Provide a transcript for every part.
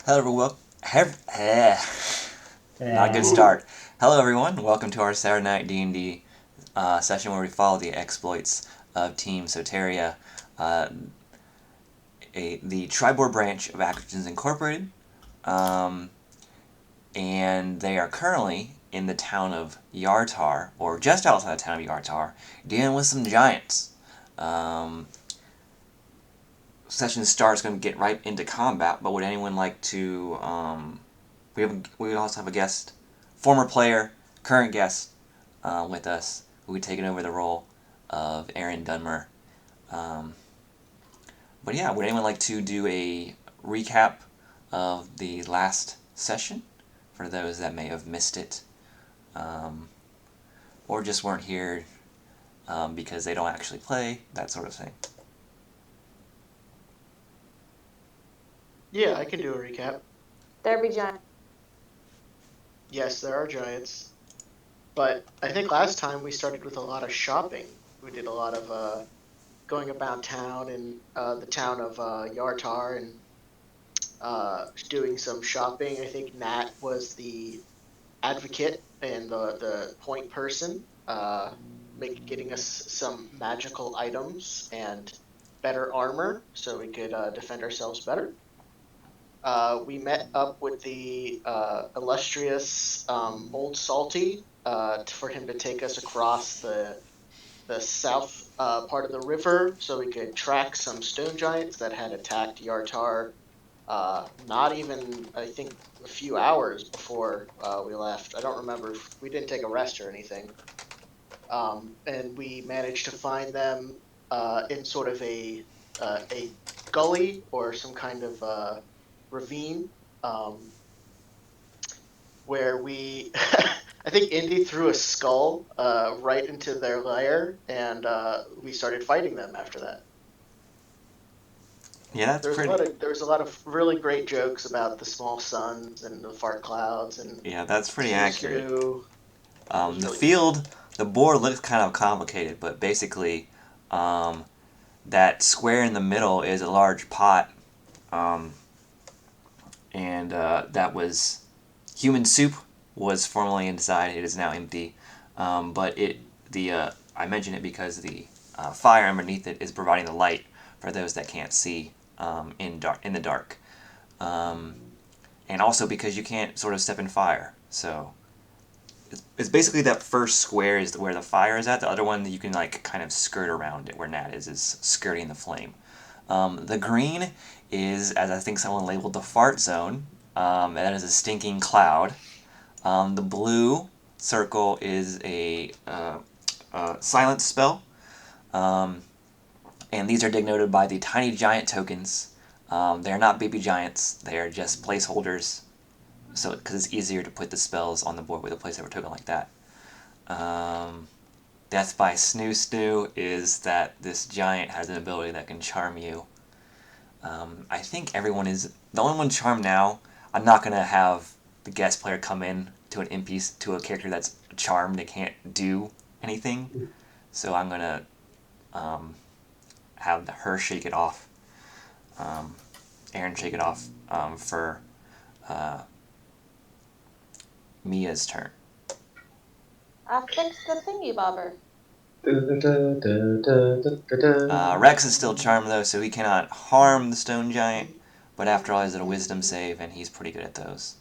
Hello, everyone. Not a good Yeah. start. Hello, everyone. Welcome to our Saturday night D&D session where we follow the exploits of Team Soteria, uh, the Tribor branch of Acquisitions Incorporated, um, and they are currently in the town of Yartar, or just outside the town of Yartar, dealing with some giants. Um, Session starts going to get right into combat, but would anyone like to? We also have a guest, former player, current guest, with us, who would be taking over the role of Aaron Dunmer. Um, but yeah, would anyone like to do a recap of the last session for those that may have missed it, um, or just weren't here because they don't actually play, that sort of thing? Yeah, I can do a recap. There be giant. Yes, there are giants, but I think last time we started with a lot of shopping. We did a lot of going about town and the town of Yartar and doing some shopping. I think Nat was the advocate and the point person, getting us some magical items and better armor so we could defend ourselves better. We met up with the illustrious Old Salty for him to take us across the south part of the river so we could track some stone giants that had attacked Yartar. Not even, I think, a few hours before we left. I don't remember if we didn't take a rest or anything. And we managed to find them in sort of a gully or some kind of ravine, um, where we I think Indy threw a skull right into their lair, and we started fighting them after that. Yeah, that's pretty. There was a lot of really great jokes about the small suns and the fart clouds and Yeah, that's pretty snoo accurate. snoo. It was The really good. field, the board looks kind of complicated, but basically, um, that square in the middle is a large pot, um, and that was human soup was formerly inside. It is now empty, but I mention it because the fire underneath it is providing the light for those that can't see in the dark, um, and also because you can't sort of step in fire. So it's basically that first square is where the fire is at. The other one you can like kind of skirt around it where Nat is skirting the flame. The green is, as I think someone labeled, the fart zone. That is a stinking cloud. The blue circle is a silence spell, um, and these are denoted by the tiny giant tokens. They are not baby giants; they are just placeholders. So, because it's easier to put the spells on the board with a placeholder token like that. Um, Death by Snoo Snoo is that this giant has an ability that can charm you. I think everyone is the only one charmed now. I'm not gonna have the guest player come in to an NPC to a character that's charmed and can't do anything. So I'm gonna um, have her shake it off. Um, Aaron shake it off for uh, Mia's turn. I fixed the thingy bobber. Rex is still charmed though, so he cannot harm the stone giant. But after all, he's at a wisdom save, and he's pretty good at those.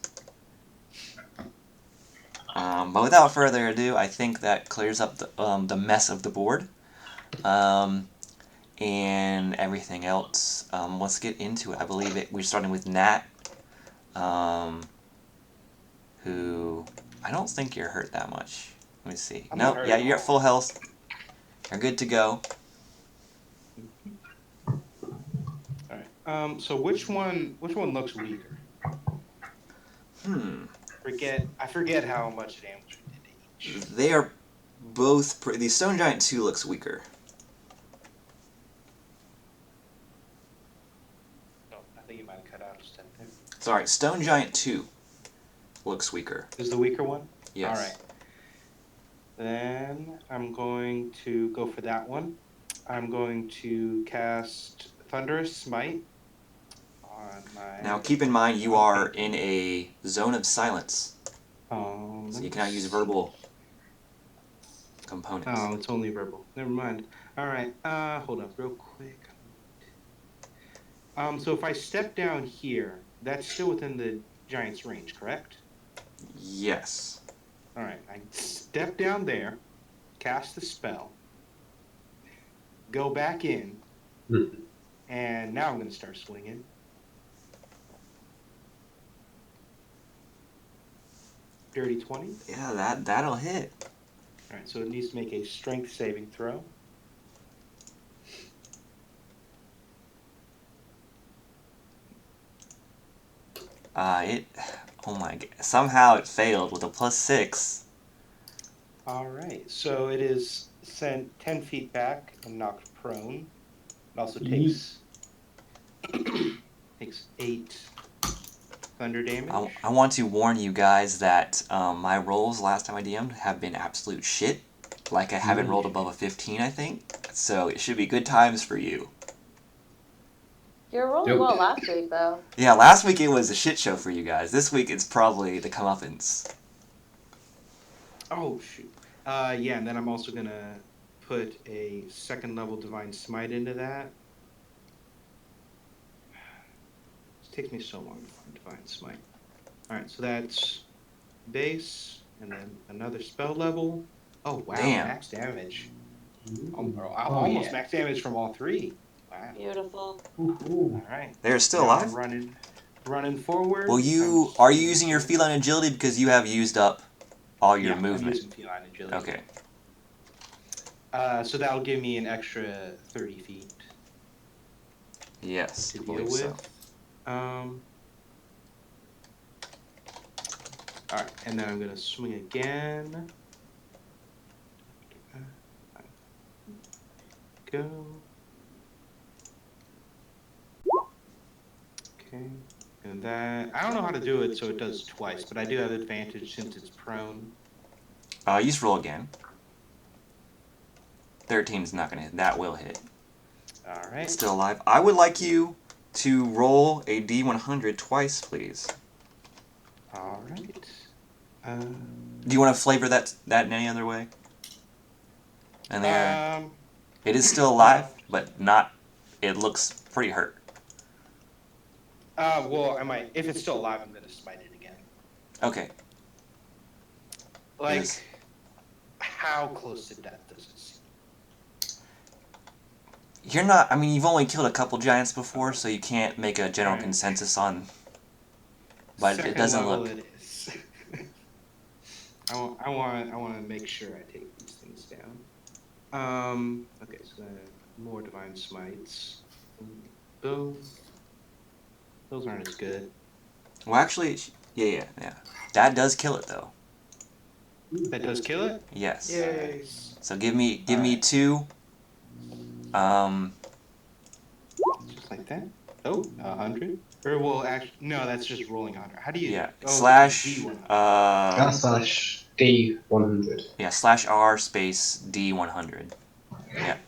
But without further ado, I think that clears up the mess of the board and everything else. Let's get into it. I believe we're starting with Nat, um, who I don't think you're hurt that much. Let me see. I'm not No, hurt yeah, at you're at all. full health. You're good to go. All right. So which one looks weaker? Hmm. I forget how much damage we did to each. They are both. The stone giant 2 looks weaker. Oh, I think you might have cut out just a there. Sorry, stone giant 2 looks weaker. Is the weaker one? All Yes. right. Then I'm going to go for that one. I'm going to cast Thunderous Smite on my. Now keep in mind you are in a zone of silence, so Let you me cannot use see. verbal components. Oh, it's only verbal. Never mind. All right. Hold up, real quick. So if I step down here, that's still within the giant's range, correct? Yes. All right. I step down there, cast the spell, go back in, and now I'm going to start swinging. Dirty 20. Yeah, that'll hit. All right. So it needs to make a strength saving throw. It. Oh my god. Somehow it failed with a +6. All right. So it is sent 10 feet back and knocked prone. It also takes 8 thunder damage. I want to warn you guys that my rolls last time I DM'd have been absolute shit. Like I haven't rolled above a 15, I think. So it should be good times for you. You were rolling well last week, though. Yeah, last week it was a shit show for you guys. This week it's probably the comeuppance. Oh shoot. Yeah, and then I'm also gonna put a second level divine smite into that. It takes me so long to find divine smite. All right, so that's base, and then another spell level. Oh wow, Damn. max damage. Almost max damage from all 3. Wow. Beautiful. All right. They're still Now alive? I'm running forward. Well, are you using your feline agility because you have used up all your movement? I'm using feline agility. Okay. So that'll give me an extra 30 feet Yes, to I deal believe with. so. All right, and then I'm gonna swing again. Go. Okay, and that I don't know how to do it, so it does twice, but I do have advantage since it's prone. You just roll again. 13's not gonna hit. That will hit. All right. Still alive. I would like you to roll a D100 twice, please. All right. Do you want to flavor that in any other way? And there, it is still alive, but not. It looks pretty hurt. Well, I might. If it's still alive, I'm gonna smite it again. Okay. Like, how close to death does it seem? You're not. I mean, you've only killed a couple giants before, so you can't make a general consensus on. But Second it doesn't level look. It is. I want to make sure I take these things down. Okay, so then more divine smites. Boom. Those aren't as good. Well, actually, yeah. That does kill it though. That does kill it? Yes. Yay. So give me 2. Just like that. Oh, 100. Or well, actually, no, that's just rolling 100. How do you? Yeah. Oh, Slash. Slash D100. Yeah. /R space D100. Yeah.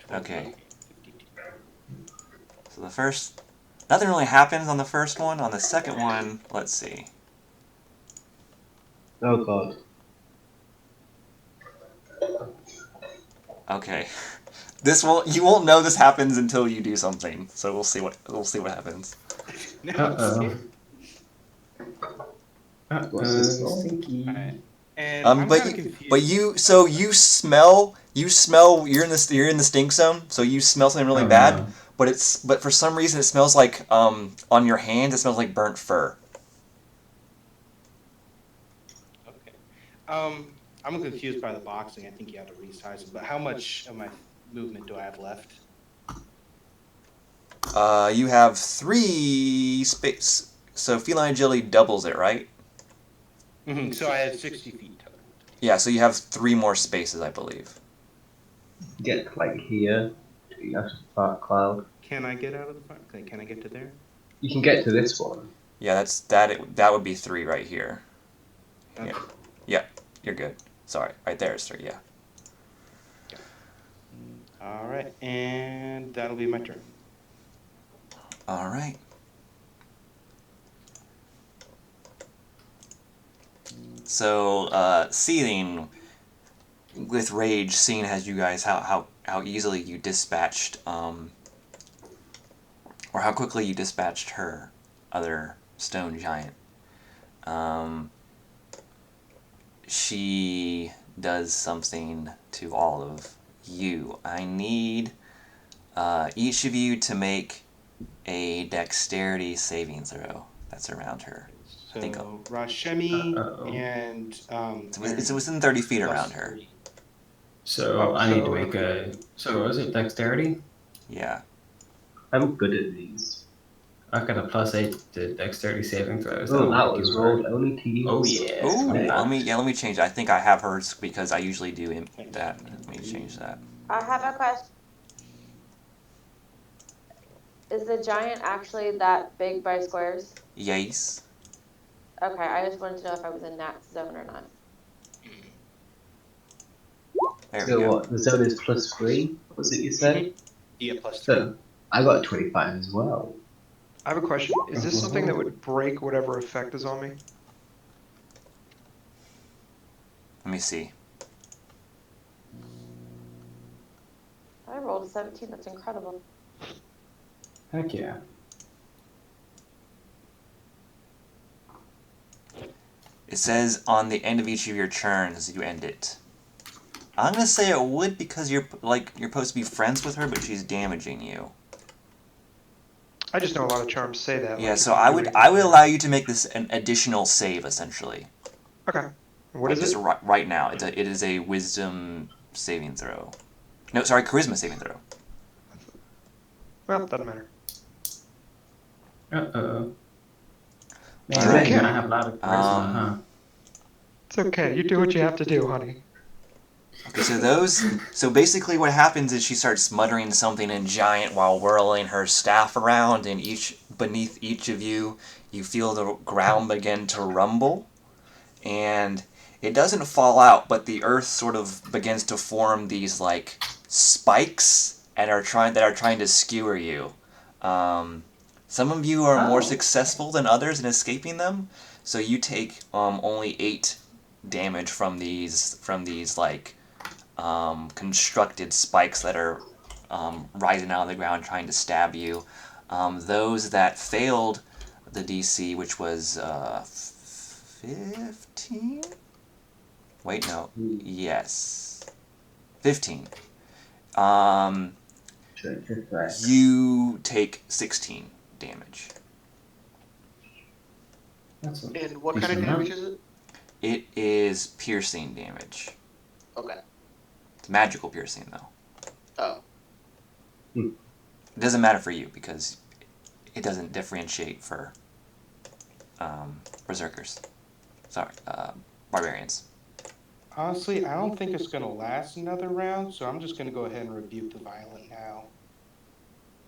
Okay. So the first, nothing really happens on the first one. On the second one, let's see. Oh god. Okay. You won't know this happens until you do something. So we'll see what happens. Uh-oh. What's this all? Stinky. Alright. And I'm but kinda confused. you smell you're in the stink zone, so you smell something really bad, No. but for some reason it smells like on your hands it smells like burnt fur. Okay. I'm confused by the boxing. I think you have to resize it. But how much of my movement do I have left? You have 3 space. So feline agility doubles it, right? Mm-hmm. So I have 60 feet total. Yeah, so you have 3 more spaces, I believe. Get like here. You have to fart cloud. Can I get out of the fire? Can I get to there? You can get to this one. Yeah, that would be 3 right here. Okay. Yeah, you're good. Sorry, right there is 3. Yeah. All right, and that'll be my turn. All right. So, seething with rage, seeing as you guys how easily you dispatched or how quickly you dispatched her other stone giant. She does something to all of you. I need each of you to make a dexterity saving throw that's around her. I think So Rashemi Uh-oh. and it's Aaron within 30 feet around her. +3. So Oh, I need to so make a. So was it dexterity? Yeah. I'm good at these. I got a +8 to dexterity saving throws. Oh, That'll that make was you rolled hurt. only to use. Oh yeah, Ooh, 29. let me change that. I think I have hers because I usually do that. Let me change that. I have a question. Is the giant actually that big by squares? Yes. Okay, I just wanted to know if I was in that zone or not. There we So go. what? The zone is +3. What was it you said? Yeah, +3. So I got 25 as well. I have a question. Is this something that would break whatever effect is on me? Let me see. I rolled a 17. That's incredible. Heck yeah. It says on the end of each of your turns you end it. I'm gonna say it would because you're supposed to be friends with her, but she's damaging you. I just know a lot of charms say that. Yeah, like, so if you I do would anything. allow you to make this an additional save essentially. Okay. What Like is just it? right now, it is a wisdom saving throw. No, sorry, charisma saving throw. Well, doesn't matter. Uh-oh. All Man, right. man, I have a lot of charisma, huh? It's okay. You do what you have to do, honey. Okay, so basically what happens is she starts muttering something in giant while whirling her staff around, and beneath each of you, you feel the ground begin to rumble, and it doesn't fall out, but the earth sort of begins to form these like spikes and are trying to skewer you. Some of you are more Oh. successful than others in escaping them, so you take only 8 damage from these like constructed spikes that are rising out of the ground trying to stab you. Those that failed the DC, which was 15? Wait, no. Yes. 15. Um, you take 16 damage. That's a And what kind decent of damage amount. is it? It is piercing damage. Okay. It's magical piercing, though. Oh. It doesn't matter for you because it doesn't differentiate for berserkers. Sorry, barbarians. Honestly, I don't think it's going to last another round, so I'm just going to go ahead and rebuke the violent now.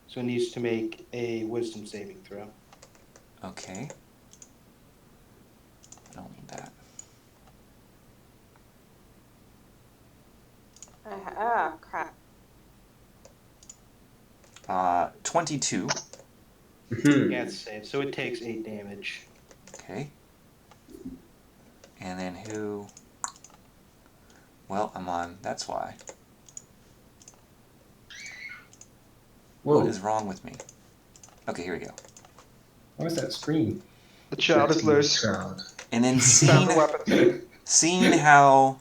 So it needs to make a wisdom saving throw. Okay. I don't need that. Crap. 22. Yeah, it's saved. So it takes 8 damage. Okay. And then who? Well, I'm on. That's why. Whoa. What is wrong with me? Okay, here we go. What was that scream? The child is loose. Child. And then Found the weapons. seeing how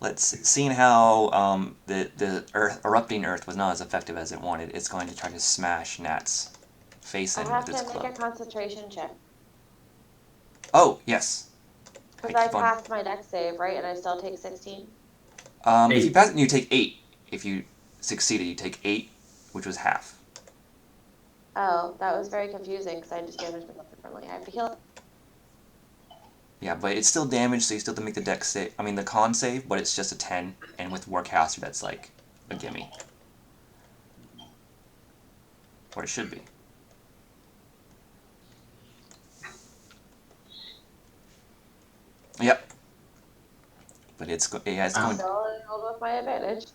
the earth erupting earth was not as effective as it wanted, it's going to try to smash Nat's face I in have with its to make club. a concentration check. Oh yes. Because I keep on. passed my dex save, right? And I still take 16? If you 8. pass it, you take 8. If you succeeded, you take 8, which was half. Oh, that was very confusing because I just damaged myself differently. I have to heal it. Yeah, but it's still damaged, so you still have to make the dex save. I mean, the con save, but it's just a 10, and with Warcaster, that's like a gimme. Or it should be. Yep. But it's going. Still rolled with my advantage.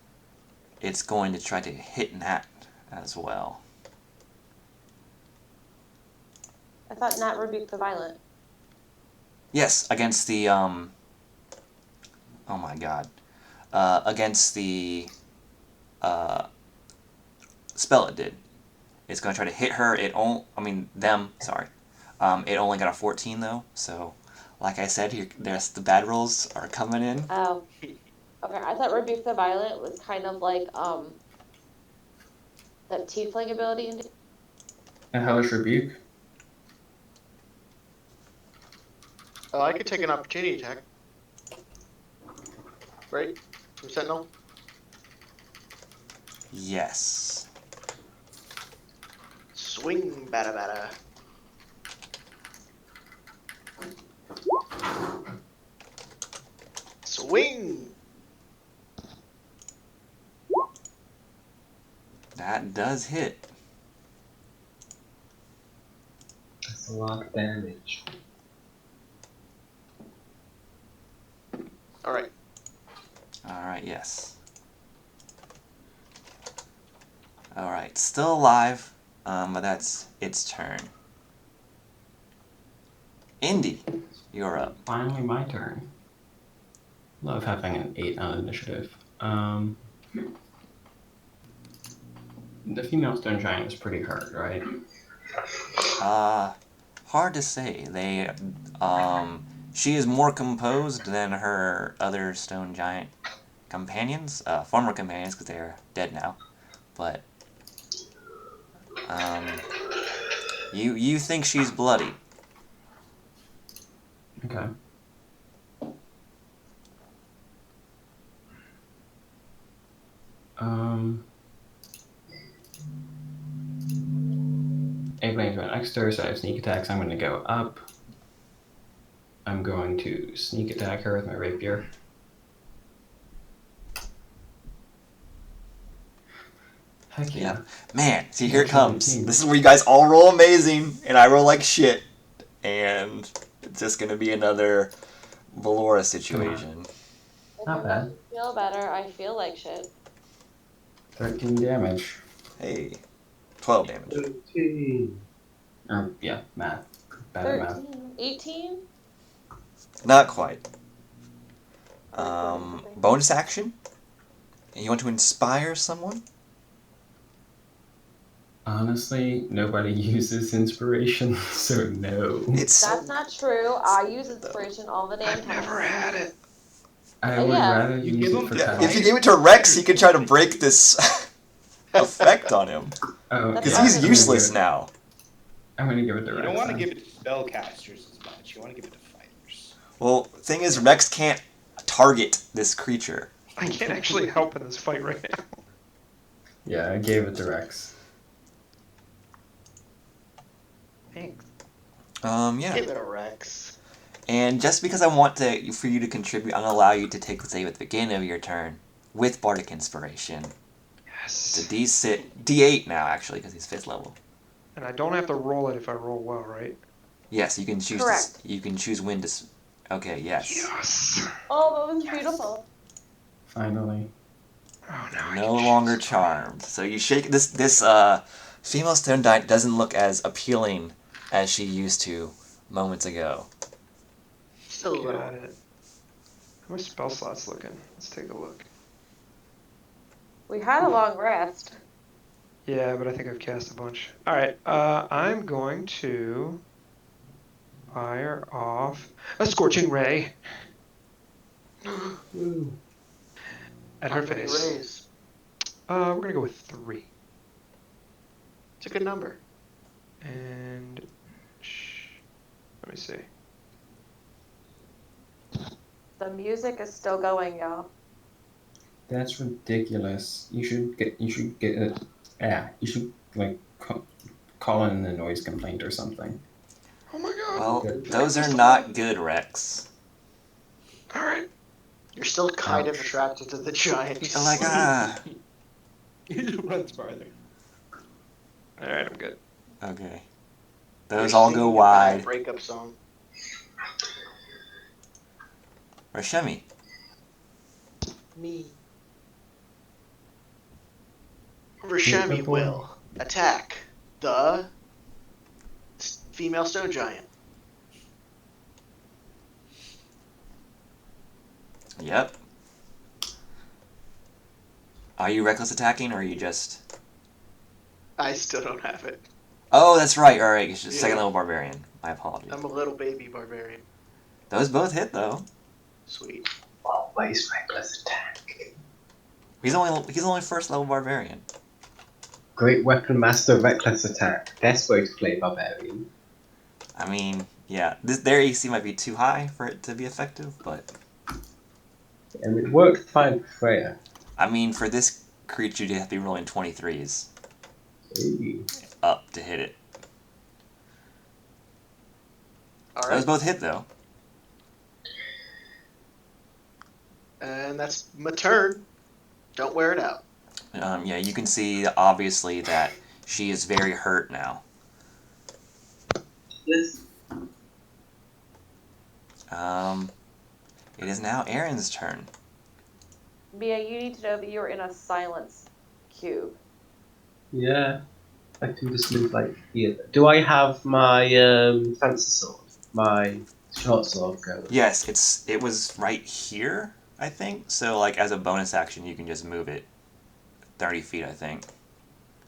it's going to try to hit Nat as well. I thought Nat rebuked the violent. Yes, against the oh my god, against the spell it did. It's going to try to hit her. Them. Sorry. It only got a 14 though. So, like I said, there's the bad rolls are coming in. Oh. Okay, I thought rebuke the violent was kind of like that tiefling ability. And hellish rebuke. Oh, I could take an opportunity attack. Right? From Sentinel? Yes. Swing, bada bada. Swing! That does hit. That's a lot of damage. Alright. Alright, yes. Alright, still alive, but that's its turn. Indy, you're up. Finally my turn. Love having an 8 on initiative. The female stone giant is pretty hurt, right? Hard to say. She is more composed than her other stone giant companions, former companions, because they're dead now. But, you think she's bloody. Okay. Aiming to an extra, so I have sneak attacks. I'm going to go up. I'm going to sneak attack her with my rapier. Heck yeah. Yep. Man, see, here it comes. This is where you guys all roll amazing, and I roll like shit. And it's just going to be another Valora situation. Not bad. I feel better. I feel like shit. 13 damage. Hey, 12 damage. 13. Yeah, math. Bad at math. 13, 18? Not quite. Bonus action? You want to inspire someone? Honestly, nobody uses inspiration, so no. It's That's not true. I use inspiration all the damn time. Never had it. I would Yeah. rather You use give it him for the- yeah, Kyle. if you gave it to Rex, he could try to break this effect on him. Oh, That's Because fine. he's useless now. I'm going to give it to You Rex. don't want to then. give it to spellcasters as much. You want to give it to fighters. Well, thing is, Rex can't target this creature. I can't actually help in this fight right now. Yeah, I gave it to Rex. Thanks. Yeah. Give it a Rex. And just because I want for you to contribute, I'm going to allow you to take the save at the beginning of your turn with Bardic Inspiration. It's a Yes. D8 now, actually, because he's 5th level. And I don't have to roll it if I roll well, right? Yes, you can choose. Correct. You can choose when to. Okay, yes. Yes. Oh, that was beautiful. Finally. Oh no. I No can longer choose. charmed. So you shake this female stone giant doesn't look as appealing as she used to moments ago. Still a little. Got it. How my spell slots looking? Let's take a look. We had a long rest. Yeah, but I think I've cast a bunch. All right. I'm going to fire off a scorching ray at her How many face. rays? We're gonna go with 3. It's a good number. And let me see. The music is still going, y'all. That's ridiculous. You should get it. Yeah, you should like call in a noise complaint or something. Oh my god. Well, Good. those are not good, Rex. All right. You're still kind of Ouch. attracted to the giant. Like He just runs farther. All right, I'm good. Okay. You're Those all singing go a bad wide. breakup song. Rashemi. Me. Rashemi boy. will attack the female stone giant. Yep. Are you reckless attacking, or are you just... I still don't have it. Oh, that's right. All right, it's just Yeah. second level barbarian. My apologies. I'm a little baby barbarian. Those both hit though. Sweet. Always reckless attack. He's only first level barbarian. Great weapon master, reckless attack. Best way to play barbarian. I mean, yeah, their AC might be too high for it to be effective, but And it worked fine for Freya. I mean, for this creature, you have to be rolling 23s Ooh. up to hit it. All Those right. both hit though. And that's my turn. Don't wear it out. Yeah, you can see obviously that she is very hurt now. Yes. It is now Aaron's turn. Mia, you need to know that you're in a silence cube. Yeah. I can just move like here. Do I have my fancy sword? My short sword going? Yes, it was right here, I think. So like as a bonus action, you can just move it 30 feet, I think.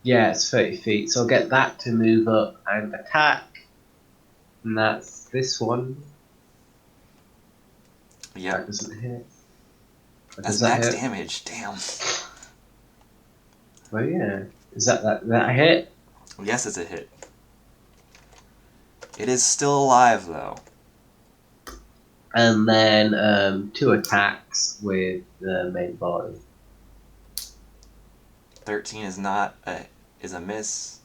Yeah, it's 30 feet. So I'll get that to move up and attack. And that's this one. That Yep, doesn't hit. Or that's does that max hit? damage. Damn. Oh yeah. Is that a hit? Yes, it's a hit. It is still alive though. And then 2 attacks with the main body. 13 is a miss.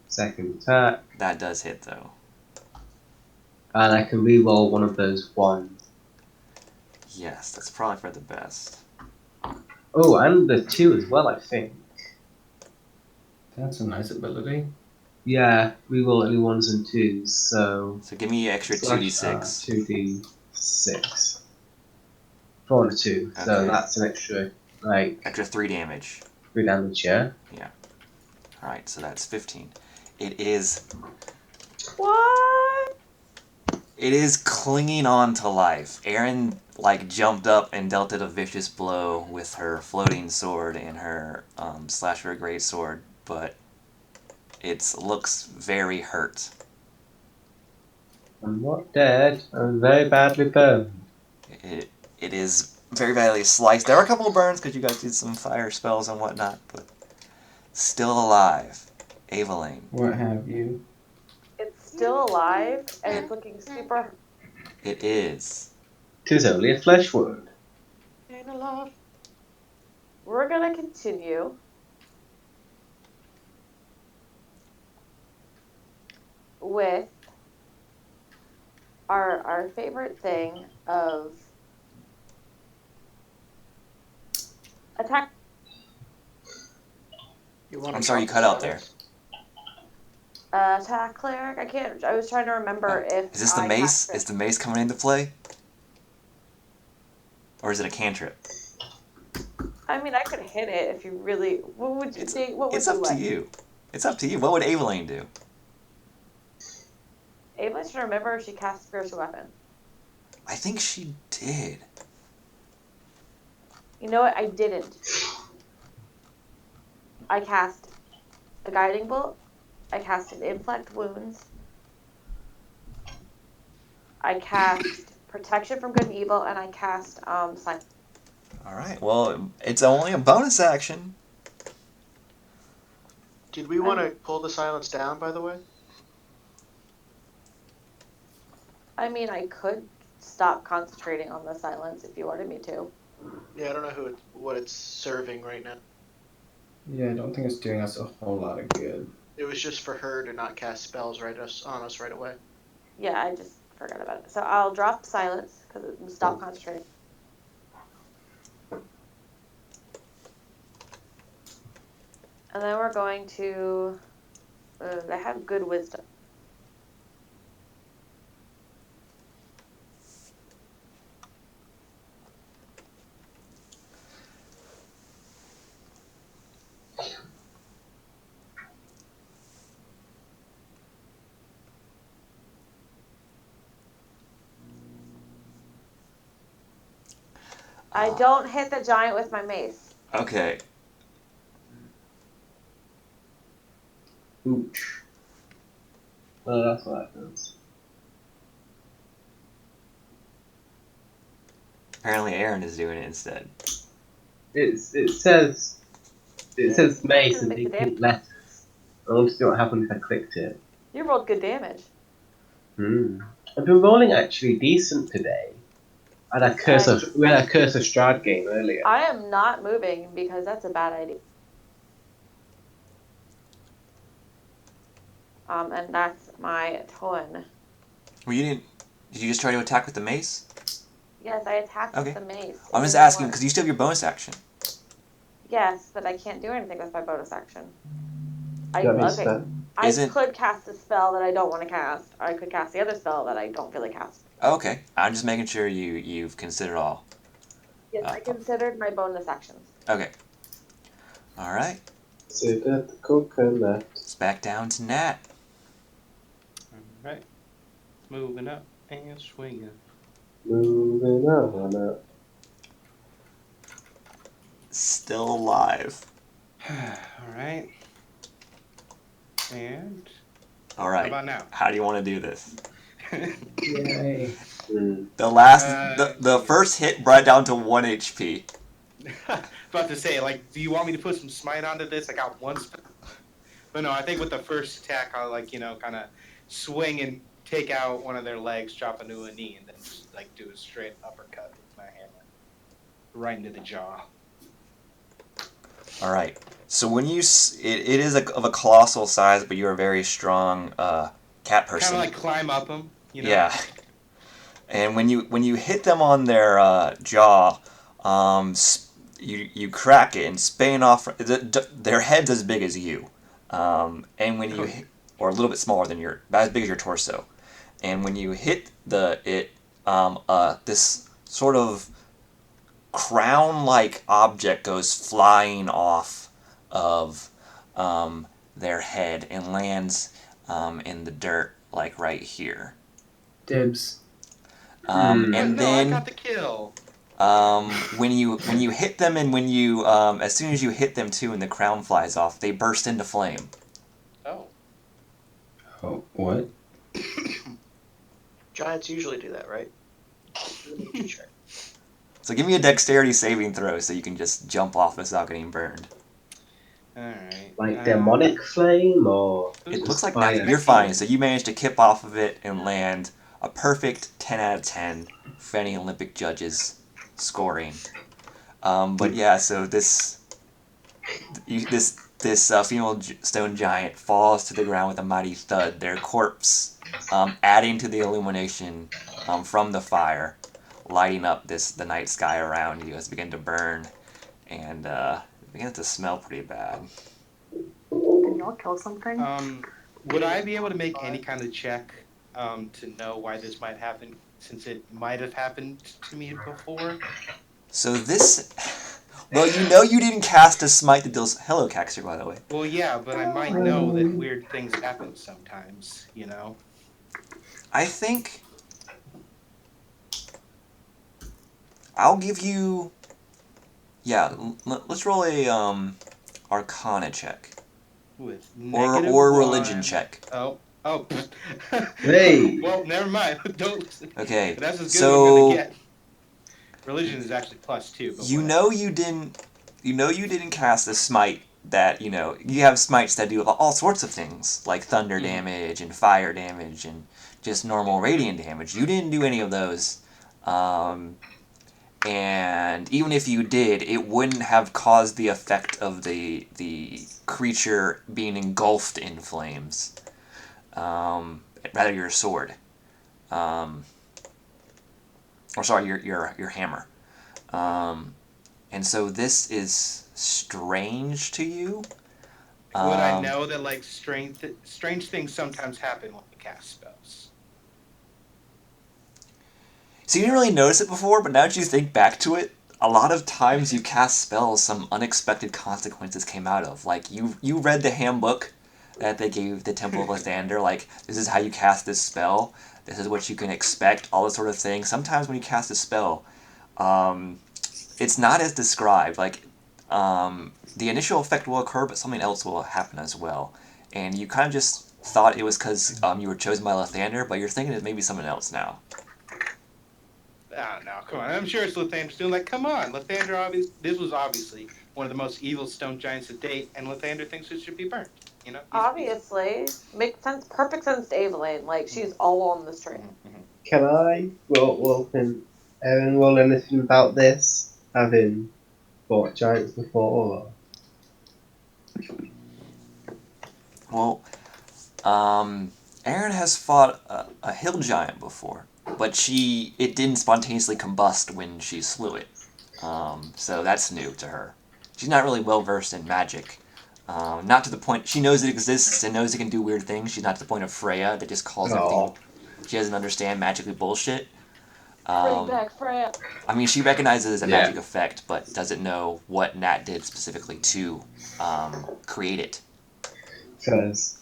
Second attack. That does hit though. And I can reroll one of those ones. Yes, that's probably for the best. Oh, and the 2 as well, I think. That's a nice ability. Yeah, reroll any 1s and 2s, so... So give me extra 2d6. 2d6. 4 and a 2, so Okay. that's an extra, like, Extra 3 damage. 3 damage, yeah? Alright, so that's 15. It is What? clinging on to life. Erin like jumped up and dealt it a vicious blow with her floating sword and her slasher great sword, but it looks very hurt. I'm not dead, I'm very badly burned. It is very badly sliced. There are a couple of burns because you guys did some fire spells and whatnot, but still alive. Aveline. What have you? It's still alive and it's looking super. It is. 'Tis only a flesh wound. Ain't alive. We're gonna continue with our favorite thing of attack. You want I'm sorry, you cut out there. Attack cleric. I can't. I was trying to remember if Is this the I mace? cast it. Is the mace coming into play? Or is it a cantrip? I mean, I could hit it if you really. What would you think? What would It's you up like? to you. It's up to you. What would Aveline do? Ava should remember if she cast spiritual weapon. I think she did. You know what? I didn't. I cast a guiding bolt. I casted inflict wounds. I cast protection from good and evil, and I cast silence. All right. Well, it's only a bonus action. Did we want to pull the silence down, by the way? I mean, I could stop concentrating on the silence if you wanted me to. Yeah, I don't know what it's serving right now. Yeah, I don't think it's doing us a whole lot of good. It was just for her to not cast spells on us right away. Yeah, I just forgot about it. So I'll drop silence because it will stop concentrating. And then we're going to. I have good wisdom. I don't hit the giant with my mace. Okay. Ooch. Oh, that's what happens. Apparently Aaron is doing it instead. It says mace Doesn't and make the big damage. pink letters. I want to see what happened if I clicked it. You rolled good damage. I've been rolling actually decent today. We had a curse of Strahd game earlier. I am not moving because that's a bad idea. And that's my turn. Well, you didn't. Did you just try to attack with the mace? Yes, I attacked Okay. with the mace. I'm It just didn't asking work. because you still have your bonus action. Yes, but I can't do anything with my bonus action. That makes sense. I Isn't- could cast a spell that I don't want to cast. Or I could cast the other spell that I don't feel like cast. Okay. I'm just making sure you've considered all. Yes, I considered my bonus actions. Okay. All right. Sit at the coconut. It's back down to Nat. Alright. Moving up and swinging. Moving on up. Still alive. Alright. And All how right. about now? How do you want to do this? Yay. The last, Uh, the first hit brought it down to 1 HP. About to say, like, do you want me to put some smite onto this? I got one spell. But no, I think with the first attack, I'll, like, kind of swing and take out one of their legs, drop into a knee, and then just, like, do a straight uppercut with my hammer. Right into the jaw. All right. So when you, it is of a colossal size, but you're a very strong cat person. Kind of like climb up them, you know? Yeah. And when you hit them on their jaw, you crack it and span off. Their head's as big as you, and when you hit, or a little bit smaller than about as big as your torso, and when you hit this sort of crown-like object goes flying off of their head and lands in the dirt, like right here. Dibs. And No, then I got the kill. when you hit them, and when you as soon as you hit them too, and the crown flies off, they burst into flame. Oh. Oh, what? Giants usually do that, right? Check. So give me a dexterity saving throw so you can just jump off without getting burned. Alright. Like demonic flame or It just looks like fire? you're fine. So you managed to kip off of it and land a perfect 10 out of 10 for any Olympic judges scoring. But yeah, so this female stone giant falls to the ground with a mighty thud. Their corpse adding to the illumination from the fire, lighting up the night sky around you as it begin to burn, and it begins to smell pretty bad. Can y'all kill something? Would I be able to make any kind of check to know why this might happen, since it might have happened to me before? So this... Well, you know you didn't cast a smite that deals... Hello, Caxter, by the way. Well, yeah, but I might know that weird things happen sometimes, you know? I think... I'll give you... Yeah, let's roll a Arcana check. With Or religion -1. check. Oh. Hey! Well, never mind. Don't listen. Okay, That's as good so... as I'm gonna get. Religion is actually +2, but You whatever. know you didn't cast a smite that, you have smites that do all sorts of things, like thunder damage and fire damage and just normal radiant damage. You didn't do any of those. And even if you did, it wouldn't have caused the effect of the creature being engulfed in flames. Rather your sword. Or sorry, your hammer. And so this is strange to you. Would I know that like strange things sometimes happen when you cast spells? So you didn't really notice it before, but now that you think back to it, a lot of times you cast spells some unexpected consequences came out of. Like, you read the handbook that they gave the Temple of Lathander, like, this is how you cast this spell, this is what you can expect, all this sort of thing. Sometimes when you cast a spell, it's not as described. Like, the initial effect will occur, but something else will happen as well. And you kind of just thought it was because you were chosen by Lathander, but you're thinking it may be something else now. I don't know. Come on. I'm sure it's Lathander's doing like, come on, Lathander. This was obviously one of the most evil stone giants to date, and Lathander thinks it should be burnt. You know, Obviously, makes sense. Perfect sense to Evelyn. Like she's all on this train. Can I can Aaron roll anything about this? Having fought giants before? Well, Aaron has fought a hill giant before, but it didn't spontaneously combust when she slew it. So that's new to her. She's not really well versed in magic. Not to the point she knows it exists and knows it can do weird things. She's not to the point of Freya that just calls everything she doesn't understand magically bullshit. Bring back Freya. I mean, she recognizes it as a Yeah. magic effect, but doesn't know what Nat did specifically to create it. Because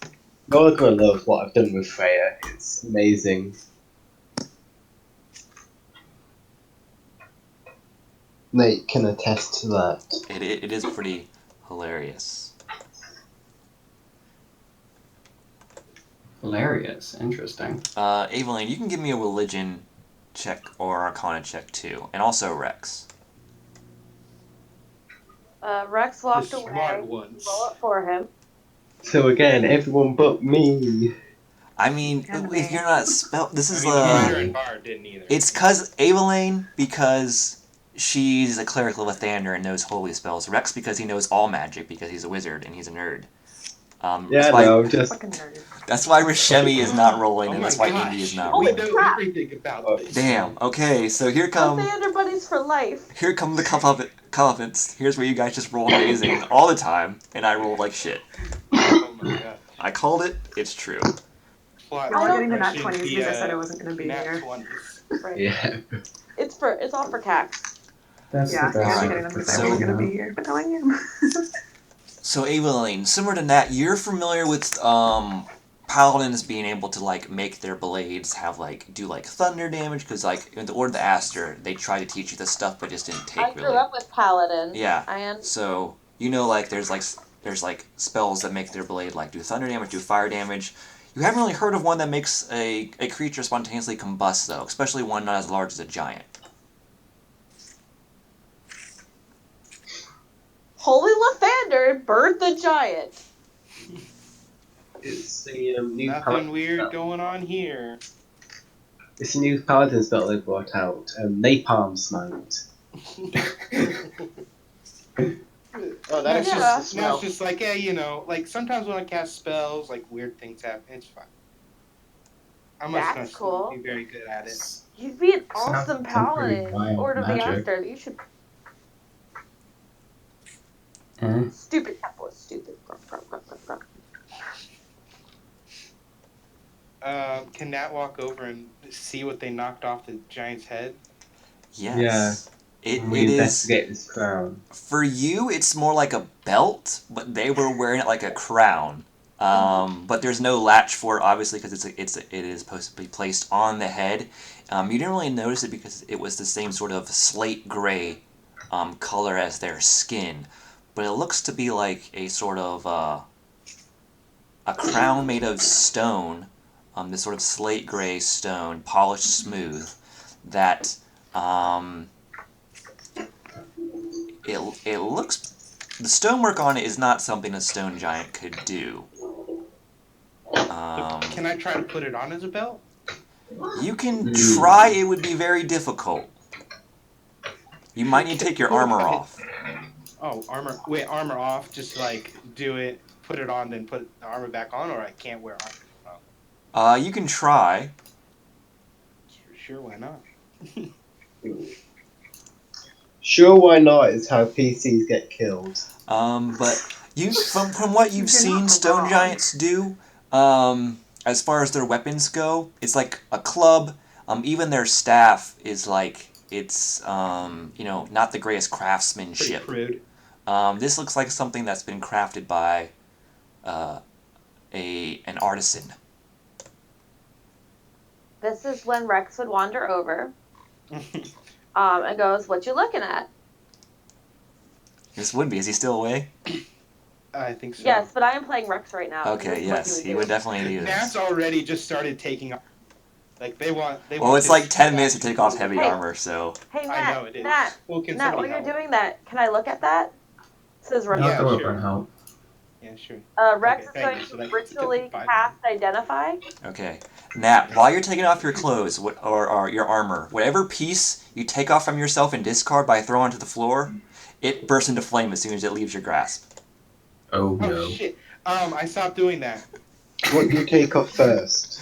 you're gonna love what I've done with Freya. It's amazing. Nate can attest to that. It is pretty hilarious. Hilarious. Interesting. Evelyn, you can give me a religion check or arcana check too, and also Rex. Rex walked The away. smart ones. Roll it for him. So again, everyone but me. I mean, And if me. you're not this I is mean, the fighter and Bard didn't either. it's cause Evelyn because she's a cleric of Lathander and knows holy spells. Rex because he knows all magic because he's a wizard and he's a nerd. Yeah, just Fucking nerd. That's why Rishemi is not rolling, Oh and my that's why gosh. Indy is not We rolling. know everything about this. Damn. Okay, so here come Lathander buddies for life. the confidence. Here's where you guys just roll amazing all the time, and I rolled like shit. Oh my god. I called it. It's true. Plot We're all getting the nat regression 20s via because I said I wasn't going to be nat here. 20s. Right. yeah. It's all for Cax. That's Yeah, the you guys best. are getting them because I So- wasn't going to be here, but now I am. So Evelyn, similar to Nat, you're familiar with paladins being able to like make their blades have do thunder damage because in the Order of the Aster they tried to teach you this stuff but just didn't take I grew really. up with paladins. Yeah. And So there's spells that make their blade do thunder damage, do fire damage. You haven't really heard of one that makes a creature spontaneously combust though, especially one not as large as a giant. Holy Lathander birthed the giant. It's the new Nothing paladin weird spell. going on here. It's a new paladin spell they brought out. Napalm Smite. Oh, that It's is Yeah. just the just, smell. it's just sometimes when I cast spells, weird things happen. It's fine. I must That's not cool. be very good at it. You'd be an Sounds awesome like some pretty paladin. wild Order of the magic. Aster. You should. Eh? Stupid. That was stupid. Grunt. Can Nat walk over and see what they knocked off the giant's head? Yes. It We is. investigate this crown. For you, it's more like a belt, but they were wearing it like a crown. But there's no latch for it, obviously, because it is supposed to be placed on the head. You didn't really notice it because it was the same sort of slate gray color as their skin, but it looks to be like a sort of a crown made of stone, this sort of slate gray stone, polished smooth, that it looks. The stonework on it is not something a stone giant could do. Can I try to put it on as a belt? You can try. It would be very difficult. You might need to take your armor off. Oh, armor. Wait, armor off. Just do it, put it on, then put the armor back on, or I can't wear armor. You can try. Sure, why not? Sure, why not is how PCs get killed. But from what you've You're seen not stone wrong. giants do, as far as their weapons go, it's like a club. Even their staff is it's not the greatest Pretty craftsmanship. crude. This looks like something that's been crafted by an artisan. This is when Rex would wander over and goes, "What you looking at?" This would be. Is he still away? I think so. Yes, but I am playing Rex right now. Okay, This is what yes, he would do. definitely do Nat's this. already just started taking off. Like they want. Well, it's this like 10 full minutes to action take off move. heavy Hey. armor, so. Hey, I Nat, know it is. Nat, Well, can Nat, somebody while you're help? doing that, can I look at that? It says Rex. I'll Yeah, go sure. over and help. Yeah, sure. Rex Okay, is thank going you. So to that ritually took 5 cast Identify. Okay. Nat, while you're taking off your clothes or your armor, whatever piece you take off from yourself and discard by throwing to the floor, it bursts into flame as soon as it leaves your grasp. Oh Oh no. shit. I stopped doing that, What do you take off first?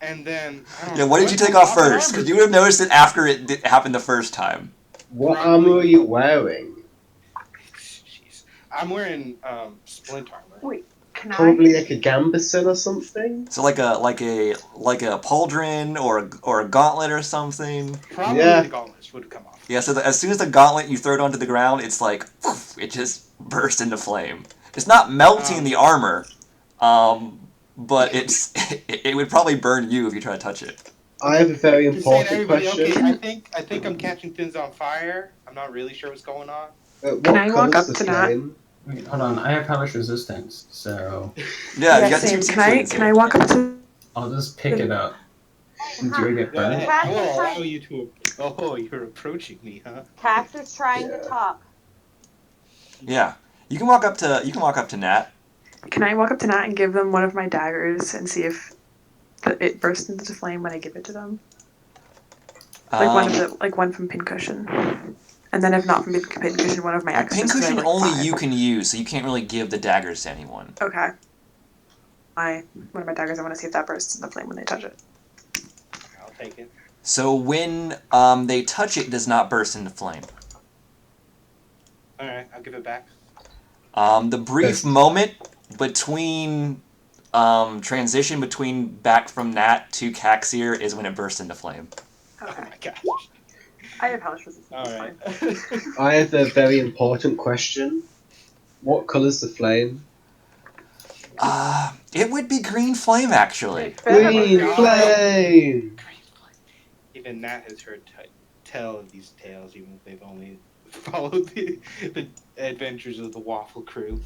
and then I don't Yeah, know, what did you take my off first? Because you would have noticed it after it happened the first time. What Probably- armor are you wearing? Jeez. I'm wearing splint armor. Wait, can Probably like a gambeson or something. So like a pauldron or a gauntlet or something. Probably Yeah. the gauntlets would come off. Yeah, so as soon as the gauntlet you throw it onto the ground, it's like poof, it just bursts into flame. It's not melting the armor, but it would probably burn you if you try to touch it. I have a very Just saying, important everybody. question. Okay, I think I'm catching things on fire. I'm not really sure what's going on. What Can I walk colour's up the to that? flame? Wait, hold on. I have hellish resistance, so Yeah, you got same. two Can I tieflings can I here. walk up to? I'll just pick it up. Do I get Go burned? ahead. I will allow you to. Oh, you're approaching me, huh? Cax is trying to talk. Yeah, you can walk up to Nat. Can I walk up to Nat and give them one of my daggers and see if it bursts into flame when I give it to them? Like one from Pincushion. And then if not from Pincushion, one of my extras. 'cause I have, Pincushion like, only 5. you can use, so you can't really give the daggers to anyone. Okay. One of my daggers. I want to see if that bursts into flame when they touch it. I'll take it. So when they touch it, it does not burst into flame. All right, I'll give it back. The brief moment between transition between back from Nat to Caxir is when it bursts into flame. Okay. Oh my gosh. I have hellish resistance. All it's right. fine. I have a very important question. What colour's the flame? It would be green flame actually. Green God. flame! Even Nat has heard tell of these tales, even if they've only followed the adventures of the Waffle Crew.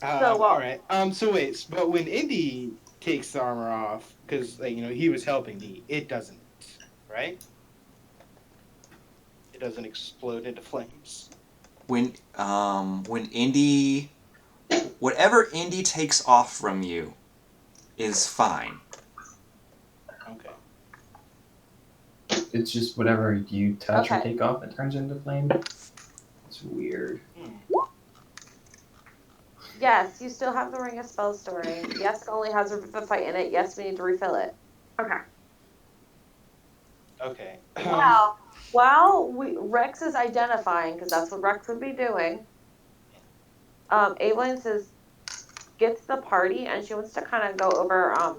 All right. So wait. But when Indy takes the armor off, because he was helping me, it doesn't, right? It doesn't explode into flames. When Indy, whatever Indy takes off from you, is fine. Okay. It's just whatever you touch or Okay. take off, it turns into flame. It's weird. Yes, you still have the Ring of Spell Storing. Yes, it only has the fight in it. Yes, we need to refill it. Okay. Okay. Wow. While Rex is identifying, because that's what Rex would be doing, Evelyn gets the party and she wants to kind of go over,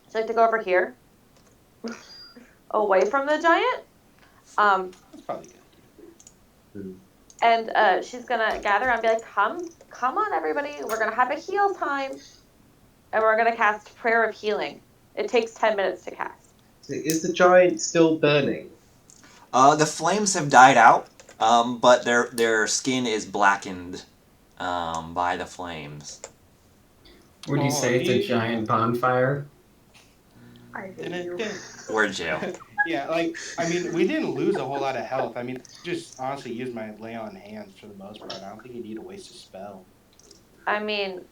she'd like to go over here, away from the giant. That's probably good. And she's gonna gather and be like, come on everybody, we're gonna have a heal time. And we're gonna cast Prayer of Healing. It takes 10 minutes to cast. Is the giant still burning? The flames have died out, but their skin is blackened by the flames. Would you say it's a you- giant bonfire? I hate you. We're in jail. Yeah, we didn't lose a whole lot of health. Just honestly use my lay on hands for the most part. I don't think you need to waste a spell. I mean,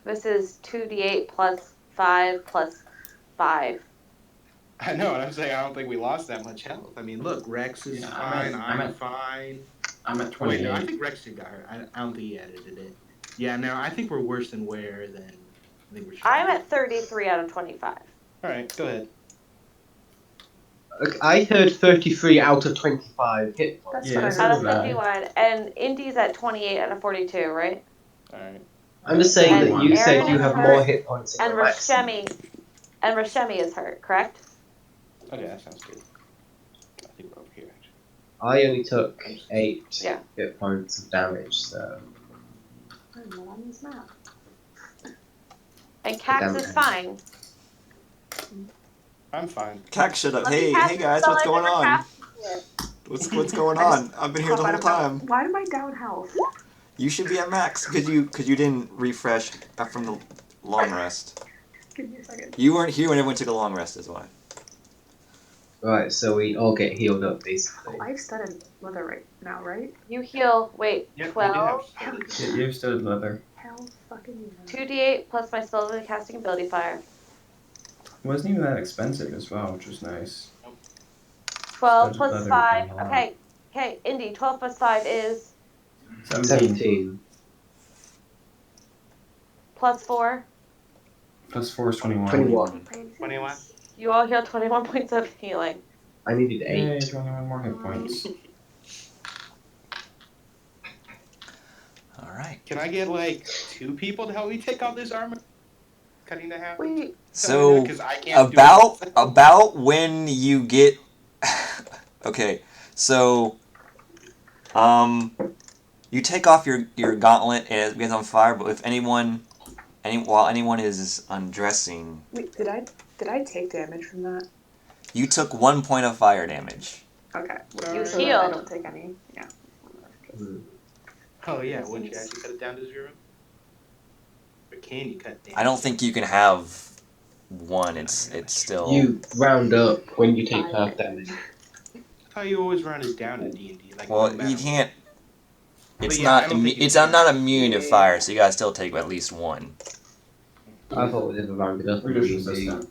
this is 2d8 plus 5 plus 5. I know, and I'm saying I don't think we lost that much health. Look, Rex is Yeah, fine. I'm I'm at- fine. I'm at Wait, 28. no, I think Rex got hurt. I don't think he edited it. Yeah, no, I think we're worse than where then. I think we're. I'm at 33 out of 25. All right, go ahead. I heard 33 out of 25 hit points. That's Yeah, what so I Out heard. of did I. 51. And Indy's at 28 out of 42, right? All right. I'm just saying And that you said Aaron you is have hurt, more hit points than And your maximum. Rashemi is hurt, correct? Okay, that sounds good. I think we're over here. Actually. I only took 8 Yeah. hit points of damage, so. I'm not on this map. And Cax is Damn. fine. I'm fine. Cax, shut up. Let me Hey cast guys, spell what's I going never on? casted yet. What's going on? I've been here the whole time. Why am I down health? You should be at max because you didn't refresh from the long rest. Give me a second. You weren't here when everyone took a long rest, is why. Right, so we all get healed up basically. I've studied leather right now, right? You heal. Wait, Yep, 12. You've studied leather. Hell fucking yeah. 2d8 plus my spell of casting ability fire. It wasn't even that expensive as well, which was nice. 12 Studied plus leather 5. would be a lot. Okay, Indy. 12 plus 5 is 17. plus 4. Plus 4 is 21. 21. 21. You all heal 21 points of healing. I needed Yay, 8. 21 more hit points. All right. Can I get like 2 people to help me take all this armor? Cutting the half. Wait, So because I can't about when you get okay, so you take off your gauntlet and it begins on fire, but if while anyone is undressing, wait, did I take damage from that? you took 1 point of fire damage. Okay. You So then I healed. don't take any. Yeah. Oh yeah, wouldn't you actually cut it down to 0? Or can you cut it down? I don't think you can have 1. It's still You round up when you take half damage. I thought you always rounded down in D&D. Like, well, no matter you what. can't. It's But yeah, I not. don't think you It's can. not immune to fire, so you gotta still take at least 1. I thought we never rounded up in Tradition D&D. system.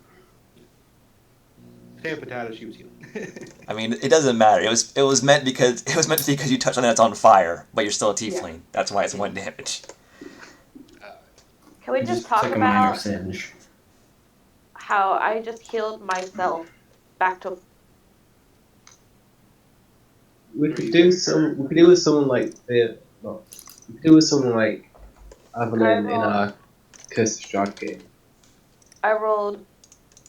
Potato, potato, she was healing. I mean, it doesn't matter. It was meant because you touched something that's on fire, but you're still a tiefling. Yeah. That's why it's 1 damage. Can we just talk take a minor about singe. how I just healed myself back to We could do with someone like we could do with someone like Evelyn in our Curse of Strahd game. I rolled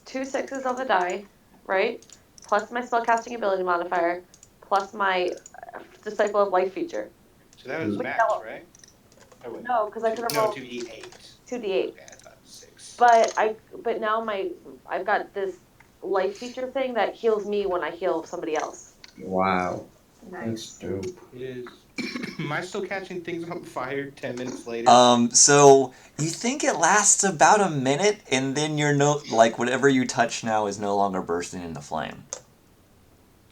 2 6s on the die, right? Plus my spellcasting ability modifier, plus my Disciple of Life feature. So that was Wait, max, no. right? Oh, wait. No, because I could have No, rolled 2d8. 2d8. Okay, I thought 6. But now I've got this life feature thing that heals me when I heal somebody else. Wow. That's dope. It is. Am I still catching things on fire 10 minutes later? So you think it lasts about a minute, and then you're whatever you touch now is no longer bursting into flame.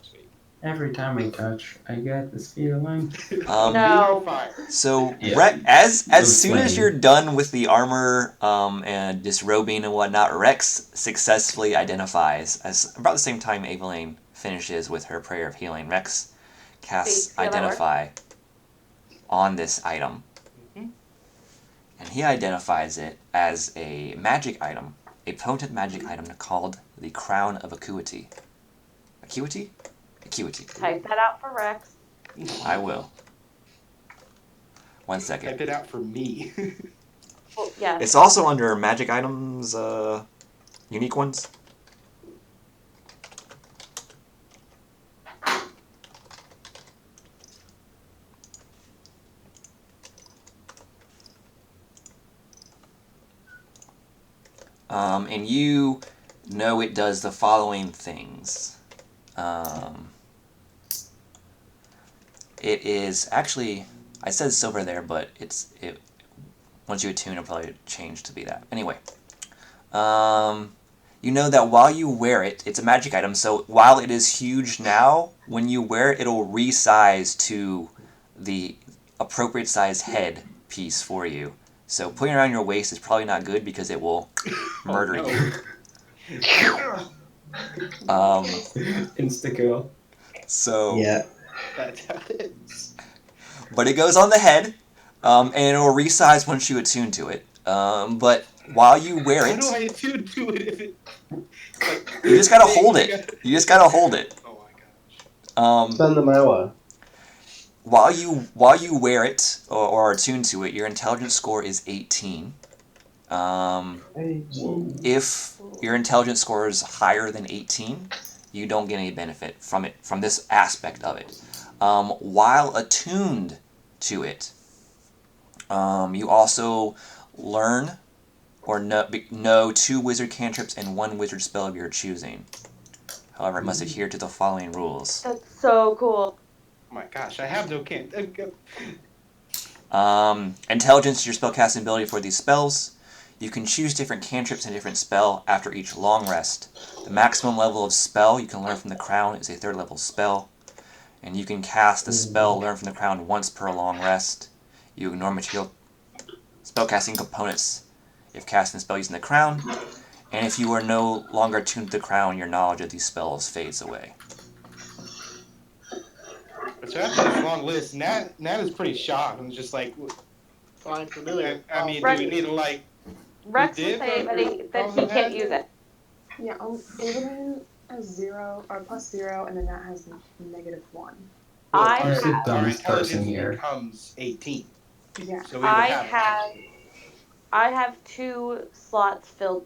Sweet. Every time I touch, I get this feeling. No. Fire. So Yeah. as The soon as flame. you're done with the armor and disrobing and whatnot, Rex successfully identifies as about the same time Evelyn finishes with her prayer of healing. Rex casts See how that identify on this item, Mhm. and he identifies it as a magic item, a potent magic item called the Crown of Acuity. Acuity? Acuity. Type that out for Rex. I will. 1 second. Type it out for me. Well, yeah. It's also under magic items, unique ones. And you know it does the following things. It is actually, I said silver there, but once you attune, it'll probably change to be that. Anyway, you know that while you wear it, it's a magic item, so while it is huge now, when you wear it, it'll resize to the appropriate size head piece for you. So putting it around your waist is probably not good because it will murder no. you. Insta kill. So, Yeah. That's how it is. but it goes on the head, and it will resize once you attune to it. But while you wear How it, do I attune to it if it... Like, you just gotta hold it. You just gotta hold it. Oh my gosh. Spend the hour. While you wear it or are attuned to it, your intelligence score is 18. If your intelligence score is higher than 18, you don't get any benefit from it, from this aspect of it. While attuned to it, you also learn or know 2 wizard cantrips and 1 wizard spell of your choosing. However, it must adhere to the following rules. That's so cool. Oh my gosh, I have no can. Intelligence is your spellcasting ability for these spells. You can choose different cantrips and different spell after each long rest. The maximum level of spell you can learn from the crown is a 3rd level spell. And you can cast a spell learned from the crown once per long rest. You ignore material spellcasting components if casting a spell using the crown. And if you are no longer attuned to the crown, your knowledge of these spells fades away. So after this long list, Nat is pretty shocked. I'm just like, Fine, familiar. I mean, Right. do we need to like? Rex You would did, say but that he can't use it. Yeah, Evelyn has 0 or +0, and then that has -1. I Who's the have, dumbest person intelligence here? becomes 18. Yeah. So we would have I have 2 slots filled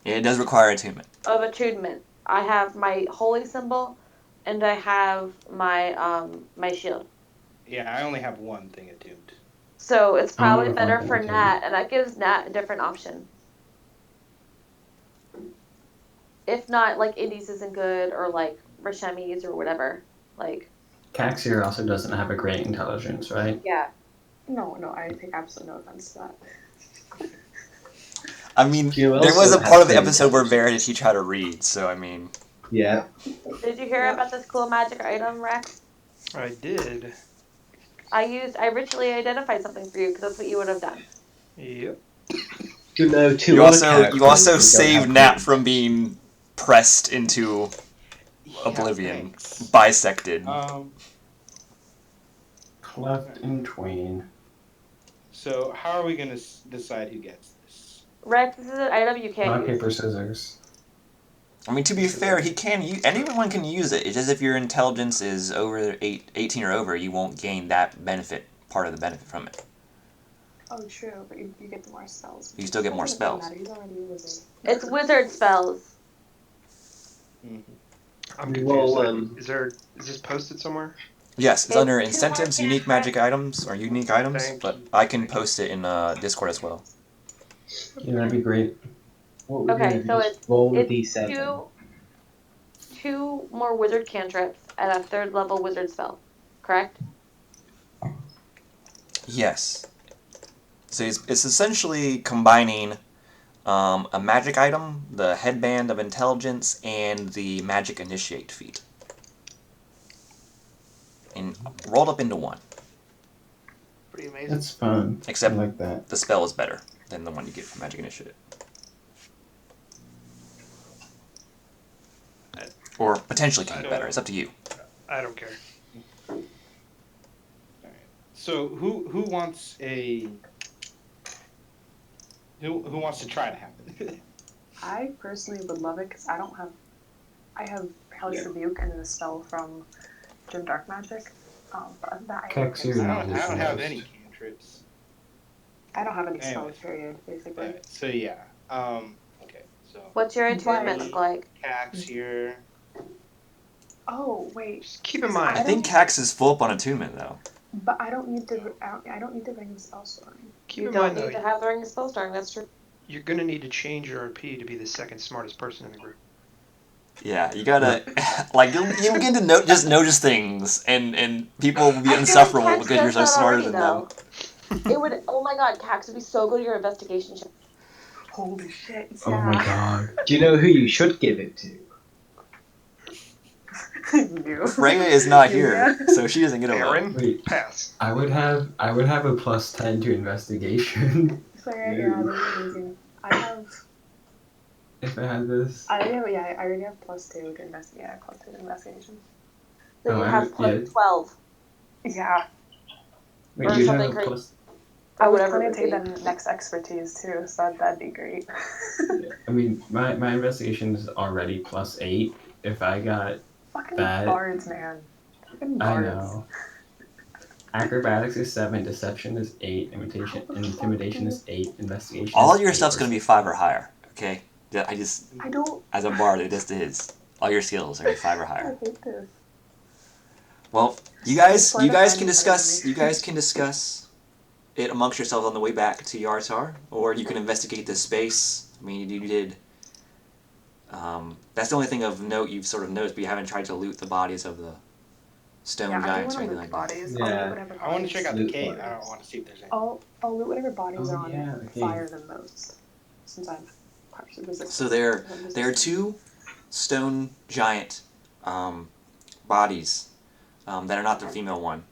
It does require attunement. of attunement. I have my holy symbol, and I have my my shield. Yeah, I only have one thing attuned. So it's I only probably have better one for thing, too. Nat, and that gives Nat a different option. If not, like Indies isn't good, or like Rashemi's or whatever. Like, Caxier also doesn't have a great intelligence, right? yeah. No, I take absolutely no offense to that. I mean, You there was also a part of the have episode where intelligence. Vera teach how to read, so I mean... Yeah. Did you hear about this cool magic item, Rex? I did. I ritually identified something for you because that's what you would have done. Yep. You know, two You other also characters who don't saved have Nat names. from being pressed into oblivion, thanks. bisected. Cleft in twain. So how are we gonna decide who gets this? Rex, this is an item you can't Rock, use. paper, scissors. I mean, to be fair, he can use, anyone can use it. It's just if your intelligence is over 18 or over, you won't gain that benefit, part of the benefit from it. Oh, true, but you get more spells. You still get more Doesn't really spells. matter, he's already a wizard. It's wizard spells. Mm-hmm. I'm confused. Well, Is this posted somewhere? Yes, it's It's under 2 incentives, more unique magic items, or unique items, Thank but you. I can post it in Discord as well. Yeah, that'd be great. What we're Okay, gonna do so is roll a It's d7. two more wizard cantrips and a 3rd level wizard spell. Correct? Yes. So it's essentially combining a magic item, the headband of intelligence, and the magic initiate feat. And rolled up into one. Pretty amazing. That's fun. Except I like that. the spell is better than the one you get from magic initiate. Or potentially can be better. It's up to you. I don't care. So who wants a who wants to try to have it? I personally would love it because I have Hellish Rebuke and then a spell from Grim Dark Magic. But other than that, I don't Caxier think so. knows. I don't have any cantrips. I don't have any Anyways. spells, period, basically. Right, so yeah. Okay. So What's your attunement Right. look like? Cax here. Oh wait, Just keep in mind. I think Cax is full up on attunement, though. but I don't need to. I don't need to bring the spell story. Keep You in don't mind, need though, to have the ring of spellstorm, that's true. you're going to need to change your RP to be the second smartest person in the group. Yeah, you gotta like you'll begin to just notice things, and people will be I feel like insufferable Cax because you're does so that smarter already, than them. though. It would. Oh my God, Cax would be so good at your investigation check. Holy shit! Oh my god. Do you know who you should give it to? You. Freya is not here, so she doesn't get a vote. Aaron, Wait, pass. I would have a +10 to investigation Claire, yeah, that's amazing. I have. if I had this. I already have +2 to investigate. I have +2 to investigation. So Oh, you I have would- plus yeah. 12. Yeah, Wait, Or you'd have something a crazy. plus. I would Whatever plan to it take would the next expertise too, so that'd be great. I mean, my investigation is already +8. If I got, Fucking That- bards, man. Fucking I bards. know. Acrobatics is 7, deception is 8, intimidation is 8, investigation. All is your 8, stuff's gonna be 5 or higher. Okay, yeah, I don't. as a bard, it just is. All your skills are gonna be 5 or I higher. hate this. Well, you guys Sleight of hand can is discuss. better You guys can discuss it amongst yourselves on the way back to Yartar, or you can investigate the space. I mean, you did That's the only thing of note you've sort of noticed, but you haven't tried to loot the bodies of the stone Yeah, I do giants want or to anything loot like that. bodies. Yeah. I'll loot whatever I want to check out the Loot cave. I bodies. don't want to see if there's any. I'll loot whatever bodies Oh, are on yeah, okay. fire the most, since I'm partially resistant. So there are 2 stone giant bodies that are not the female one.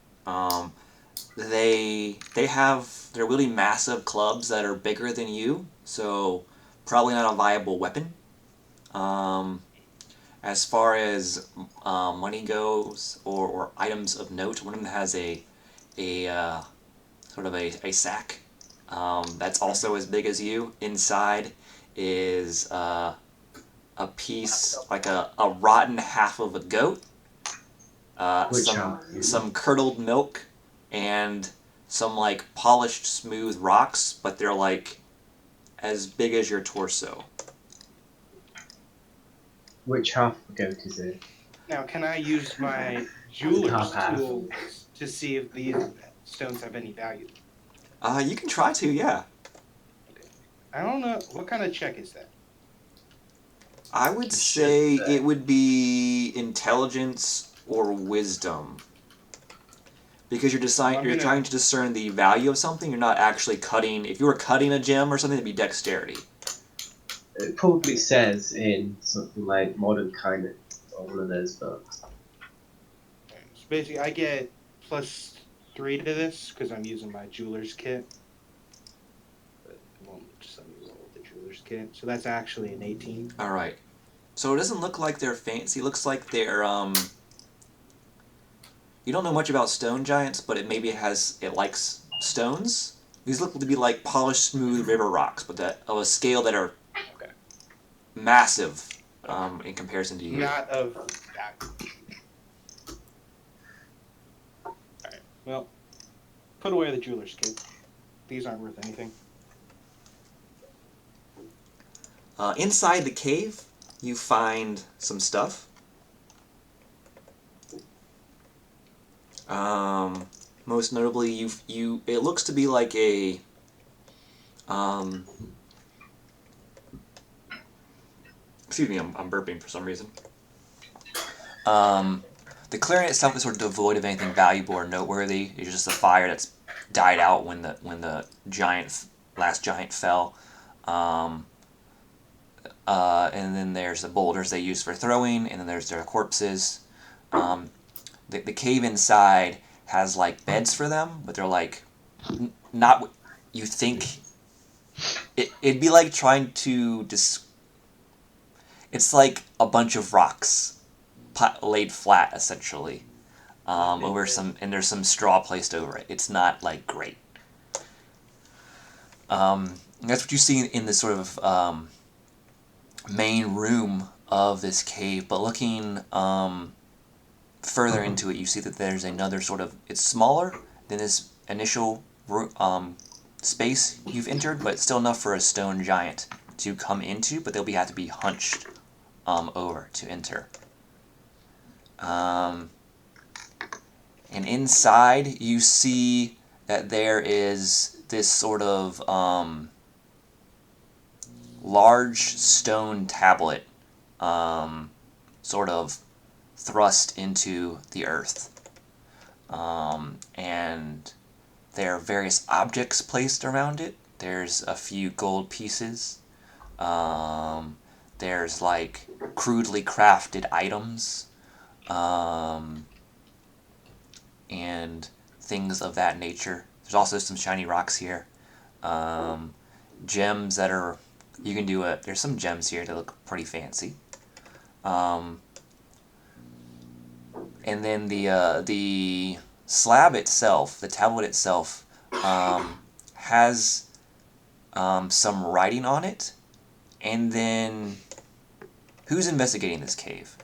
They're really massive clubs that are bigger than you, so probably not a viable weapon. As far as money goes, or items of note, one of them has a sort of a sack that's also as big as you. Inside is a piece, like a rotten half of a goat, Which half? some curdled milk, and some like polished smooth rocks, but they're like as big as your torso. Which half of the goat is it? Now, can I use my jeweler's Top half. tools to see if these stones have any value? You can try to, yeah. I don't know. What kind of check is that? I would say it would be intelligence or wisdom. Because you're trying to discern the value of something, you're not actually cutting. If you were cutting a gem or something, it'd be dexterity. It probably says in something like Modern Kindness or one of those books. So basically, I get +3 to this because I'm using my jeweler's kit. But it won't just let me roll the jeweler's kit. So that's actually an 18. All right. So it doesn't look like they're fancy. It looks like they're You don't know much about stone giants, but it likes stones. These look to be like polished, smooth river rocks, but that of a scale that are Okay. massive in comparison to you. Not of value. Alright, well, put away the jeweler's kit. These aren't worth anything. Inside the cave, you find some stuff. Most notably, it looks to be like a excuse me, I'm burping for some reason. The clearing itself is sort of devoid of anything valuable or noteworthy. It's just a fire that's died out when the last giant fell. And then there's the boulders they use for throwing, and then there's their corpses. The cave inside has like beds for them, but they're like not what you think. It'd be like trying to it's like a bunch of rocks laid flat, essentially, over some, and there's some straw placed over it. It's not like great. That's what you see in the sort of main room of this cave. But looking further into it, you see that there's another sort of, it's smaller than this initial space you've entered, but still enough for a stone giant to come into, but they'll have to be hunched over to enter. And inside you see that there is this sort of large stone tablet sort of thrust into the earth. And there are various objects placed around it. There's a few gold pieces. There's like crudely crafted items. And things of that nature. There's also some shiny rocks here. Gems that are, you can do there's some gems here that look pretty fancy. And then the slab itself, the tablet itself, has some writing on it. And then, who's investigating this cave?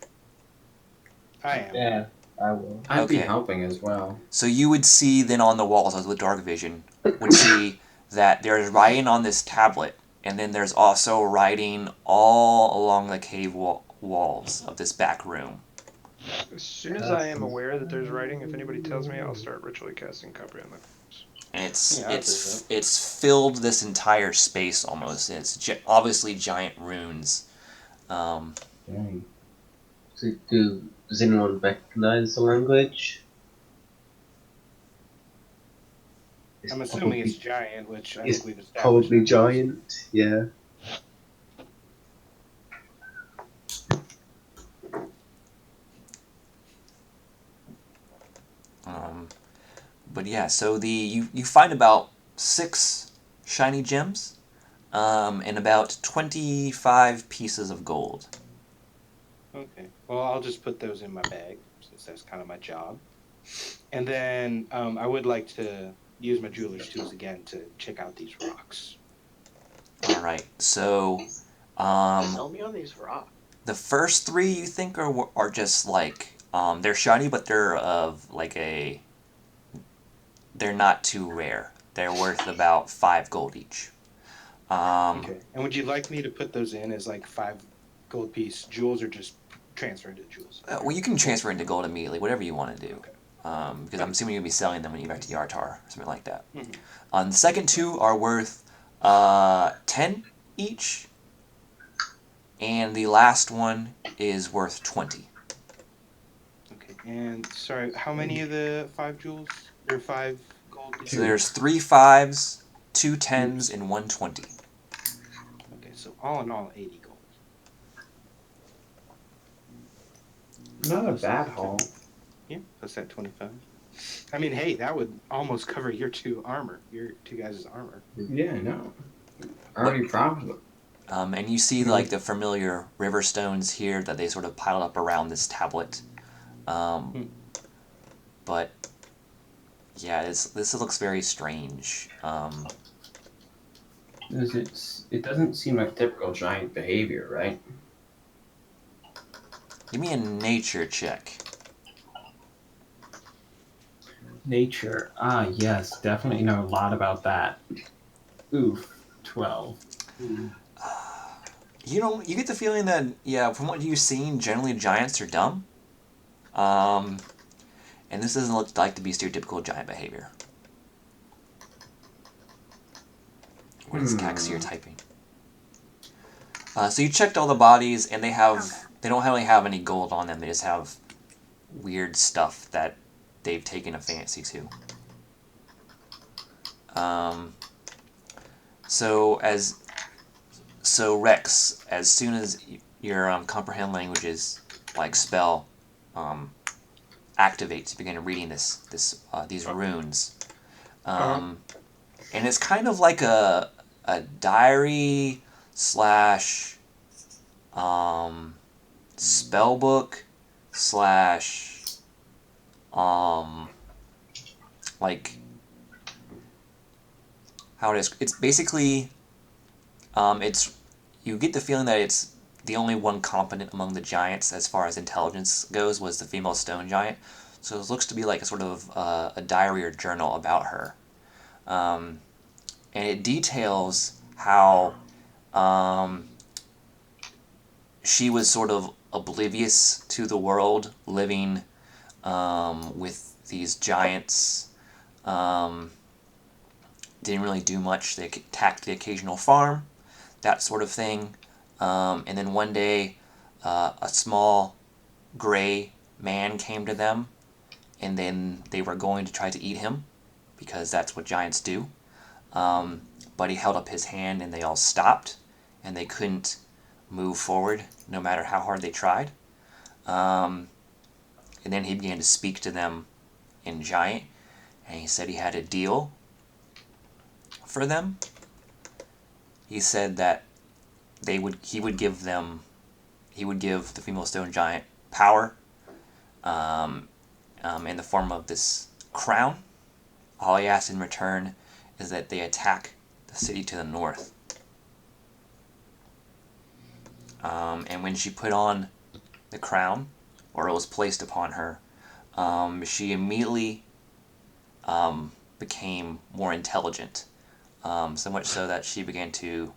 I am. Yeah, I will. I'd be Okay. helping as well. So you would see then on the walls, with dark vision, would see that there's writing on this tablet, and then there's also writing all along the cave walls of this back room. As soon as I am aware that there's writing, if anybody tells me, I'll start ritually casting comprehend language. And Yeah, I'll do it's filled this entire space almost. And it's obviously giant runes Dang. So does anyone recognise the language? I'm assuming it's giant, which I think It's we've established. probably that. giant. Yeah. But yeah, so you find about 6 shiny gems, and about 25 pieces of gold. Okay. Well, I'll just put those in my bag since that's kind of my job. And then I would like to use my jeweler's tools again to check out these rocks. All right, so Sell me on these rocks. the first 3 you think are just like they're shiny, but they're of like they're not too rare. They're worth about 5 gold each. Okay. And would you like me to put those in as like 5 gold piece jewels, or just transfer into jewels? Well, you can transfer into gold immediately, whatever you want to do. Okay. Because I'm assuming you'll be selling them when you get back to Yartar or something like that. Mm-hmm. The second 2 are worth 10 each, and the last one is worth 20. Okay. And sorry, how many of the 5 jewels or 5 gold did So you? there's 3 5s, 2 10s, and 1 20. Okay, so all in all, 80 gold. Not a bad haul. Yeah, plus that 25. I mean, hey, that would almost cover your 2 armor, your 2 guys' armor. Yeah, no. Already profitable. And you see like the familiar river stones here that they sort of piled up around this tablet. But yeah, this looks very strange. It doesn't seem like typical giant behavior, right? Give me a nature check. Nature. Ah, yes, definitely know a lot about that. Oof, 12. You get the feeling that, yeah, from what you've seen, generally giants are dumb. And this doesn't look like to be stereotypical giant behavior. What is Caxir typing? So you checked all the bodies, and they don't really have any gold on them. They just have weird stuff that they've taken a fancy to. So Rex, as soon as your comprehend languages like spell activates, you begin reading these runes, and it's kind of like a diary slash spell book slash like how it is. It's basically it's you get the feeling that it's the only one competent among the giants as far as intelligence goes was the female stone giant. So it looks to be like a sort of a diary or journal about her, and it details how she was sort of oblivious to the world, living with these giants. Didn't really do much. They attacked the occasional farm, that sort of thing. And then one day, a small gray man came to them, and then they were going to try to eat him, because that's what giants do. But he held up his hand, and they all stopped, and they couldn't move forward, no matter how hard they tried. And then he began to speak to them in giant, and he said he had a deal for them. He said that he would give the female stone giant power in the form of this crown. All he asked in return is that they attack the city to the north. And when she put on the crown, or it was placed upon her, she immediately became more intelligent. So much so that she began to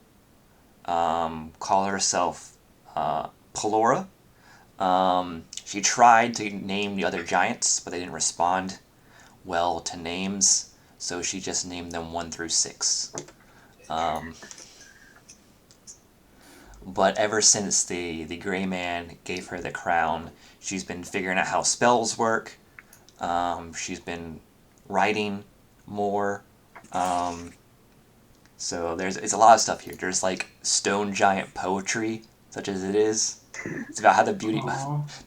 call herself Pelora. She tried to name the other giants, but they didn't respond well to names, so she just named them 1 through 6. but ever since the gray man gave her the crown, she's been figuring out how spells work. She's been writing more. So it's a lot of stuff here. There's like stone giant poetry, such as it is. It's about how the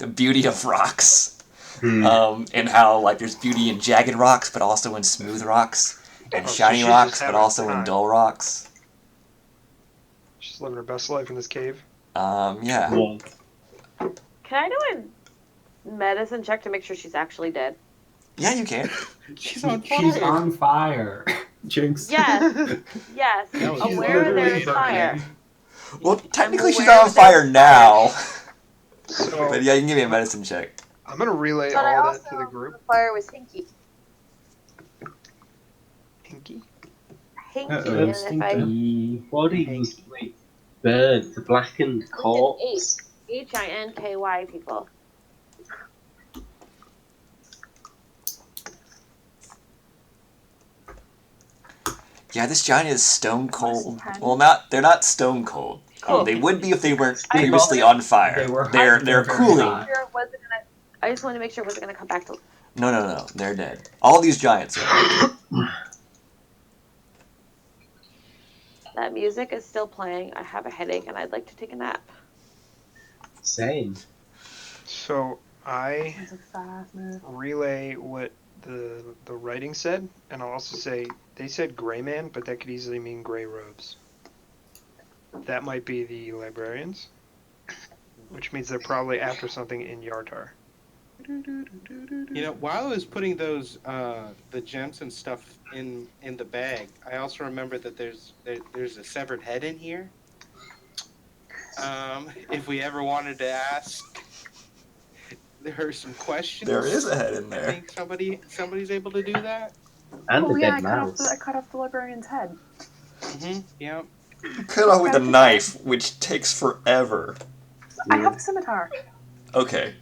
beauty of rocks, and how like there's beauty in jagged rocks, but also in smooth rocks, and so shiny she's rocks, just but having also in time. dull rocks. She's living her best life in this cave. Yeah. Yeah. Can I do a medicine check to make sure she's actually dead? Yeah, you can. She's on She's fire. on fire. Jinx. Yes. Yes. That was Aware literally there's burning. fire. Well, technically she's aware not on that fire there's now. So But yeah, you can give me a medicine check. I'm gonna relay But I all also that to the group. the fire was hinky. Hinky. Hinky, Uh-oh, and if I stinky. Body was like burnt, the blackened corpse. Hinky people. Yeah, this giant is stone cold. Ten. Well, they're not stone cold. Cool. They would be if they weren't I- previously on fire. They were hot, They're they're very cooling. hot. I just wanted to make sure it wasn't gonna come back to. No. They're dead. All these giants are. That music is still playing. I have a headache and I'd like to take a nap. Same. So I That's a fast move. relay what the writing said, and I'll also say they said gray man, but that could easily mean gray robes. That might be the librarians, which means they're probably after something in Yartar. You know, while I was putting those the gems and stuff in the bag, I also remember that there's a severed head in here. If we ever wanted to ask her some questions, There is a head in I there. think somebody's able to do that. And Oh a yeah, dead I mouse. cut off the librarian's head. Yeah. Cut off with a knife, which takes forever. I have a scimitar. Okay.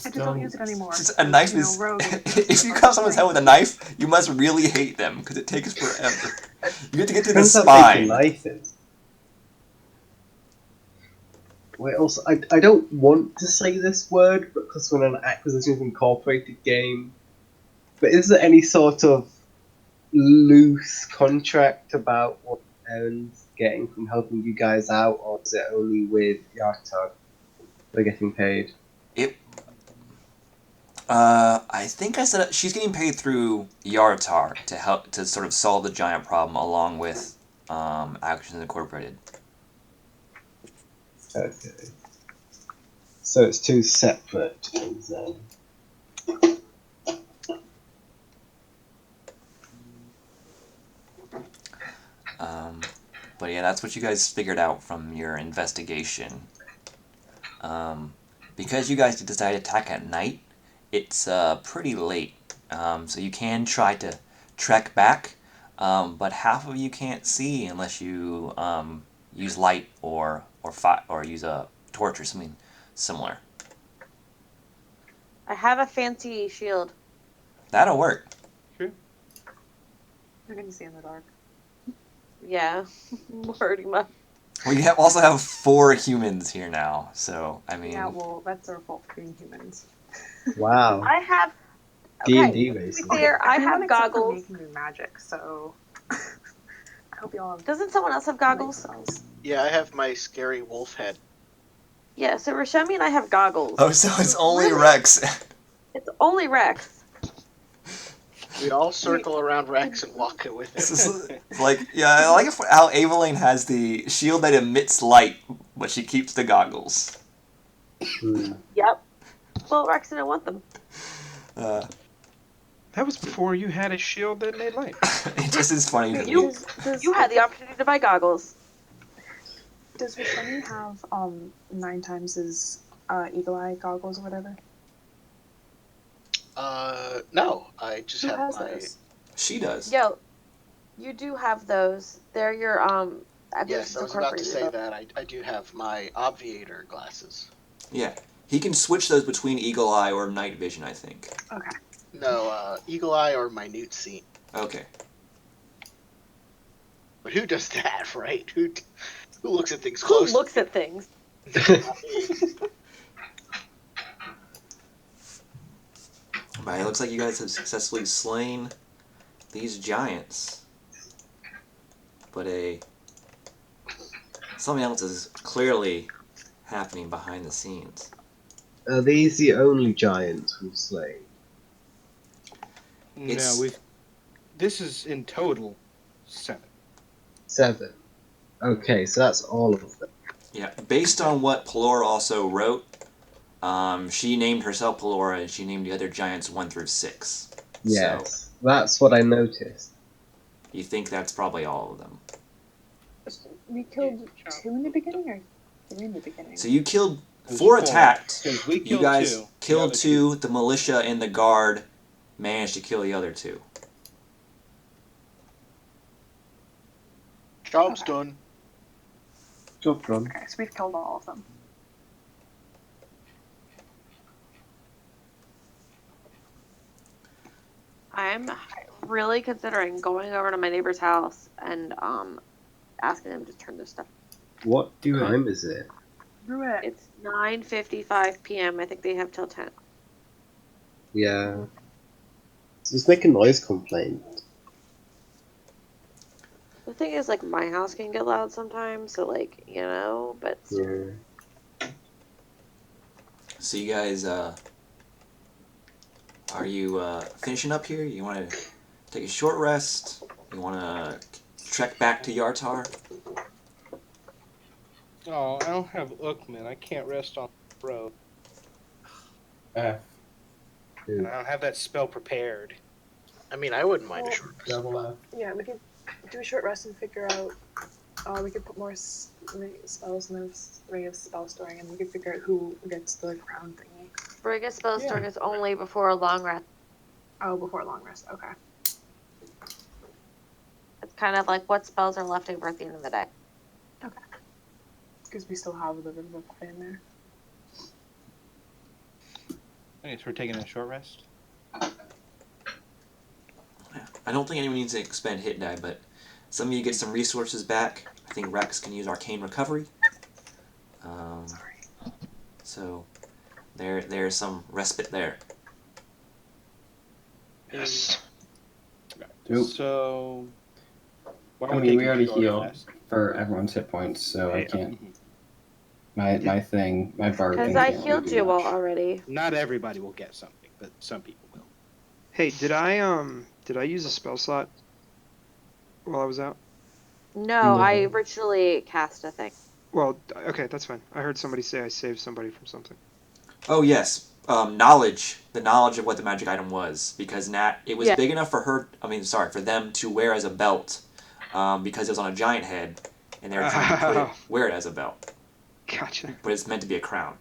I just don't use it anymore. A knife You know, is. rogue. If you cut someone's head with a knife, you must really hate them because it takes forever. You have to get to the Depends how big the spine. knife is. Wait, also, I don't want to say this word because we're an Acquisitions Incorporated game, but is there any sort of loose contract about what Aaron's getting from helping you guys out, or is it only with Yartar they're getting paid? I think I said she's getting paid through Yartar to help to sort of solve the giant problem along with Acquisitions Incorporated. Okay. So it's two separate things then. But yeah, that's what you guys figured out from your investigation. Because you guys decided to attack at night, it's pretty late. So you can try to trek back, but half of you can't see unless you use light or use a torch or something similar. I have a fancy shield. That'll work. You're gonna see in the dark. Yeah, pretty much. Well, you also have 4 humans here now, so I mean. Yeah, well, that's our fault for being humans. Wow. I have. D&D Okay, to be basically. clear, I Everyone have except for me goggles. can do magic, so I hope you all have Doesn't someone else have goggles? spells. Yeah, I have my scary wolf head. Yeah, so Rashemi and I have goggles. Oh, so it's only Really? Rex. It's only Rex. We all circle around Rex and walk it with This him. is like, yeah, I like how Aveline has the shield that emits light, but she keeps the goggles. Yep. Well, Rex didn't want them. That was before you had a shield that made light. It just is funny to me. You had the opportunity to buy goggles. Does Rashemi have 9 times his eagle eye goggles or whatever? No, I just Who have has my. those? She does. Yo, you do have those. They're your Yes, I was about to say that. I do have my obviator glasses. Yeah. He can switch those between Eagle Eye or Night Vision, I think. Okay. No, Eagle Eye or minute seeing. Okay. But who does that, right? Who Who looks at things Who close? looks at things? Right, it looks like you guys have successfully slain these giants. But something else is clearly happening behind the scenes. Are these the only giants we've slain? It's- No, this is in total 7. 7. Okay, so that's all of them. Yeah, based on what Pelora also wrote, she named herself Pelora and she named the other giants 1 through 6. Yes, that's what I noticed. You think that's probably all of them. We killed 2 in the beginning or 3 in the beginning? So you killed There's 4 4, attacked. 'cause we You killed guys 2. killed The other 2. The militia and the guard managed to kill the other 2. Job's Okay. done. Job done. Okay, so we've killed all of them. I'm really considering going over to my neighbor's house and asking them to turn this stuff. What time is it? Do it. It's 9:55 p.m. I think they have till 10. Yeah. Just make a noise complaint. The thing is, like, my house can get loud sometimes, so, like, you know, but Yeah. So you guys, are you finishing up here? You want to take a short rest? You want to trek back to Yartar? Oh, I don't have Uckman. I can't rest on the road. F. And I don't have that spell prepared. I mean, I wouldn't mind a short rest. Double F. Yeah, we could do a short rest and figure out. We could put more spells in this ring of spell storing, and we could figure out who gets the crown thingy. Ring of spell Yeah. storing is only before a long rest. Oh, before a long rest. Okay. It's kind of like what spells are left over at the end of the day. Because we still have the river in there. Okay, so we're taking a short rest. I don't think anyone needs to expend hit die, but some of you get some resources back. I think Rex can use Arcane Recovery. So there's some respite there. Yes. Nope. So, why I don't mean, take we a already short healed rest? for everyone's hit points, so I Hey, can't. Mhm. My bard thing Because I can't healed really you do all much. already. Not everybody will get something, but some people will. Hey, did I use a spell slot while I was out? No, No. I originally cast a thing. Well, okay, that's fine. I heard somebody say I saved somebody from something. Oh yes, knowledge. The knowledge of what the magic item was, because it was Yeah. big enough for her. I mean, sorry, for them to wear as a belt, because it was on a giant head, and they were trying to wear it as a belt. Gotcha. But it's meant to be a crown.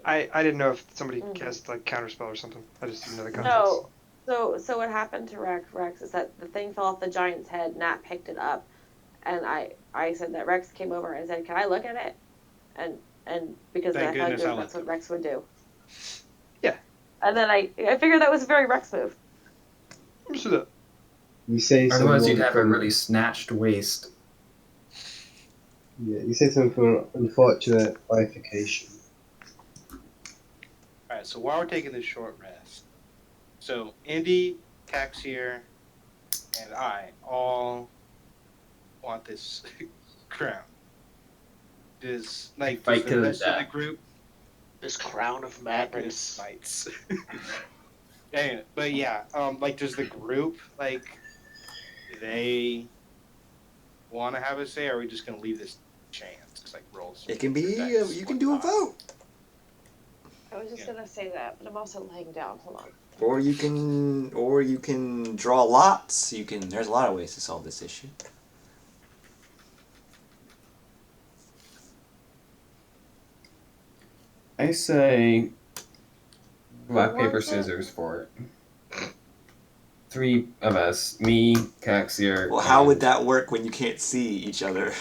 I didn't know if somebody Mhm. cast like counterspell or something. I just didn't know the context. No. So what happened to Rex is that the thing fell off the giant's head. Nat picked it up, and I said that Rex came over and said, "Can I look at it?" And because Thank I goodness I figured let that's what them. Rex would do. Yeah. And then I figured that was a very Rex move. Understood. You say Otherwise, you'd someone have a from, really snatched waist. Yeah, you say something from unfortunate bifurcation. Alright, so while we're taking this short rest, so Indy, Caxier, and I all want this crown. Does Fight the to the rest of the death. group This crown of madness. fights? Dang it. But yeah, does the group do they want to have a say, or are we just gonna leave this chance? Just roll some It can be. dice, You can do a whatnot? vote, I was just Yeah. gonna say that, but I'm also laying down. Hold on. or you can draw lots. There's a lot of ways to solve this issue. I say rock, Who paper, wants it? scissors for it. 3 of us, me, Caxier. Well, how would and- that work when you can't see each other?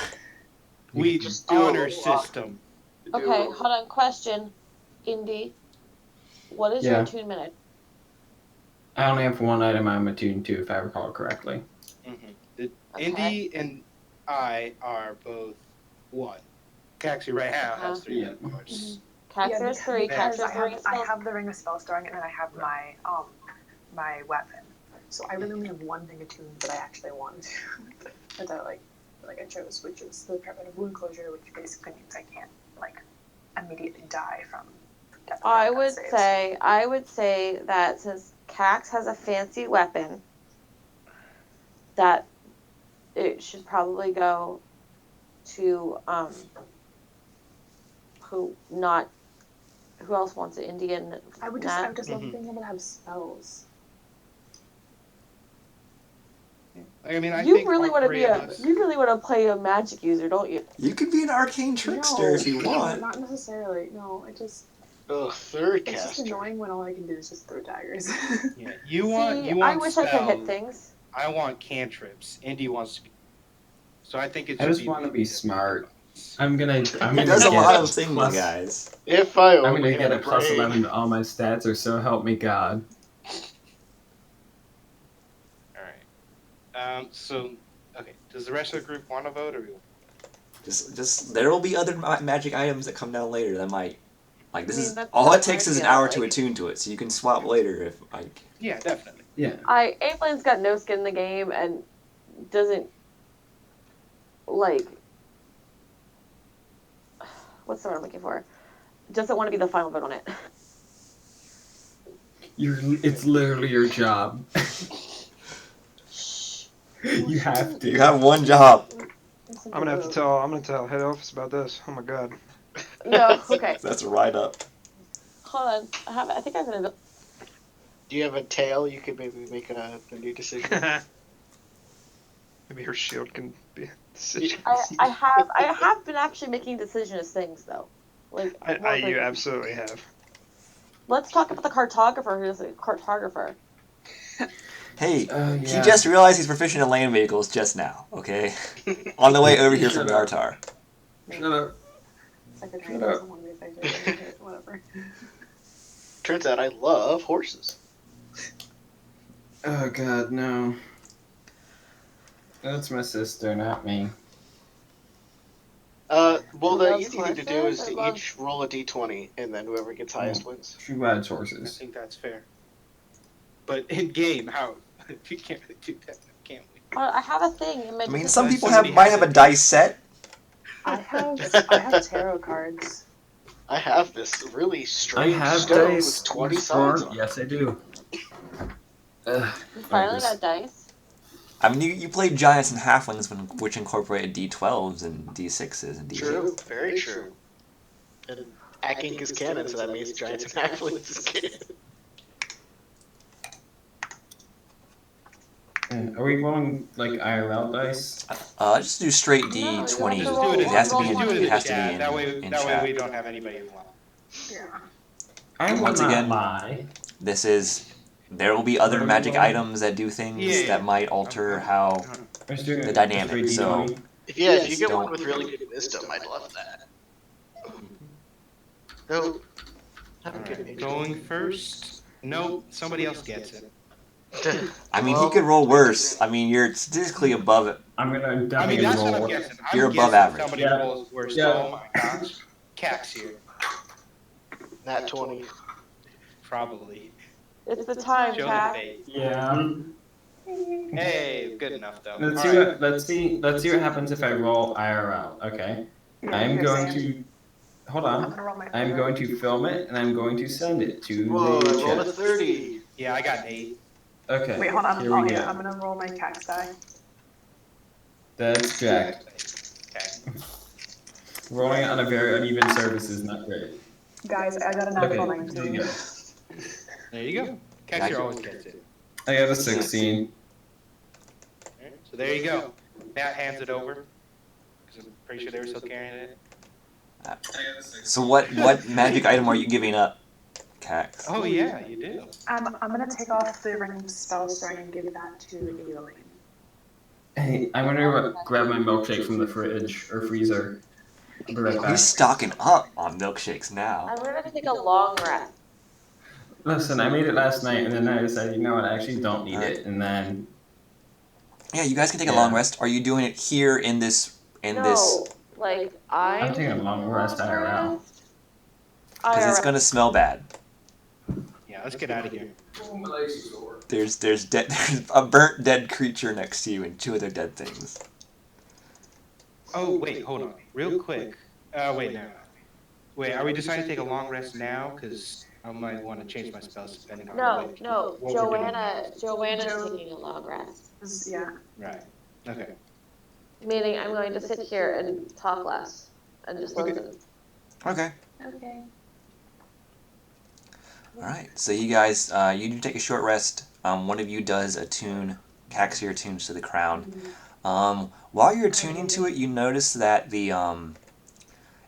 We Just do a honor little rock. system. Okay, hold on. Question, Indy. What is your Yeah. attunement? I only have 1 item I'm attuned to, if I recall correctly. Indy and I are both 1. Caxi right now has 3 Yeah. of course. Caxter is 3. because Caxter's 3 I have the ring of spell storing, and then I have my my weapon. So I really only have one thing attuned that I actually want that I I chose, which is the preventative wound closure, which basically means I can't like immediately die from death. I would say that since Cax has a fancy weapon, that it should probably go to who else wants an Indian? I would just love being able to have spells. I mean, I You think really all want to three be of a us- you really want to play a magic user, don't you? You could be an arcane trickster if you want. Not necessarily. No, it just Oh, third it's just caster. annoying when all I can do is just throw daggers. Yeah, you want I wish spells. I could hit things. I want cantrips. Indy wants to be. So I think it I should just want to be smart. I'm gonna He get does a lot of things, plus- guys. If I I'm only gonna get had a plus brain. 11 to all my stats, or so help me God. All right. So, okay. Does the rest of the group want to vote, or? Just there will be other magic items that come down later that might, like this I mean, is that's all not it takes is an idea, hour to like- attune to it, so you can swap later if like. Yeah, definitely. Yeah. Aimlane's got no skin in the game and doesn't like what's the word I'm looking for? Doesn't want to be the final vote on it. It's literally your job. You have to. You have one job. I'm gonna tell head office about this. Oh my god. No, okay. That's right up. Hold on. I think I'm gonna. Do you have a tail? You could maybe make a new decision. Maybe her shield can be a decision. I have been actually making decisionist things though. Like You absolutely have. let's talk about the cartographer who's a cartographer. Hey, Yeah. he just realized he's proficient in land vehicles just now. Okay, on the way over here from Shut up. Yartar. Shut up. Secretary Shut up. doesn't want to be secretary. Whatever. Turns out I love horses. Oh God, no. That's my sister, not me. Well, Who the loves easy thing to do is horses? to I love- each roll a d20, and then whoever gets highest wins. She rides I horses. think that's fair. But in game, how you can't really do that, can we? I have a thing in my. I mean, some people Somebody might has have a it. dice set. I have tarot cards. I have this really I strange have stone dice. with 20 Storm. sides on it. Yes, I do. You finally got dice. I mean, you played giants and halflings, which incorporated d12s and d6s and d8s. True, very true. And Akink is canon, so that means giants and halflings is canon. Are we rolling like IRL dice? Just do straight No, you have to d20. roll- It has to be roll in. one. It has to be chat. in. That way, in that chat. way we don't have anybody who wants. Yeah. I will Once not again- lie. This is. There will be other Roll magic one. items that do things Yeah. that might alter how. Let's do The a dynamic, straight so- D20. If you get don't- one with really good wisdom, I'd love that. No. Haven't given Alright, you going first. Nope, somebody else gets it. I mean, Well, he could roll worse. I mean, you're statistically above it. I'm gonna I mean, definitely that's what roll. I'm guessing. I'm You're above guessing average. Somebody Yeah. rolls worse. Yeah. Oh my gosh. Cax here. Nat 20. Probably. It's the time, Show the Cat. face. Yeah. Hey, good enough though. Let's see Alright. what happens if I roll IRL. Okay. I'm going to hold I'm on. gonna roll my. I'm going to film it and I'm going to send it to Whoa, the I rolled a chat. 30. Yeah, I got an 8. Okay. Wait, hold on. Here we go. I'm gonna roll my cax die. That's jacked. Okay. Rolling on a very uneven surface is not great. Guys, I got a Okay, natural here you 19. go. There you go. Cax here always gets it. I got a 16. Alright, so there you go. Matt hands it over. Because I'm pretty sure they were still carrying it. So what magic item are you giving up, Cax? Oh yeah, you do. I'm gonna take off the ring spell storing and give that to Elaine. Hey, I'm gonna grab my milkshake from the fridge or freezer. I'll be right back. He's stocking up on milkshakes now. I'm gonna take a long rest. Listen, I made it last night and then I decided, you know what, I actually don't need it. And then, Yeah, you guys can take a Yeah. long rest. Are you doing it here in this? No, like I'm I'm taking a long rest IRL. Because it's gonna smell bad. Yeah, let's get out of here. Oh, my legs are sore. There's there's a burnt dead creature next to you and 2 other dead things. Oh, wait, hold on. Real quick. Wait, no. Wait, are we deciding to take a long rest now? Because I might want to change my spells depending on what we're doing. Joanna's Joe- taking a long rest. Yeah. Right. Okay. Meaning I'm going to sit here and talk less and just Okay. listen. Okay. Okay. Alright, so you guys, you do take a short rest. One of you does attune, Caxir attunes to the crown. While you're attuning to it, you notice that the,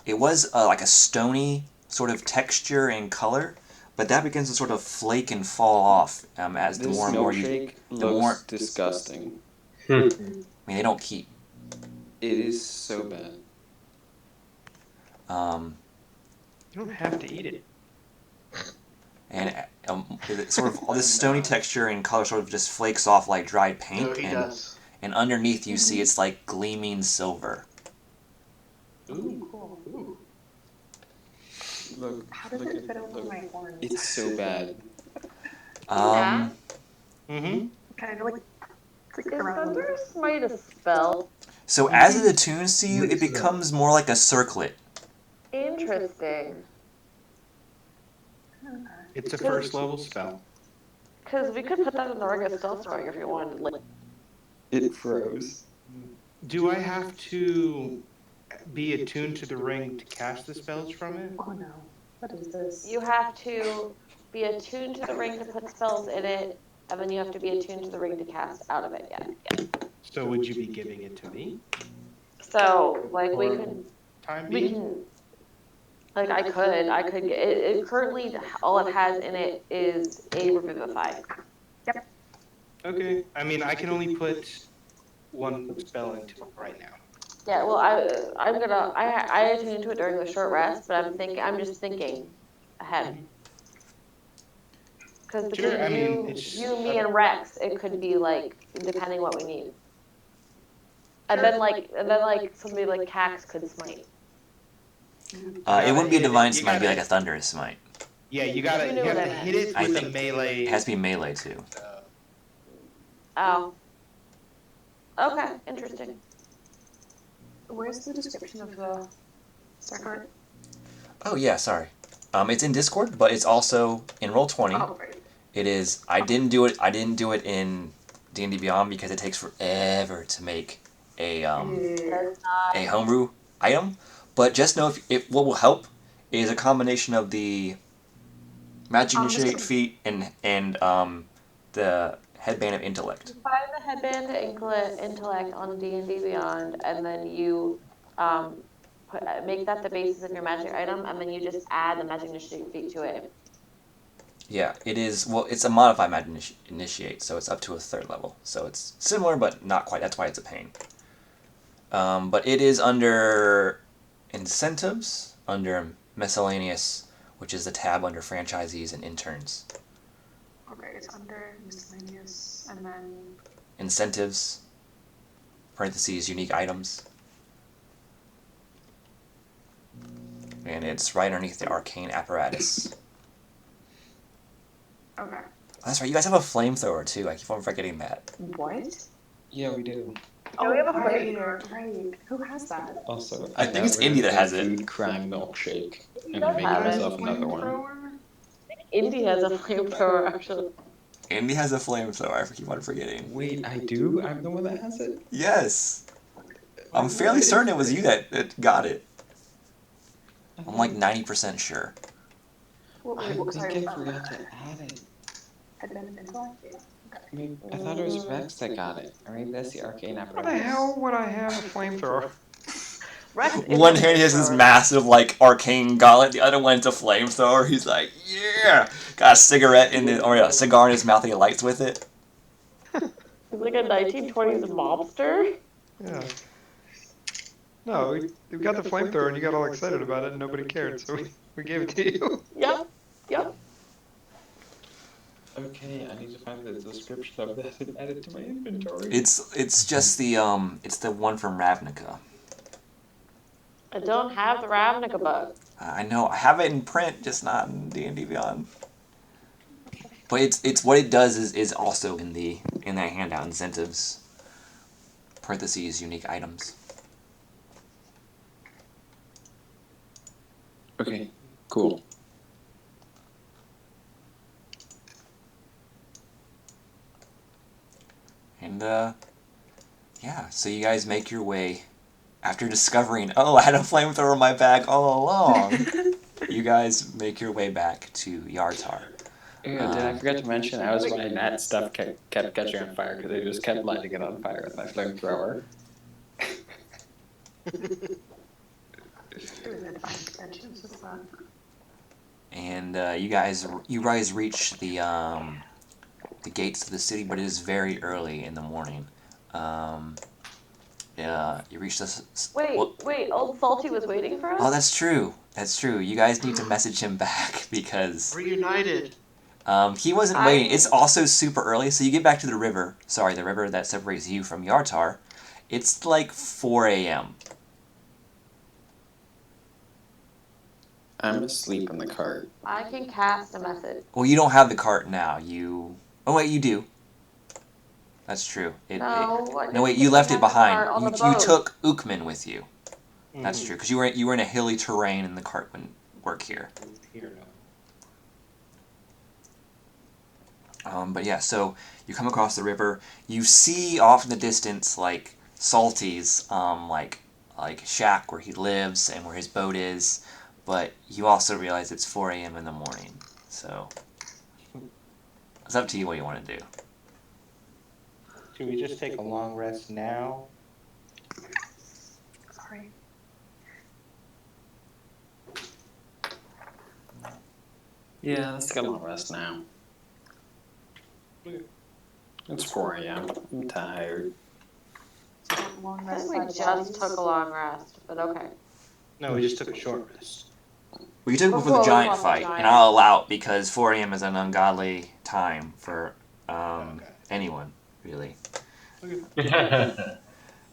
it was like a stony sort of texture and color, but that begins to sort of flake and fall off as the This more and more you... milkshake the looks more- disgusting. I mean, they don't keep. It is so bad. You don't have to eat it. And sort of all this stony texture and color sort of just flakes off like dried paint. No, he and, does. and underneath you see it's like gleaming silver. Ooh. Cool. Ooh. Look, How does look it at fit over look. my horns? It's so bad. Mm-hmm. Kind of like click Is around. Thunder Smite a spell? So as it attunes to you, it becomes more like a circlet. Interesting. It's a first level spell. Because we could put that in the ring of stealth throwing if you wanted. Like, It froze. Do I have to be attuned to the ring to cast the spells from it? Oh no. What is this? you have to be attuned to the ring to put spells in it, and then you have to be attuned to the ring to cast out of it. Yeah. So would you be giving it to me? So like we Or could time we being? can like I could get it currently all it has in it is a revivify. Okay. I mean, I can only put one spell into it right now. Yeah, well I attuned to it during the short rest, but I'm just thinking ahead. Because between Sure, I mean, it's- you, me, and Rex, it could be like depending what we need. And then like somebody like Cax could smite. It wouldn't be a divine You smite, it'd be gotta- like a thunderous smite. Yeah, you You gotta knew you have what to I hit meant. it I with a think melee. It has to be melee too. Oh. Okay, interesting. Where's the description of the star card? Oh yeah, sorry. It's in Discord, but it's also in Roll20. Oh, right. It is. I didn't do it in D&D Beyond because it takes forever to make a homebrew item. But just know if what will help is a combination of the Magic Initiate feat and the Headband of Intellect. You find the headband of intellect on D&D Beyond, and then you make that the basis of your magic item, and then you just add the magic initiate feat to it. Yeah, it is. Well, it's a modified Magic Initiate, so it's up to a 3rd level. So it's similar, but not quite. That's why it's a pain. But it is under incentives, under miscellaneous, which is the tab under franchisees and interns. Okay, it's under miscellaneous and then Incentives, parentheses, unique items. And it's right underneath the arcane apparatus. okay. That's right, you guys have a flamethrower too. I keep on forgetting that. What? Yeah, we do. Oh, we have a flamethrower. Right. Who has that? Also, I think it's Indy that has it. Food crime milkshake, and does I'm making have it. myself another one. Indy has a flamethrower, actually. Andy has a flamethrower, I keep on forgetting. Wait, I do? I'm the one that has it? Yes! I'm fairly certain it was you that got it. I'm like 90% sure. I think I forgot to add it. Headband of intellect? Yeah. I mean, I thought it was Rex that got it. Alright, that's the arcane apparatus. How the hell would I have a flamethrower? Rex is One a hand he has this flamethrower. massive like arcane gauntlet, the other one's a flamethrower. He's like, yeah! Got a cigarette or a cigar in his mouth and he lights with it. He's like a 1920s mobster. Yeah. No, we got the flamethrower and you got all excited about it and nobody cared, so we gave it to you. Yep. Okay, I need to find the description of that and add it to my inventory. It's just the one from Ravnica. I don't have the Ravnica book. I know, I have it in print, just not in D&D Beyond. But it's what it does is also in that handout, incentives, parentheses, unique items. Okay, cool. And yeah, so you guys make your way after discovering, oh, I had a flamethrower in my bag all along. You guys make your way back to Yartar. Yeah, did I forget to mention I was why that stuff kept catching on fire because I just kept lighting it on fire with my flamethrower. It was in fine intentions, just that. And you guys reach the gates of the city, but it is very early in the morning. Yeah, you reach this. Wait, Old Salty was waiting for us? Oh, that's true. That's true. You guys need to message him back because Reunited. he wasn't waiting. It's also super early, so you get back to the river. Sorry, the river that separates you from Yartar. It's like 4 a.m. I'm asleep in the cart. I can cast a message. Well, you don't have the cart now. Oh wait, you do. That's true. No, wait, you left it behind. You took Ukman with you. That's true, because you were in a hilly terrain and the cart wouldn't work here. But yeah, so you come across the river. You see off in the distance like Salty's like shack where he lives and where his boat is, but you also realize it's 4 a.m. in the morning. So it's up to you what you want to do. Should we just take a long rest now? Sorry. Yeah, let's take a long rest now. It's 4 a.m. I'm tired. Long I rest think we just took a long rest, but okay. No, we just took a short rest. Well, you took it before the giant fight, and I'll allow it because 4 a.m. is an ungodly time for anyone, really.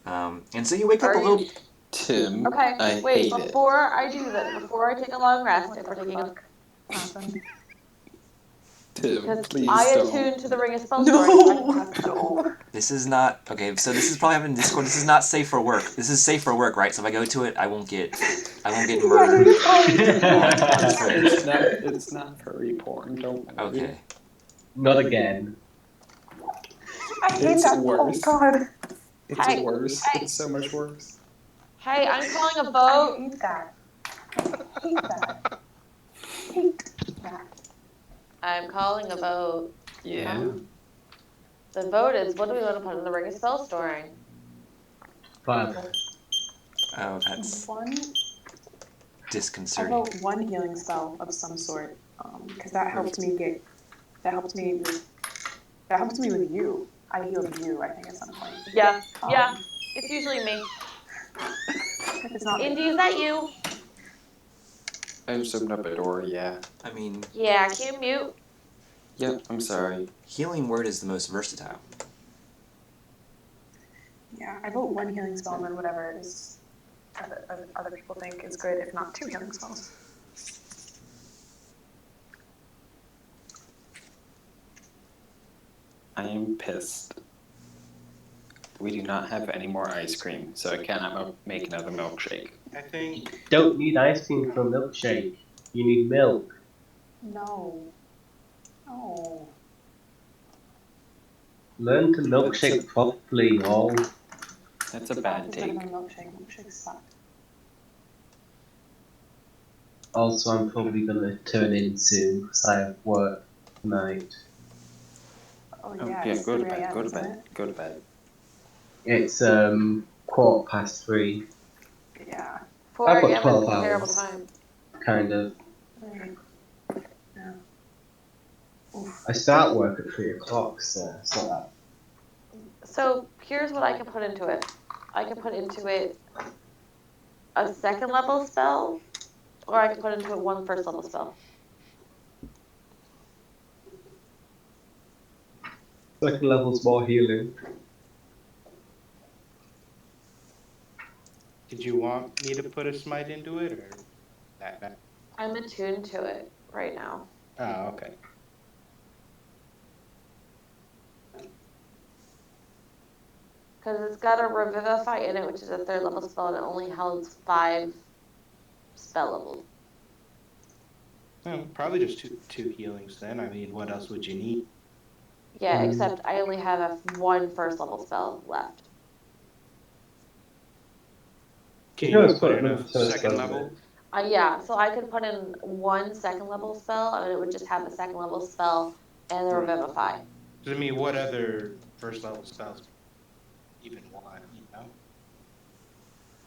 And so you wake up a little. Tim, Okay, I wait, hate before I do that, before I take a long rest, if we're taking a... Awesome. Tim, Because please I don't. attune to the Ring of Spell Storing. No. This is not okay. So this is probably happening in Discord. This is not safe for work. This is safe for work, right? So if I go to it, I won't get murdered. It's not very important, don't worry. Okay. Not again. I hate It's that. worse. Oh god. It's worse. It's so much worse. Hey, I'm calling a I vote. hate that. I hate that. Hate that. I'm calling a vote. Yeah. The vote is, what do we want to put in the Ring of Spell Storing? Fireball. Oh, that's One. I disconcerting. vote one healing spell of some sort, because that helps me with you. I healed you, I think, at some point. Yeah, yeah. It's usually me. If it's not Indy, is that you? I just opened up a door, yeah. I mean, Yeah, can you mute? Yep, I'm sorry. healing word is the most versatile. yeah, I vote one healing spell and then whatever is other people think is good, if not two healing spells. I am pissed. We do not have any more ice cream, so I cannot make another milkshake. I think. Don't need ice cream for a milkshake. You need milk. No. No. Learn to milkshake properly, all. That's a bad It's better take. than milkshake. Milkshakes suck. Also, I'm probably gonna turn in soon because I have work tonight. Oh Oh, yeah, yeah, it's go to 3 bed, a.m., go to isn't bed, it? go to bed. It's 3:15, Yeah. 4 I've got a.m. is 12 a terrible hours. time. kind of. Right. Yeah. Oof. I start work at 3:00, so it's not that. So here's what I can put into it. I can put into it a second level spell, or I can put into it one first level spell. Second level's more healing. Did Did you want me to put a smite into it, or that? I'm attuned to it right now. Oh, okay. Because it's got a Revivify in it, which is a 3rd level spell, and it only holds 5 spell levels. Well, probably just two healings then. I mean, what else would you need? Yeah, except I only have one 1st level spell left. Can You can always you put put in another a first second level. level? Yeah, so I could put in one 2nd level spell, and it would just have the 2nd level spell and the Revivify. Because I mean, what other first level spells even want? You know?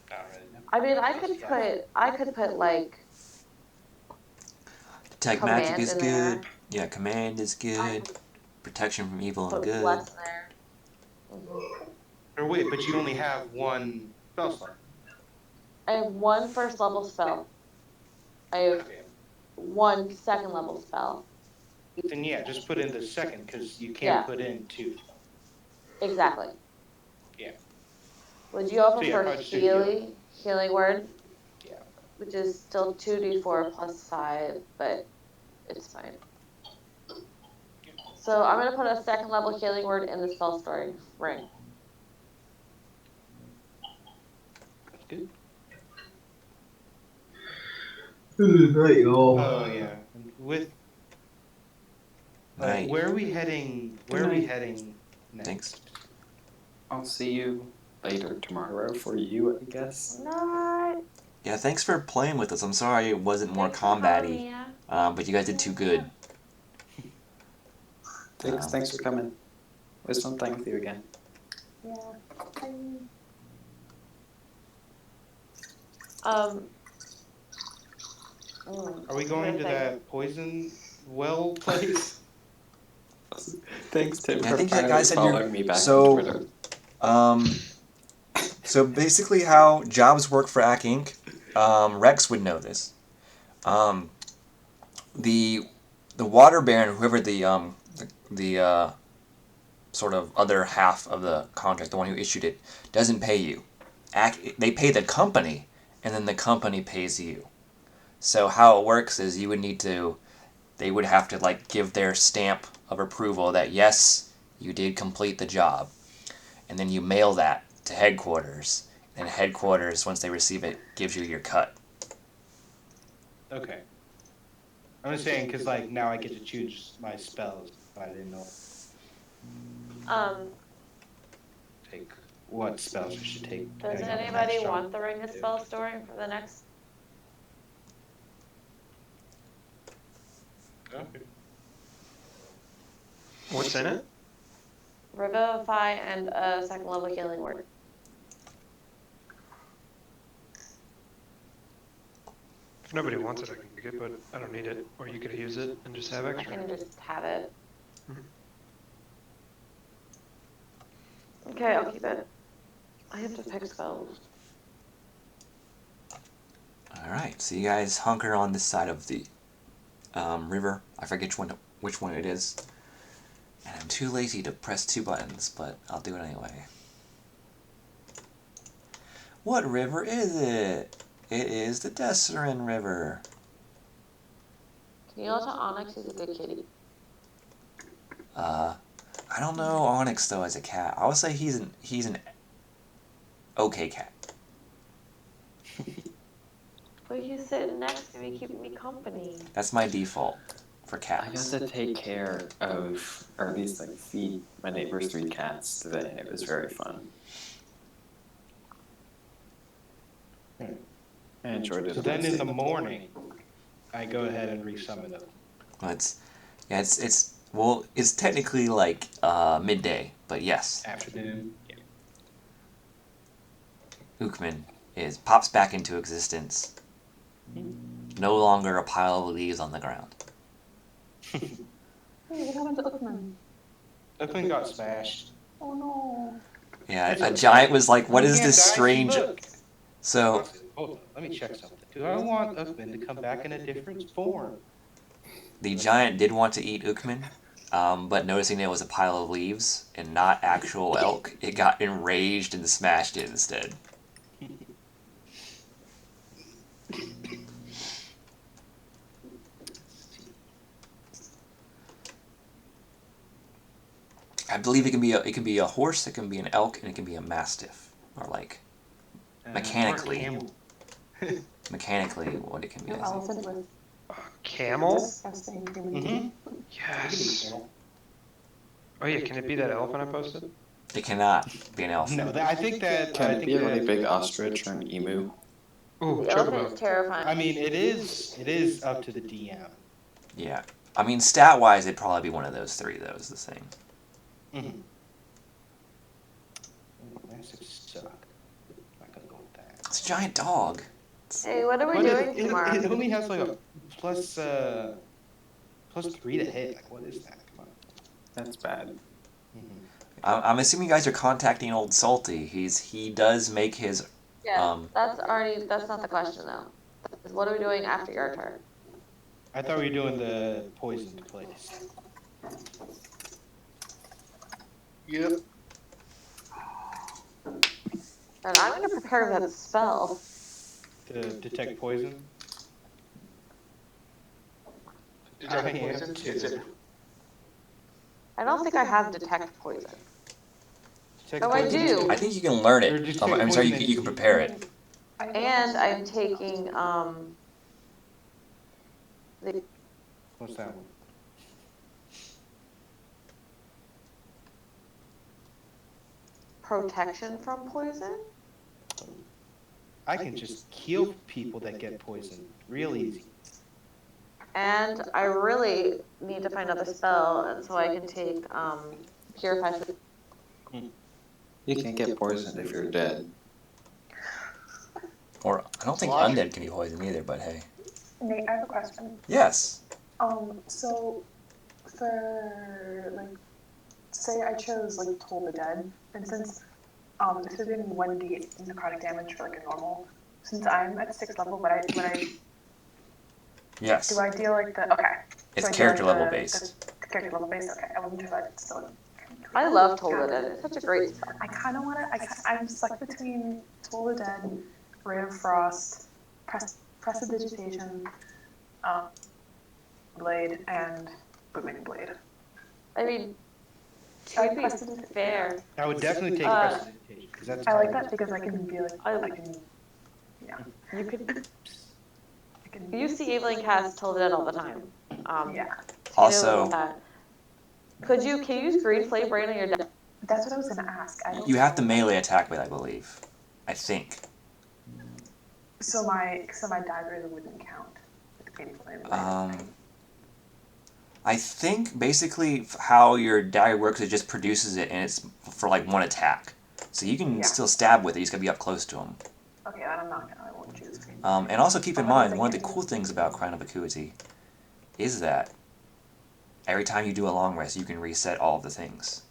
Not really. No. I mean, I could put like Detect magic command is in good. there. Yeah, command is good. could Protection from evil and Put good. bless in there. Or wait, but you only have one spell slot. I have one 1st level spell. I have one 2nd level spell. Then yeah, just put in the second because you can't Yeah. put in 2. Exactly. Yeah. Would you offer So, yeah, for probably just do healing word? Yeah. Which is still 2d4 plus 5, but it's fine. So I'm gonna put a 2nd level healing word in the spell storing ring. That's good. Right, oh. Oh yeah. And with Night. where are we heading? Where are we heading next? Thanks. I'll see you later tomorrow for you, I guess. Not. Yeah, thanks for playing with us. I'm sorry it wasn't more Thanks for having combat-y, me, yeah. but you guys did too good. Thanks for coming. It was fun playing with you again. Yeah. Are Are we going to that poison well place? Thanks, Tim, Yeah, I for think that finally guy said you're- following me back so- on Twitter. So basically how jobs work for AC Inc., Rex would know this. The water baron, whoever the sort of other half of the contract, the one who issued it, doesn't pay you. They pay the company, and then the company pays you. So how it works is they would have to like give their stamp of approval that yes, you did complete the job, and then you mail that to headquarters, and headquarters, once they receive it, gives you your cut. Okay. I'm just saying because like now I get to choose my spells, but I didn't know take what spells I should take. Does depending on the anybody next job. want the ring of spell storing for the next? Okay. What's in it? Revivify and a 2nd level healing word. If nobody wants it, I can take it, but I don't need it. Or you could use it and just have I extra. can just have it. Mhm. Okay, I'll keep it. I have to pick spells. Alright, so you guys hunker on this side of the river. I forget which one it is. And I'm too lazy to press 2 buttons, but I'll do it anyway. What river is it? It is the Desserin River. Can you tell Onyx is a good kitty? I don't know Onyx though as a cat. I would say he's an okay cat. But he's sitting next to me, keeping me company. That's my default for I cats. got to take care of, or at least like feed my neighbor's 3 cats today, and it was very fun. I enjoyed it. So then in the morning, I go ahead and resummon them. Well, it's technically like midday, but yes, Afternoon. Yeah. Ukman pops back into existence. No longer a pile of leaves on the ground. Hey, what happened to Oakman? Oakland got smashed. Oh no. Yeah, a giant was like, "What is this strange?" Look. So Hold on, let me check something. Do I want Oakman to come back in a different form? the giant did want to eat Ukman, but noticing it was a pile of leaves and not actual elk, it got enraged and smashed it instead. I believe it can be a horse, it can be an elk, and it can be a mastiff, or like mechanically. Or camel. mechanically what it can be. No I think. elephant with Camel? disgusting human Mhm. teeth. Yes. Oh yeah, can it be that elephant I posted? It cannot be an elephant. No, I think that. Can I it think be a really that- big ostrich or an emu? Ooh, The elephant is chocobo. terrifying. I mean, it is up to the DM. Yeah. I mean, stat wise, it'd probably be one of those three, though, is the thing. Mm-hmm. Massive suck. Not gonna go with that. It's a giant dog. Hey, what are we But doing it tomorrow? only has like a plus 3 to hit. Like, what is that? Come on. That's bad. Mm-hmm. I'm assuming you guys are contacting old Salty. He does make his. Yeah, that's not the question though. What are we doing after your turn? I thought we were doing the poisoned place. Yep. And I'm gonna prepare that spell. To detect poison. Detect I am poison? too. Is it? I don't think I have detect poison. Detect Oh, I poison. do. I think you can learn Or it. just I'm take sorry, poison you can prepare it. And I'm taking the What's that one? protection from poison. I can just kill people that get poisoned real easy. And I really need to find out the spell, and so I can take purify. You can't get poisoned if you're dead. Or I don't think Logic. undead can be poisoned either. But hey, Nate, I have a question. yes. So for like, say I chose like Toll the Dead, and since this is in 1d necrotic damage for like a normal, since I'm at 6th level, but when I Yes. do I deal like the okay? It's So I do, character like, level the based. character level based. Okay, I wasn't sure that it's still. I love Toll the Dead. It's such a great spell. I kind of want to. I'm stuck between Toll the Dead, Ray of Frost, Prestidigitation, Blade, and Booming Blade. I mean, to be fair, I would definitely take Uh, prestidigitation because that's. I like that because I can be like I can. Yeah. you could. I can. You see Evelyn cast Toll the Dead all the time. Yeah. Also, Can you use Green Flame Brain on your deck? That's what I was gonna ask. I don't you have to know. melee attack with, I believe. I think. So my daggers wouldn't count. With Green Flame. Right? I think basically how your dagger works, it just produces it, and it's for like one attack. So you can Yeah. still stab with it. You just gotta be up close to them. Okay, then I'm not gonna. I won't choose Green. And also keep in What was mind, I one of the getting? cool things about Crown of Acuity is that every time you do a long rest, you can reset all of the things.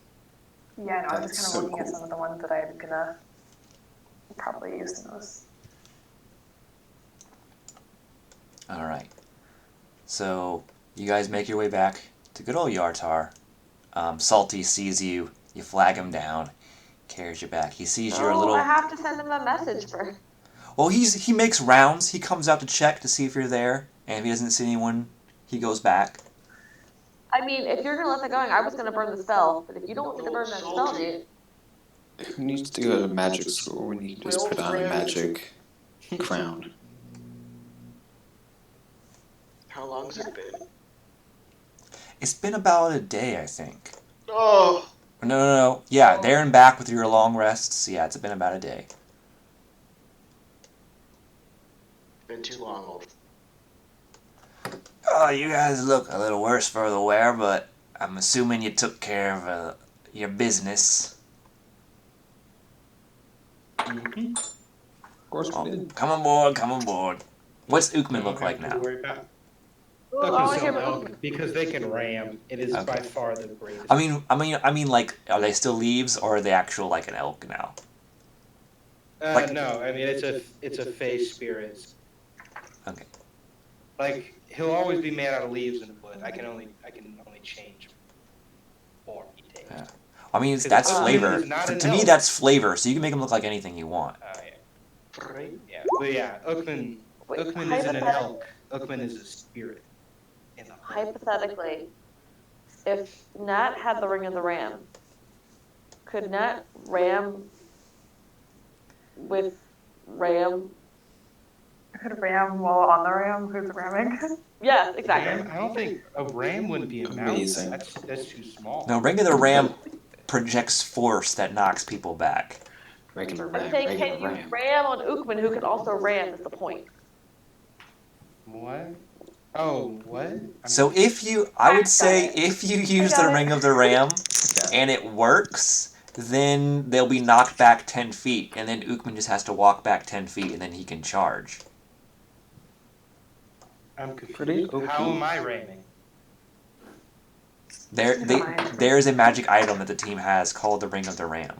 Yeah, no, I was That's just so kind of looking at cool. some of the ones that I'm gonna probably use in those. Alright. So, you guys make your way back to good old Yartar. Salty sees you, you flag him down, carries you back. He sees you're a Oh, little... I have to send him a message first. Well, he makes rounds. He comes out to check to see if you're there, and if he doesn't see anyone, he goes back. I mean, if you're gonna let that going, I was gonna burn the spell, but if you don't want me to burn that spell, Nate, Who needs to go to magic school when you can just put on a magic crown? How long's it been? It's been about a day, I think. Oh, No. Yeah, there and back with your long rests. Yeah, it's been about a day. been too long, old. Oh, you guys look a little worse for the wear, but I'm assuming you took care of your business. Mm-hmm. Of course we did. Come on board. What's Ukman look Don't like have to now? worry about- I Look, wanna it's hear an about elk, because they can ram. It is by Okay. far the greatest. I mean, like, are they still leaves, or are they actual, like, an elk now? like- No, I mean it's a fey spirit. Okay. Like he'll always be made out of leaves and wood. I can only change form he takes. Yeah. I mean, Because that's Ukman flavor. is not an To me, elk. that's flavor, so you can make them look like anything you want. Oh yeah. Yeah, but yeah, Ukman wait, isn't an elk. Ukman is a spirit. In the hypothetically, if Nat had the Ring of the Ram could Nat ram with ram? I could ram while on the ram. Who's ramming? Yes, exactly. Ram? I don't think a ram wouldn't be a mount. Amazing. That's too small. No, regular ram projects force that knocks people back. Regular I'm ram, saying, regular can you ram. ram on Ukman, who can also ram? Is the point? What? Oh, what? So if you, I would Got say, it. if you use got the it. Ring of the Ram Okay. and it works, then they'll be knocked back 10 feet, and then Ukman just has to walk back 10 feet, and then he can charge. I'm Pretty confused. How am I ramming? There's a magic item that the team has called the Ring of the Ram.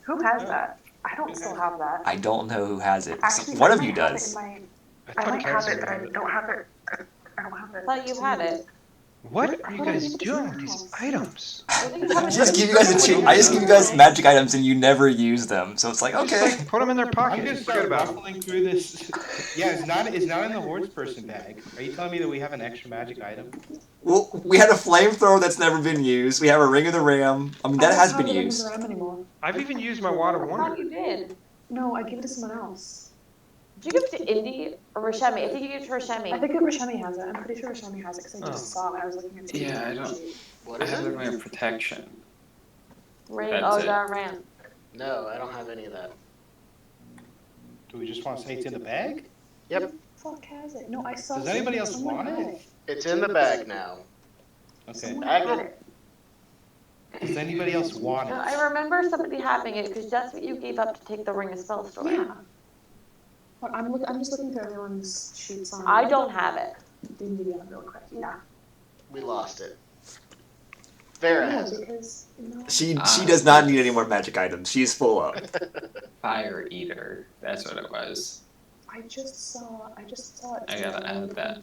Who has that? I don't still have that. I don't know who has it. Actually, One I of you might have does. it in I I thought might have Cassie it, but I had it. don't have it. I don't have it. I thought you had it. What are you thought I guys gave it to doing someone with these else. items? I just give you guys magic items and you never use them. So it's like, Just, okay. like, put them in their I'm pocket. gonna Forget start about them. ruffling through this. Yeah, it's not in the horse person bag. Are you telling me that we have an extra magic item? Well, we had a flamethrower that's never been used. We have a Ring of the Ram. I mean, that has been I don't have used. the ram anymore. I've even used my water I thought wonder. you did. No, I gave it to someone else. Did you give it to Indy or Rashemi? I think you gave it to Rashemi. I think that Rashemi has it. I'm pretty sure Rashemi has it because I Oh. just saw it. I was looking at the Yeah, I don't. What I is have the it? ring of protection. Ring. That's Oh, it. that ram. No, I don't have any of that. Do we just want to say it's in the bag? Yep, fuck has it? No, I saw. Does anybody else someone want had it? it's in the bag now. Okay. Someone Bag had it. it. Does anybody else want No, it? I remember somebody having it because that's what you gave up to take the Ring of Spell story. Yeah. Well, I'm just looking through everyone's sheets on. I don't have it. India real quick. Yeah. We lost it. Vera Yeah, has it. because no. She does not need any more magic items. She's full up. Fire eater. That's what it was. I just saw it. I gotta add that.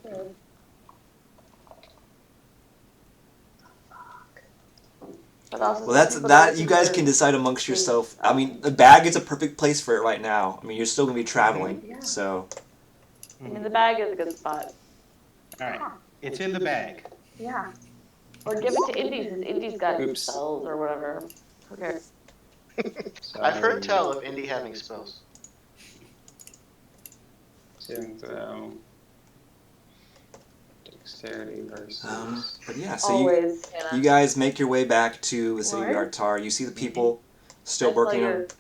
But also Well, that's people that. don't You guys do can it. decide amongst yourself. I mean, the bag is a perfect place for it right now. I mean, you're still gonna be traveling, Yeah. so I mean, the bag is a good spot. All right. It's in the bag. Yeah. Or give it to Indy since Indy's got Oops. spells or whatever. Okay. I've heard tell of Indy having spells. Dexterity versus. but yeah. So you Always, Hannah. guys make your way back to the city of What? Yartar. You see the people still That's all working your- on that's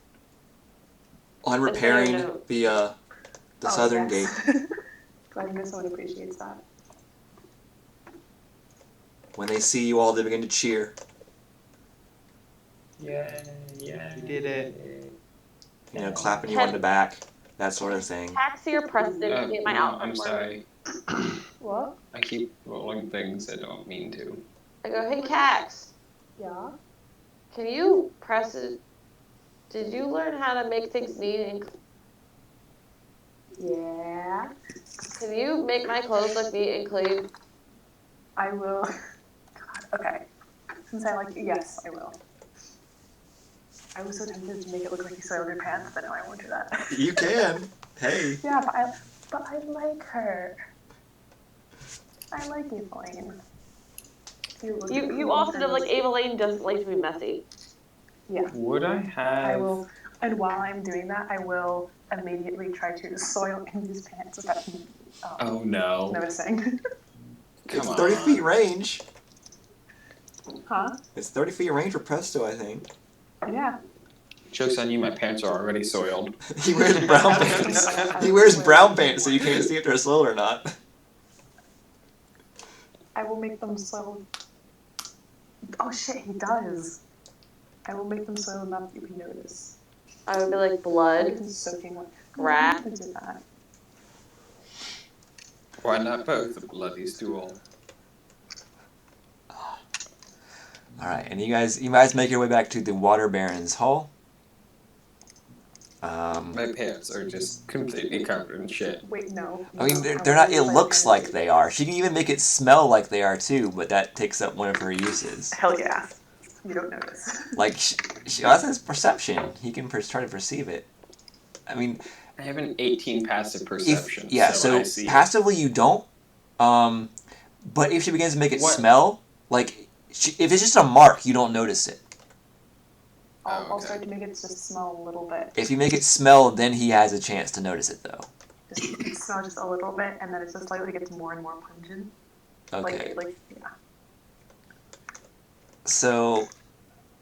all your repairing note. the Oh, southern gate. yes. Glad to know someone appreciates that. When they see you all, they begin to cheer. Yeah, yeah. We did it. You know, clapping you on the back, that sort of thing. Taxi or Preston to get my no, outfit. I'm work. sorry. What? I keep rolling things I don't mean to. I go, hey, Cax, Yeah. can you press it? Did you learn how to make things neat and Yeah. can you make my clothes look neat and clean? I will. God. Okay. Since I like, yes, I will. I was so tempted to make it look like you soiled your pants, but no, I won't do that. You can. Hey. Yeah, but I like her. I like Evelyn. You also did like Evelyn doesn't like to be messy. Yeah. Would I have? I will, and while I'm doing that, I will immediately try to soil Indy's pants without him Oh no. noticing. It's Come 30 on. feet range. Huh? It's 30 feet range for Presto, I think. Yeah. Joke's on you, my pants are already soiled. He wears brown pants. He wears brown pants, so you can't see if they're soiled or not. I will make them soiled. Oh shit, he does. I will make them soiled enough that you can notice. I would be like Make blood. them soaking wet. Rat. I did that. Why not both? The bloody stool. All right, and you guys make your way back to the Water Baron's Hall. My pants are just completely covered in shit. Wait, no. I mean, they're not. It looks like they are. She can even make it smell like they are too, but that takes up one of her uses. Hell yeah. You don't notice. Like, that's his perception. He can try to perceive it. I mean, I have an 18 passive perception. so I see. passively you don't. But if she begins to make it What? smell, like if it's just a mark, you don't notice it. I'll okay. start to make it just smell a little bit. If you make it smell, then he has a chance to notice it, though. Just smell just a little bit, and then it just slightly gets more and more pungent. Okay. Yeah. So,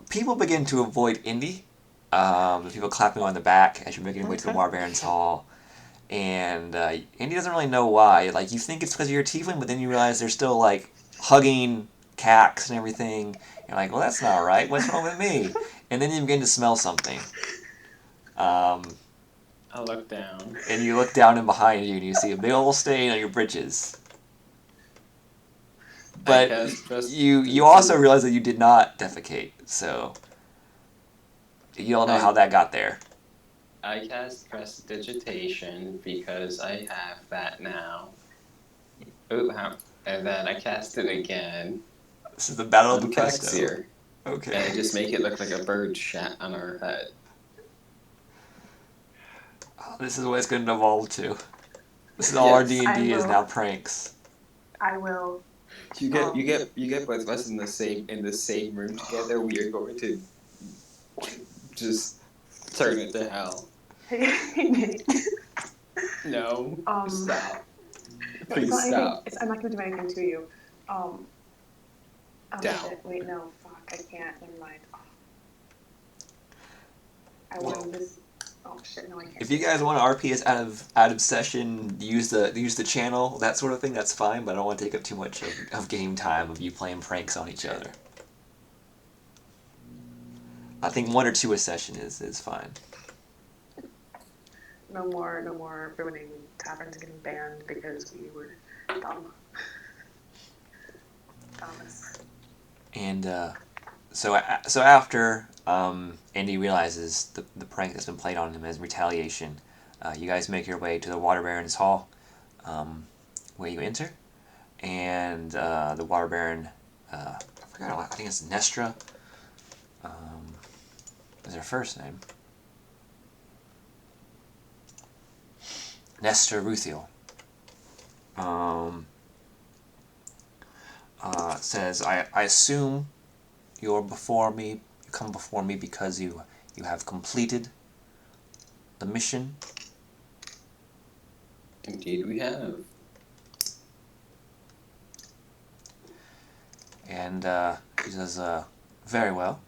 people begin to avoid Indy. People clapping on the back as you're making your way to the Warbaron's Hall. And Indy doesn't really know why. Like, you think it's because you're a tiefling, but then you realize they're still, like, hugging cacks and everything. You're like, well, that's not right. What's wrong with me? And then you begin to smell something. I look down. And you look down and behind you, and you see a big old stain on your britches. But you also realize that you did not defecate, so you don't know how that got there. I cast Prestidigitation because I have that now. Ooh, and then I cast it again. This is the Battle of the on Presto. Kexir. Okay. And I just make it look like a bird shat on our head. Oh, this is what it's going to evolve to. This is all our D&D is now pranks. I will. You get both of us in the same room together. We are going to just turn it to hell. Hey, Nate. No. Stop. It's Please not stop. anything, I'm not going to do anything to you. Down. Shit. Wait, no. Fuck. I can't. Never mind. I want this. Oh shit. No, I can't. If you guys want to RP us out of session, use the channel, that sort of thing, that's fine. But I don't want to take up too much of game time of you playing pranks on each other. I think 1 or 2 a session is fine. No more ruining taverns getting banned because we were dumb. Thomas. And so after Andy realizes the prank that's been played on him as retaliation, you guys make your way to the Water Baron's Hall, where you enter, and the Water Baron, I forgot, I think it's Nestra, is her first name. Nestor Ruthiel says, I assume you come before me because you have completed the mission. Indeed we have. And he says, very well.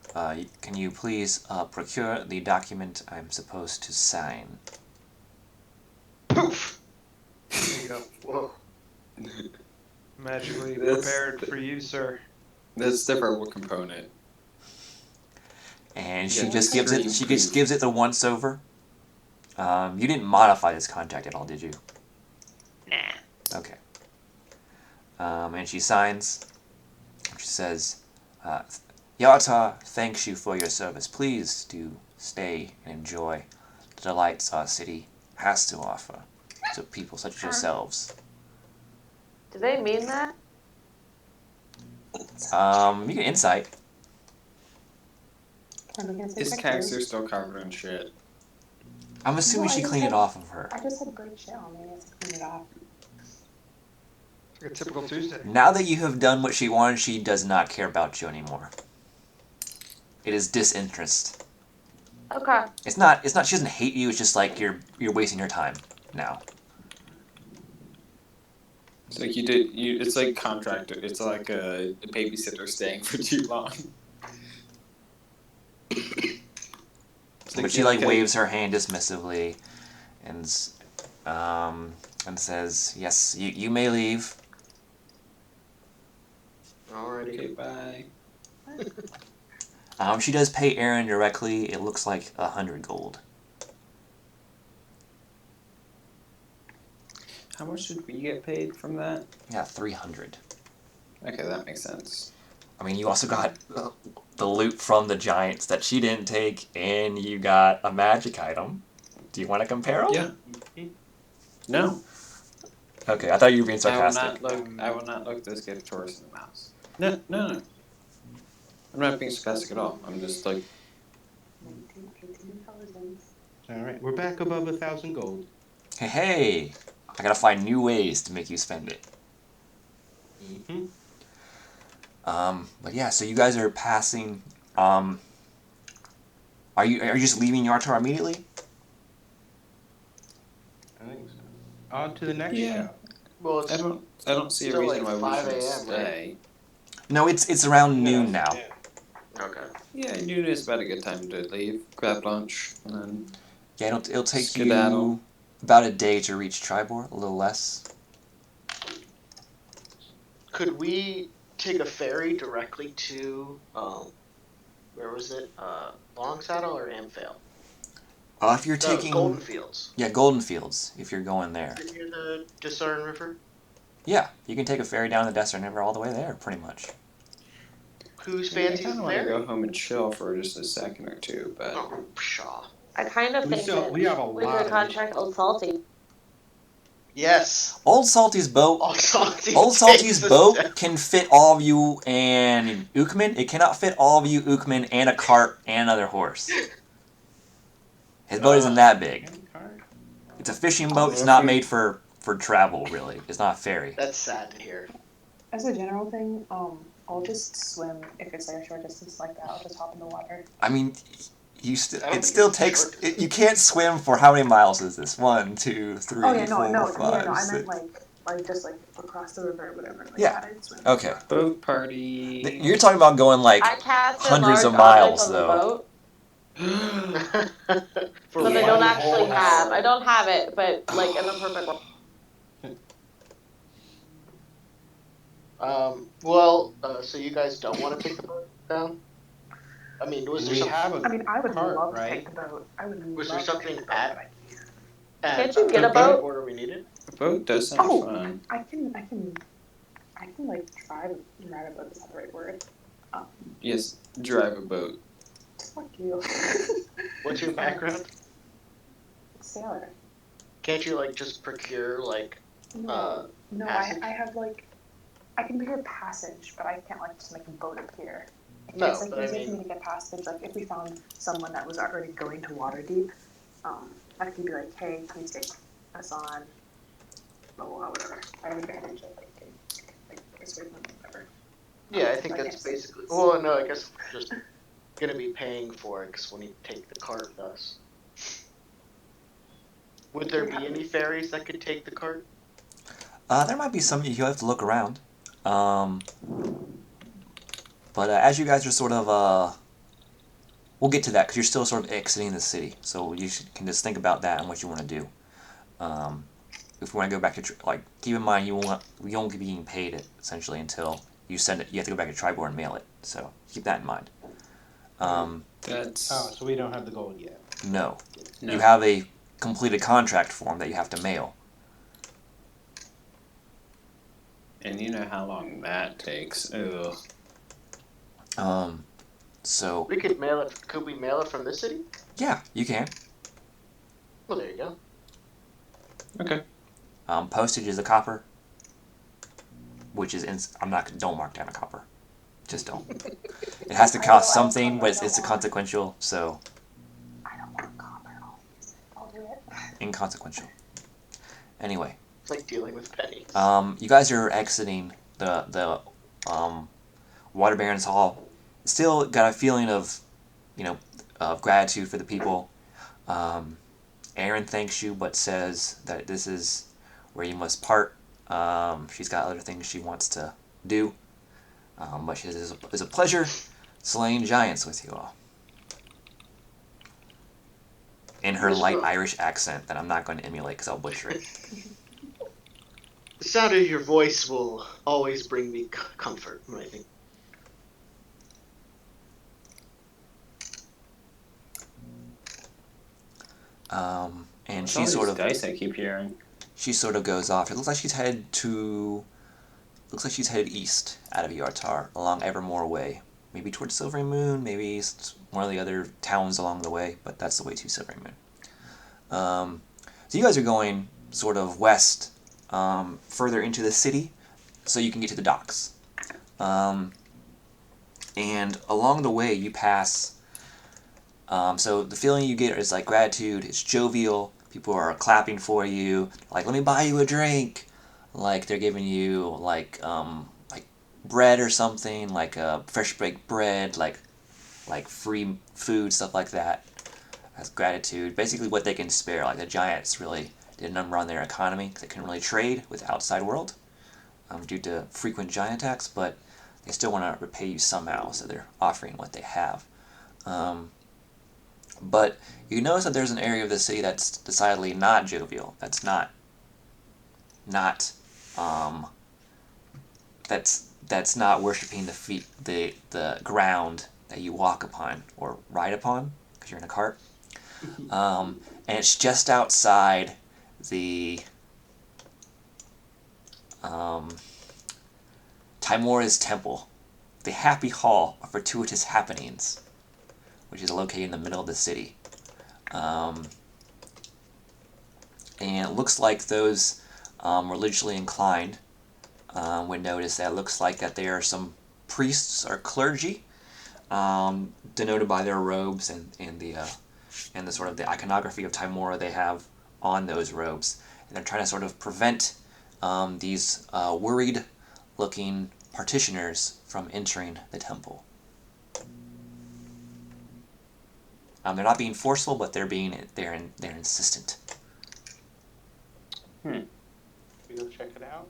Can you please procure the document I'm supposed to sign? Poof! There you go. Whoa. Magically That's- prepared for you, sir. That's the verbal component. And she Yeah, just gives it. She just gives it the once over. You didn't modify this contract at all, did you? Nah. Okay. And she signs. She says, Yartar thanks you for your service. Please do stay and enjoy the delights our city has to offer to people such as yourselves. Do they mean that? You get insight. Is Kexir still covered in shit? I'm assuming she cleaned it off of her. I just had great shit on me. I have to clean it off. It's like a typical Tuesday. Now that you have done what she wanted, she does not care about you anymore. It is disinterest. Okay. It's not. She doesn't hate you. It's just like you're wasting her time now. It's like it's like contractor. It's like a babysitter staying for too long. But she like waves her hand dismissively, and says, "Yes, you may leave." Alrighty. Okay, bye. She does pay Aaron directly. It looks like 100 gold. How much did we get paid from that? Yeah, 300. Okay, that makes sense. I mean, you also got the loot from the giants that she didn't take, and you got a magic item. Do you want to compare them? Yeah. No. Okay, I thought you were being sarcastic. I will not look this gift horse in the mouse. No. I'm not being sarcastic at all. I'm just like... 18,000. Alright, we're back above 1,000 gold. Hey, I gotta find new ways to make you spend it. Mm-hmm. But yeah, so you guys are passing Are you just leaving Yartar immediately? I think so. On to the next Yeah. show. Well, I it's don't see a still reason like why we 5 shouldn't a.m., right? stay. No, it's around noon Yeah. now. okay. Yeah, noon is about a good time to leave, grab lunch, and then Yeah, it'll take skedaddle. you about a day to reach Tribor, a little less. Could we take a ferry directly to where was it? Long Saddle or Amphale? If you're No, it was taking Golden Fields. yeah, Golden Fields, if you're going there. Is it near the Discern River? Yeah, you can take a ferry down the Desert River all the way there, pretty much. Who's I mean, I fancies kind the of want to ferry? go home and chill for just a second or two, but Oh, pshaw. I kind of We think still that we have a with lot your of contract, Old Salty. Yes. Old Salty's boat Old Salty Old Salty's takes us boat down. can fit all of you and Ukman. It cannot fit all of you, Ukman, and a cart and another horse. His boat isn't that big. It's a fishing boat. It's not made for travel, really. It's not a ferry. That's sad to hear. As a general thing, I'll just swim if it's like a short distance like that. I'll just hop in the water. I mean, I don't it think still it's takes. short You can't swim for how many miles is this? 1, 2, 3, Oh yeah, no, 4, no, 5, yeah, no. I 6. meant like just like across the river or whatever. Like Yeah. that, I'd swim. Okay. boat party. You're talking about going like I casted hundreds large of miles, objects on the though. boat, For but I one don't actually whole have. hour. I don't have it, but like in the perfect world. So you guys don't want to take the boat down? I mean, was there We some, have a I mean, I would cart, love to right? take the boat. I would was love there to take something the boat, at, but I can't. Can't you get a the boat? order we needed? A boat does sound Oh, fun. I can like ride a boat. Is that the right word? Yes, drive a boat. Fuck you. What's your background? Sailor. Can't you like just procure like No, no. passage? I have like, I can procure passage, but I can't like just make a boat appear. No, It's like but I easier for mean, me to get passage. Like if we found someone that was already going to Waterdeep, I could be like, hey, can you take us on? Blah blah blah, whatever. I have advantage of like persuade them, whatever. yeah, I think But that's yes. basically. Well, no, I guess we're just gonna be paying for it because when you take the cart with us. Would there be any ferries that could take the cart? There might be some. You have to look around. But as you guys are sort of, we'll get to that because you're still sort of exiting the city, so you can just think about that and what you want to do. If we want to go back to keep in mind you won't be being paid it essentially until you send it. You have to go back to Tribor and mail it. So keep that in mind. That's so we don't have the gold yet. No, no. you have a completed contract form that you have to mail. And you know how long that takes. Ugh. So We could mail it. Could we mail it from this city? yeah, you can. Well, there you go. Okay. Postage is a copper, which is don't mark down a copper, just don't. It has to cost something, but it's consequential, so I don't want copper. I'll do it. inconsequential. Anyway, It's like dealing with pennies. you guys are exiting the Water Baron's Hall. Still got a feeling of, of gratitude for the people. Erin thanks you, but says that this is where you must part. She's got other things she wants to do. But she says it's a pleasure slaying giants with you all. In her light Irish accent that I'm not going to emulate because I'll butcher it. The sound of your voice will always bring me comfort, I think. And What's she all sort these of dice I keep hearing. she sort of goes off. It looks like she's headed east out of Yartar along Evermore Way. Maybe towards Silvering Moon, maybe one of the other towns along the way, but that's the way to Silvering Moon. So you guys are going sort of west, further into the city, so you can get to the docks. And along the way you pass, so the feeling you get is like gratitude, it's jovial, people are clapping for you, like, let me buy you a drink, like they're giving you like bread or something, like fresh baked bread, like like free food, stuff like that, as gratitude. Basically, what they can spare. Like the giants really did a number on their economy because they couldn't really trade with the outside world due to frequent giant attacks, but they still want to repay you somehow, so they're offering what they have. But you notice that there's an area of the city that's decidedly not jovial. That's not that's not worshiping the ground that you walk upon or ride upon because you're in a cart. And it's just outside the Timora's temple, the Happy Hall of Fortuitous Happenings, which is located in the middle of the city. And it looks like those religiously inclined would notice that it looks like that there are some priests or clergy, denoted by their robes and the sort of the iconography of Timora they have on those robes, and they're trying to sort of prevent these worried-looking partitioners from entering the temple. They're not being forceful, but they're insistent. We go check it out.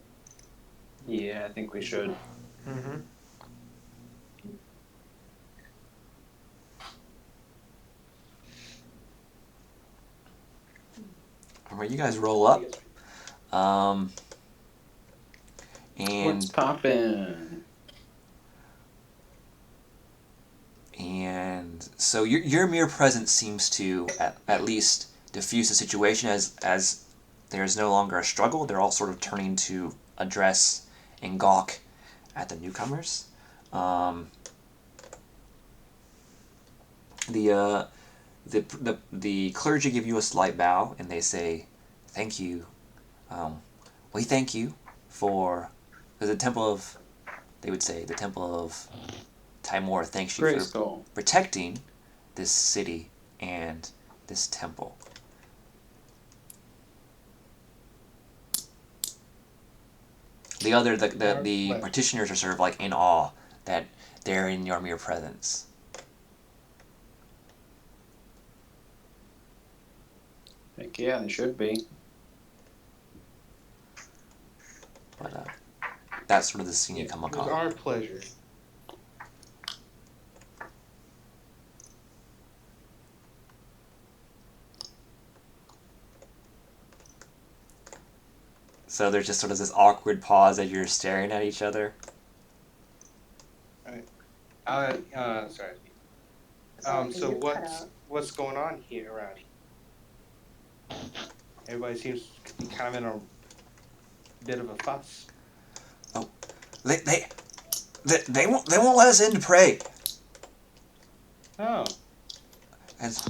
Yeah, I think we should. Mm-hmm. Alright, you guys roll up. And What's poppin'? And so your mere presence seems to at least diffuse the situation as there's no longer a struggle. They're all sort of turning to address and gawk at the newcomers. The clergy give you a slight bow and they say, "Thank you. We thank you for the temple of." They would say the temple of Timor thanks you for protecting this city and this temple. The petitioners are sort of like in awe that they're in your mere presence. Heck yeah, they should be. But that's sort of the scene you come It was across. our pleasure. So there's just sort of this awkward pause as you're staring at each other. Sorry. So what's going on here around here? Everybody seems to be kind of in a bit of a fuss. Oh, they won't let us in to pray. Oh. As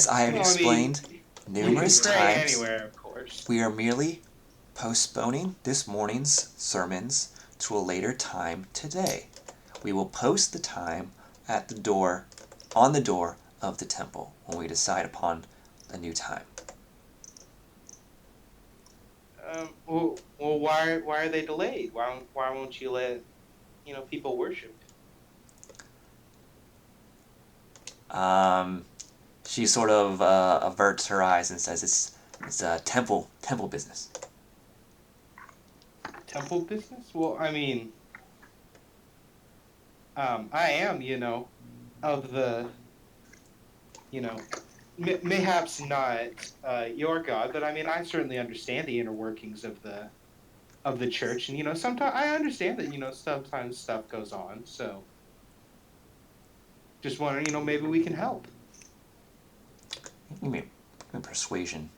I have explained numerous times, anywhere, of course. We are merely postponing this morning's sermons to a later time today. We will post the time at on the door of the temple when we decide upon a new time. Well, why are they delayed? Why won't you let people worship? She sort of averts her eyes and says it's a temple business. Temple business? Well, I mean, I am, of the, mayhaps not your God, but I mean, I certainly understand the inner workings of the church, and sometimes I understand that sometimes stuff goes on. So, just wondering, maybe we can help. You mean persuasion?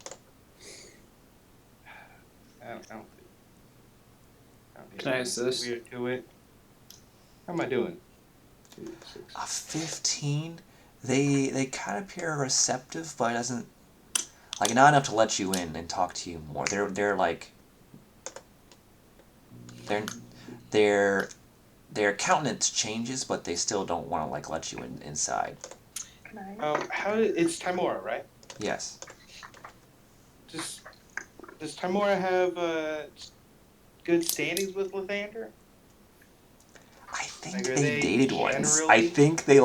I don't Can I assist? Weird to it. How am I doing? 15. They kind of appear receptive, but it doesn't not enough to let you in and talk to you more. They're like their countenance changes, but they still don't want to let you inside. Can I? It's Timora, right? Yes. Does Timora have good standings with Lathander? I think Like, are they dated once. generally- I think they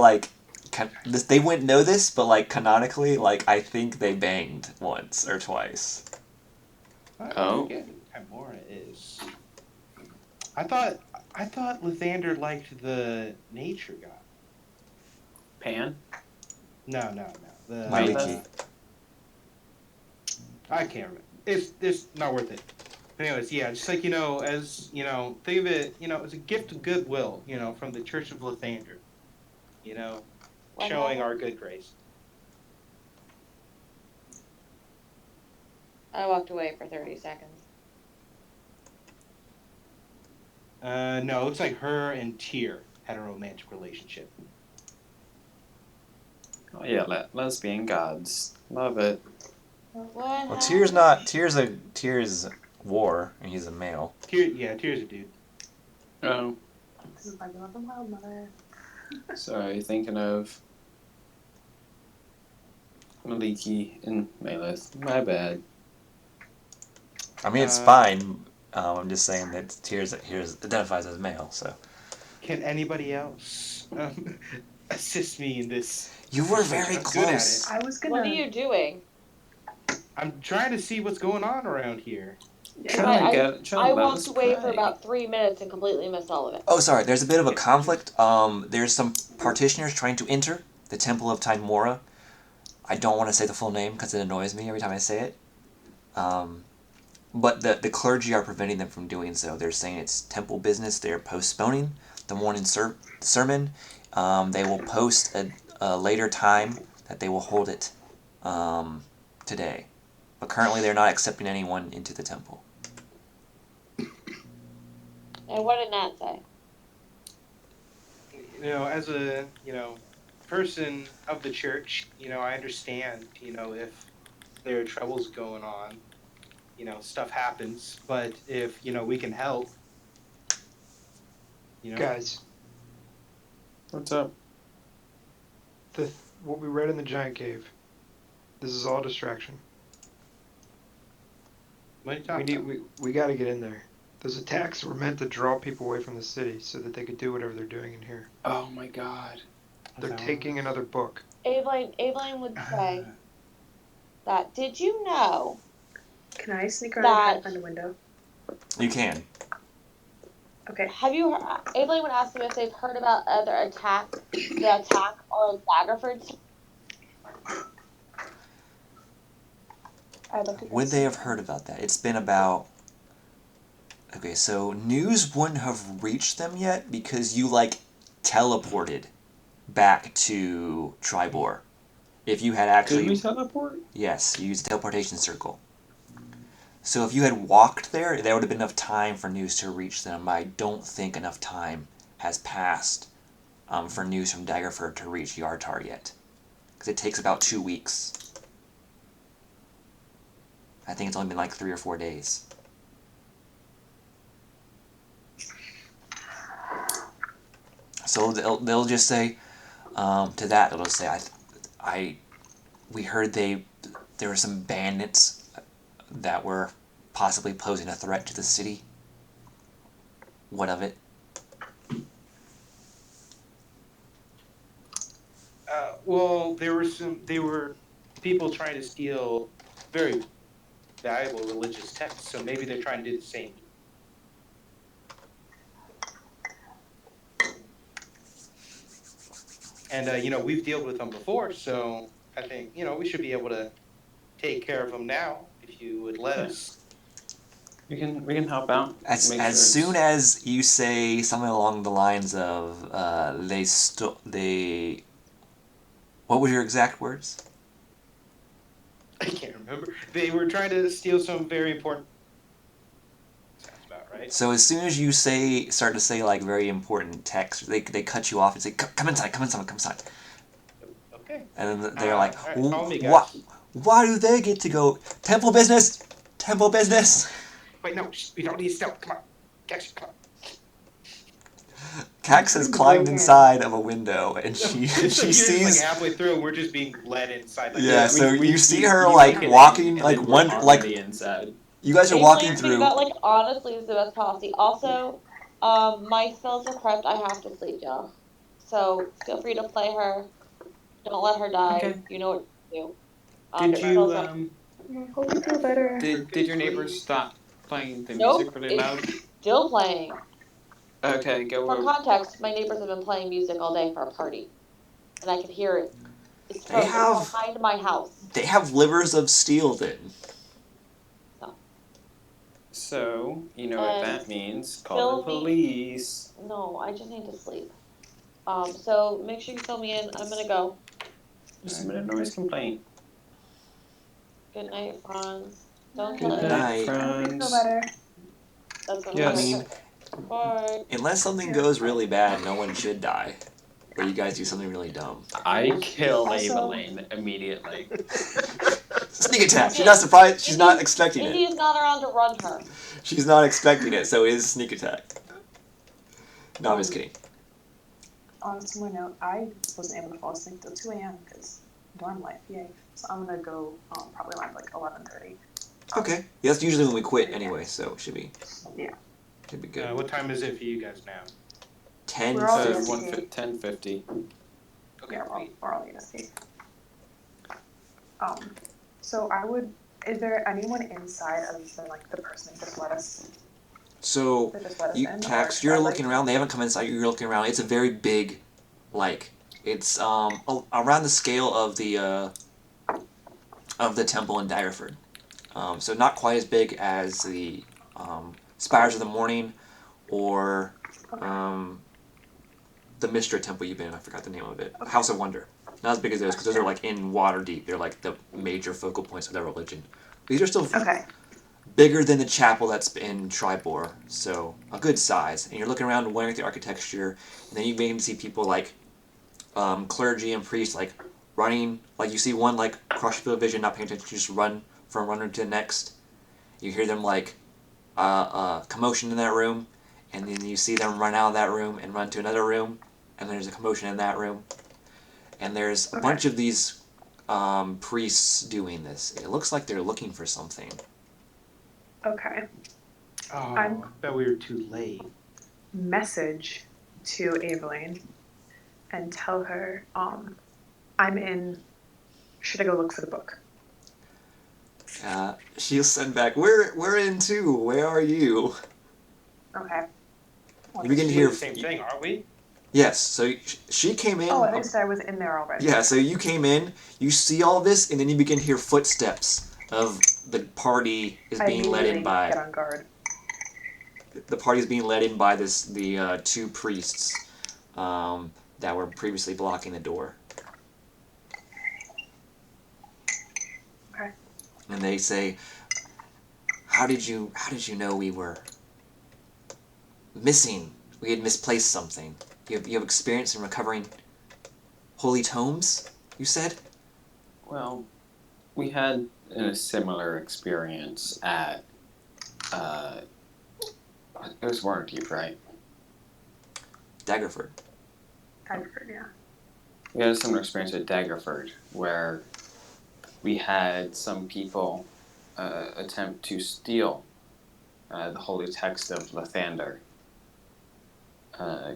they wouldn't know this, but like canonically, like I think they banged once or twice. Oh. Timora is. I thought Lathander liked the nature god. Pan? No. The Maliki. I can't remember. It's not worth it. But anyways, yeah, just like as think of it, as a gift of goodwill, from the Church of Lathander, What showing happened? our good grace. I walked away for 30 seconds. No, it looks like her and Tyr had a romantic relationship. Oh yeah, lesbian gods. Love it. What Well, happened? Tyr's war, and he's a male. Tyr's a dude. Oh, This is like another wild mother. sorry, thinking of Maliki and Malith. My bad. I mean, it's fine. I'm just saying that Tyr's identifies as male, so. Can anybody else assist me in this? You were very I'm good at close. it. I was gonna. What are you doing? I'm trying to see what's going on around here. Trying to I let walked us away for pray. about 3 minutes and completely missed all of it. Oh, sorry. There's a bit of a conflict. There's some partitioners trying to enter the Temple of Timora. I don't want to say the full name because it annoys me every time I say it. But the clergy are preventing them from doing so. They're saying it's temple business. They're postponing the morning sermon. They will post a later time that they will hold it today. But currently they're not accepting anyone into the temple. And what did Nat say? As a person of the church, I understand, if there are troubles going on, stuff happens. But if we can help, Guys, What's up? what we read in the giant cave. This is all distraction. What are you talking about? We got to get in there. Those attacks were meant to draw people away from the city so that they could do whatever they're doing in here. Oh my god. They're taking another book. Aveline would say that, did you know? Can I sneak around and try to find a window? You can. Okay. Have you heard, Aveline would ask them if they've heard about other attacks, the attack on Daggerford? I'd like to Would they have heard about that? It's been about... Okay, so news wouldn't have reached them yet because you, teleported back to Tribor. If you had actually... Did we teleport? Yes, you used a teleportation circle. So if you had walked there, there would have been enough time for news to reach them. I don't think enough time has passed for news from Daggerford to reach Yartar yet. Because it takes about 2 weeks. I think it's only been 3 or 4 days. So they'll just say, to that, they'll just say, we heard there were some bandits that were possibly posing a threat to the city. What of it? Well, there were people trying to steal very valuable religious texts, so maybe they're trying to do the same. And we've dealt with them before, so I think we should be able to take care of them now if you would let us. We can help out. As soon as you say something along the lines of they what were your exact words? I can't remember. They were trying to steal some very important. Sounds about right. So as soon as you start to say very important text, they cut you off and say, "Come inside, come inside." Okay. And then they're like, all right, follow me, guys. Why do they get to go temple business? Temple business. Wait, no, we don't need to steal. Come on, Cax, come on. Cax has climbed inside of a window, and she sees halfway through, we're just being led inside. Yeah, so you see her walking, walking the inside. You guys are walking through. That honestly is the best policy. Also, my spells are prepped. I have to sleep, y'all. So feel free to play her Don't let her die. Okay. You know what to do. Did She's you also- Hope you feel better. did your neighbors stop playing the Nope, music really it's loud? still playing. Okay, go. For context, my neighbors have been playing music all day for a party, and I can hear it. It's They have behind my house. they have livers of steel then. So you know what that means. Call Fill the me- police. No, I just need to sleep. So make sure you fill me in. I'm gonna go. You submit a noise complaint. Good night, Franz. Don't Good kill night. it. I hope you feel Franz. better. That's what Yes. I mean, Bye. unless something goes really bad, no one should die. Or you guys do something really dumb. I kill Also- Evelyn immediately. Sneak attack. She's not surprised. She's not expecting it. Indy's not around to run her. She's not expecting it, so it is sneak attack. No, I'm just kidding. On a similar note, I wasn't able to fall asleep till 2 a.m. because dorm life, yay. So I'm gonna go probably around like 11:30. Okay. Yeah, that's usually when we quit anyway, so should be. Yeah. Should be good. What time is it for you guys now? 10. We're all Uh, EST. 10:50. Okay, Yeah, great. we're all EST. So I would. Is there anyone inside other than like the person that just let us? So That just let us you in? Cax, or you're should I, looking around. They haven't come inside. You're looking around. It's a very big, like it's around the scale of the temple in Daggerford. So not quite as big as the Spires of the Morning or the Mistra Temple you've been in. I forgot the name of it. House of Wonder. Not as big as those because those are like in water deep. They're like the major focal points of their religion. These are still Okay. bigger than the chapel that's in Tribor, so a good size. And you're looking around and wondering at the architecture, and then you begin to see people like clergy and priests like running. Like you see one like crush field of vision, not paying attention, just run from one room to the next. You hear them like commotion in that room, and then you see them run out of that room and run to another room, and there's a commotion in that room. And there's a bunch of these priests doing this. It looks like they're looking for something. Okay. Oh, I'm- I bet we were too late. Message to Evelyn and tell her I'm in. Should I go look for the book? She'll send back, we're in too. Where are you? Okay. You begin to We're hear the same thing, aren't we? Yes. So she came in. Oh, I think I was in there already. Yeah. So you came in. You see all this, and then you begin to hear footsteps of the party is I being led in immediately by. get on guard. The party is being led in by the two priests that were previously blocking the door. Okay. And they say, how did you know we were missing? We had misplaced something. You have experience in recovering holy tomes, you said? Well, we had a similar experience at it was Waterdeep, right? Daggerford. Daggerford, yeah. We had a similar experience at Daggerford where we had some people attempt to steal the holy text of Lathander,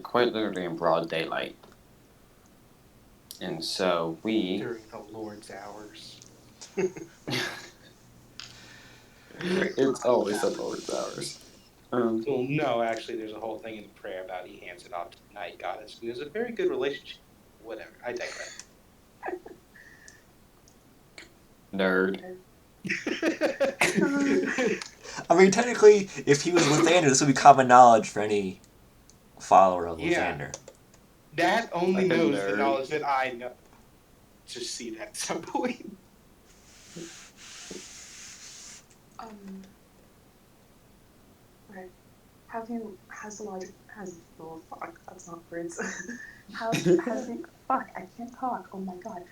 quite literally in broad daylight. And so we... During the Lord's hours. It's always the Lord's hours. Well, no, actually, there's a whole thing in the prayer about he hands it off to the night goddess. There's a very good relationship. Whatever, I digress. Nerd. I mean, technically, if he was Lathander, this would be common knowledge for any follower of Yeah. Lathander. That only Like a knows nerd. the knowledge that I know. Just see that at some point. Okay. Has the logic, oh fuck, that's not words. Fuck, I can't talk, oh my god.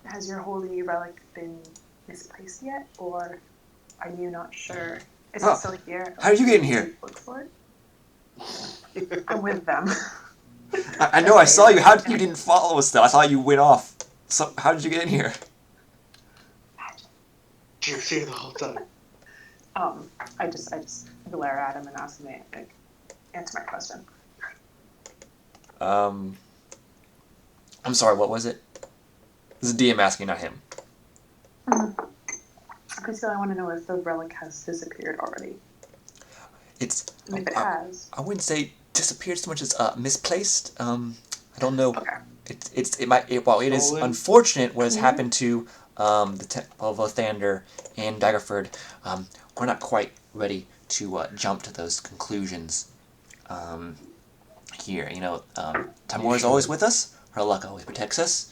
Has your holy relic been misplaced yet, or are you not sure? Is Oh, it still here? how did you get in here? Look for it? I'm with them. I know I saw you. How did you didn't follow us though? I thought you went off. So how did you get in here? She was here the whole time. I just glare at him and ask him to answer my question. I'm sorry, what was it? This is DM asking, not him. Basically, I want to know if the relic has disappeared already. It's. And if it has. I wouldn't say disappeared so much as misplaced. I don't know. Okay. While it is Stolen? unfortunate what has happened to the Temple of Lathander and Daggerford, we're not quite ready to jump to those conclusions here. Tamora is always with us. Her luck always protects us.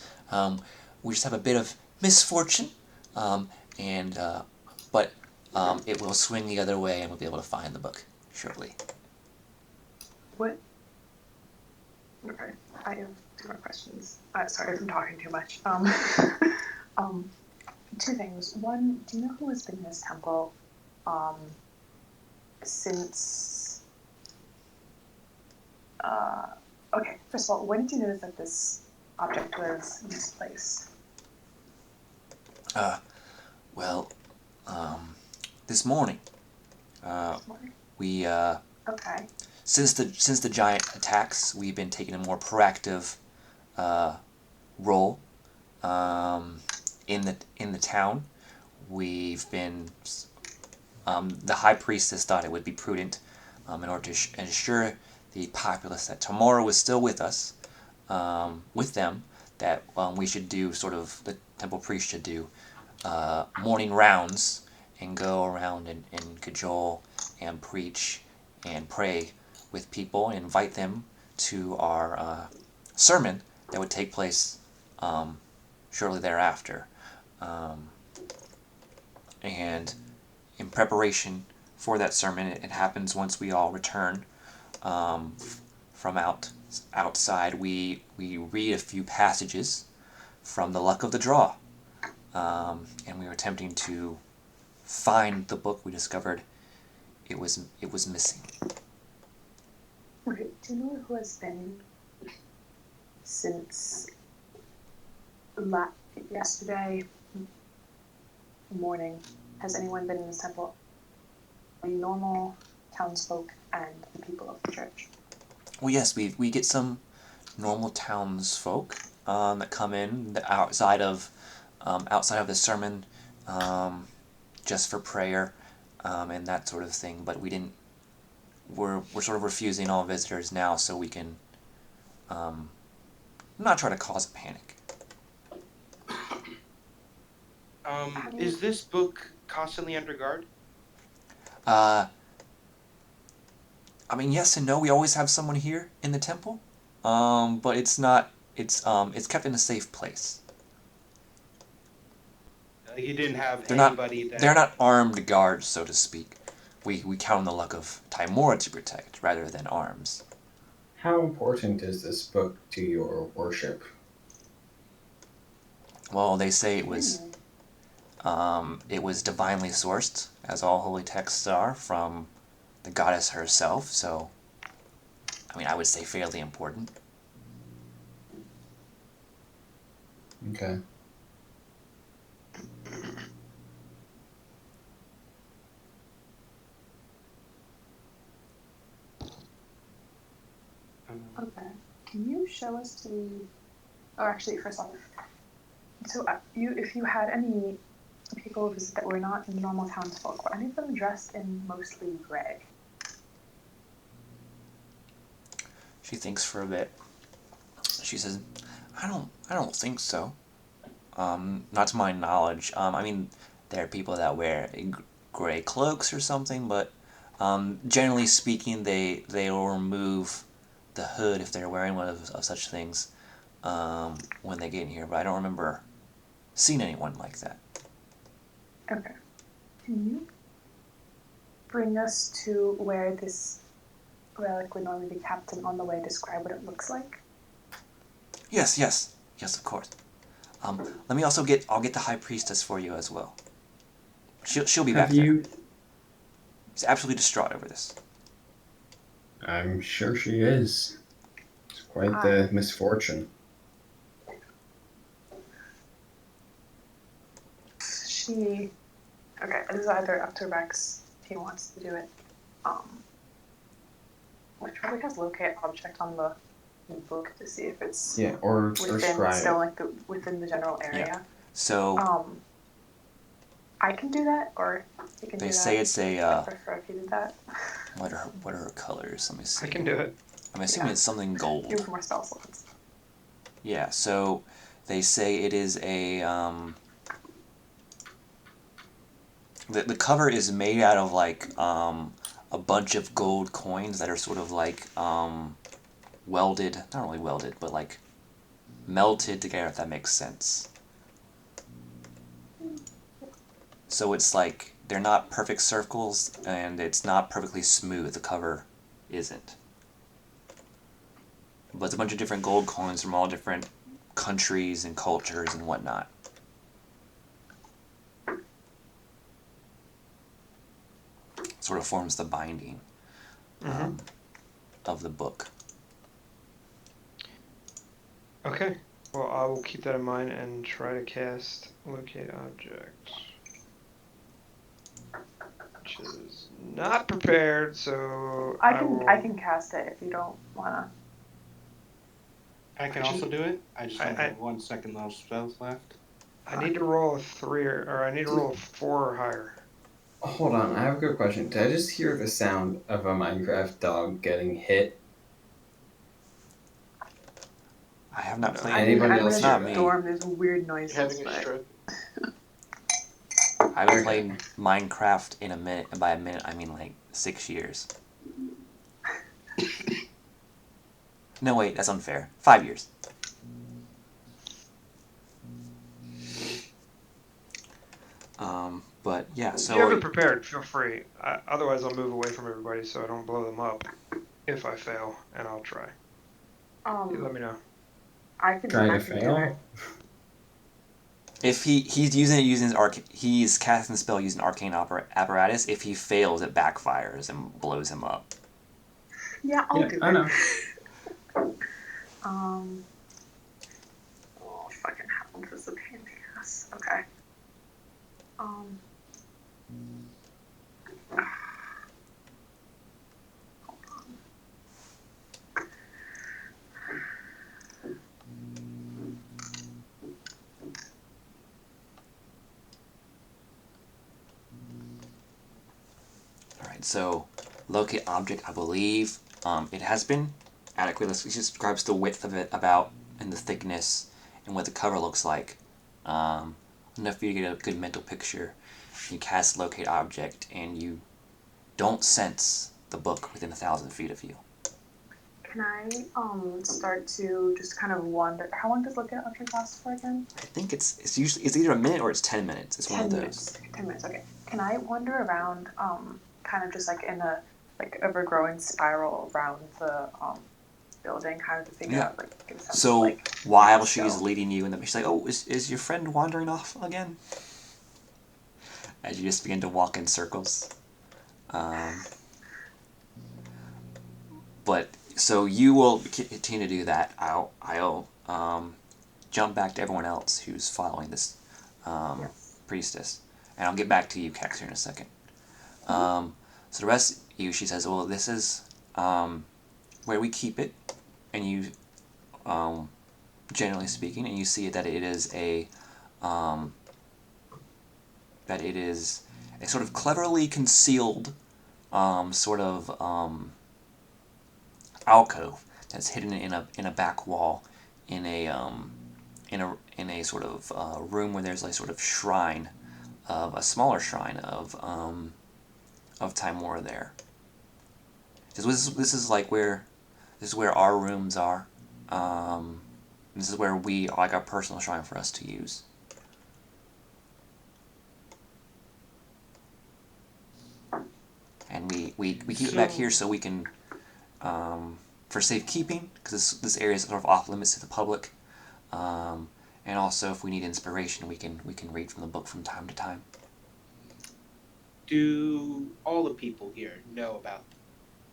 We just have a bit of misfortune, but it will swing the other way, and we'll be able to find the book shortly. What? Okay, I have 2 more questions. Sorry if I'm talking too much. 2 things. One, do you know who has been in this temple since? Okay, first of all, when did you notice that this object was misplaced? Well, this morning, This morning? we Okay. since the giant attacks, we've been taking a more proactive role in the town. We've been the high priestess thought it would be prudent in order to ensure the populace that tomorrow was still with us, with them, that we should do sort of the temple priest should do morning rounds and go around and cajole and preach and pray with people and invite them to our sermon that would take place shortly thereafter. And in preparation for that sermon, it happens once we all return from outside. We read a few passages from the Luck of the Draw, and we were attempting to find the book. We discovered it was missing. Okay, do you know who has been since yesterday morning? Has anyone been in this temple? The normal townsfolk and the people of the church. Well, yes, we get some normal townsfolk that come in outside of the sermon, just for prayer and that sort of thing. But we didn't. We're sort of refusing all visitors now, so we can not try to cause a panic. Is this book constantly under guard? I mean, yes and no. We always have someone here in the temple, but it's not. It's kept in a safe place. You didn't have They're anybody They're not armed guards, so to speak. We count on the luck of Timora to protect rather than arms. How important is this book to your worship? Well, they say it was divinely sourced, as all holy texts are, from the goddess herself. So, I mean, I would say fairly important. Okay. Okay. Can you show us the? Or actually, first off, so if you had any people visit that were not normal townsfolk, were any of them dressed in mostly gray? She thinks for a bit. She says, I don't think so. Not to my knowledge. I mean, there are people that wear gray cloaks or something, but generally speaking, they will remove the hood if they're wearing one of such things when they get in here. But I don't remember seeing anyone like that. Okay. Can you bring us to where this relic would normally be kept, and on the way describe what it looks like? Yes, of course. Let me also I'll get the high priestess for you as well. She'll be back there. She's absolutely distraught over this. I'm sure she is. It's quite the misfortune. Okay, it is either up to Rex if he wants to do it. Which probably has locate object on the book to see if it's Yeah, or within scribe. still like within the general area. So I can do that, or you can they do say that. it's a. I prefer if you did that. What are her colors? Let me see. I can do it. I'm assuming Yeah. it's something gold. Do more stealth ones. Yeah. So they say it is a. The cover is made out of like a bunch of gold coins that are sort of like welded, not really welded, but like melted together, if that makes sense. So it's like they're not perfect circles and it's not perfectly smooth. The cover isn't. But it's a bunch of different gold coins from all different countries and cultures and whatnot. Sort of forms the binding of the book. Okay. Well, I will keep that in mind and try to cast locate object, which is not prepared. So I will... can cast it if you don't wanna. I can also do it. I just only have 1 second level spells left. I need to roll a 3 or I need to roll a 4 or higher. Hold on, I have a good question. Did I just hear the sound of a Minecraft dog getting hit? I have not played. Anybody else It's hear not that? me. Dorm, there's weird noises. Having a but- stroke. I haven't played Minecraft in a minute, and by a minute I mean like 6 years. No, wait, that's unfair. 5 years. But yeah, If so you haven't prepared, feel free. Otherwise, I'll move away from everybody so I don't blow them up if I fail, and I'll try. You let me know. I can Try to do it. fail? if he's using his he's casting the spell using arcane apparatus. If he fails, it backfires and blows him up. Yeah, I'll do it. I know. Oh, fucking hell, this is a pain in the ass. Okay. Hold on. Alright, so locate object, I believe it has been adequate. It describes the width of it about and the thickness and what the cover looks like. Enough for you to get a good mental picture. You cast locate object and you don't sense the book within 1,000 feet of you. Can I start to just kind of wonder how long does locate object last for again? I think it's usually it's either a minute or it's 10 minutes. It's 10 one of those. minutes. 10 minutes, okay. Can I wander around kind of just like in a like ever-growing spiral around the building, kind of to figure out like give a sense So of, like, while she's skill. leading you, and then she's like, "Oh, is your friend wandering off again?" As you just begin to walk in circles. But so you will continue to do that. I'll jump back to everyone else who's following this priestess, and I'll get back to you, Kex, here in a second. So the rest of you, she says, "Well, this is where we keep it," and you, generally speaking, and you see that it is a sort of cleverly concealed sort of alcove that's hidden in a back wall in a sort of room where there's like sort of shrine of a smaller shrine of Timora there. This is like where our rooms are. This is where we like our personal shrine for us to use. And we keep it back here so we can for safekeeping, because this area is sort of off limits to the public, and also if we need inspiration, we can read from the book from time to time. Do all the people here know about,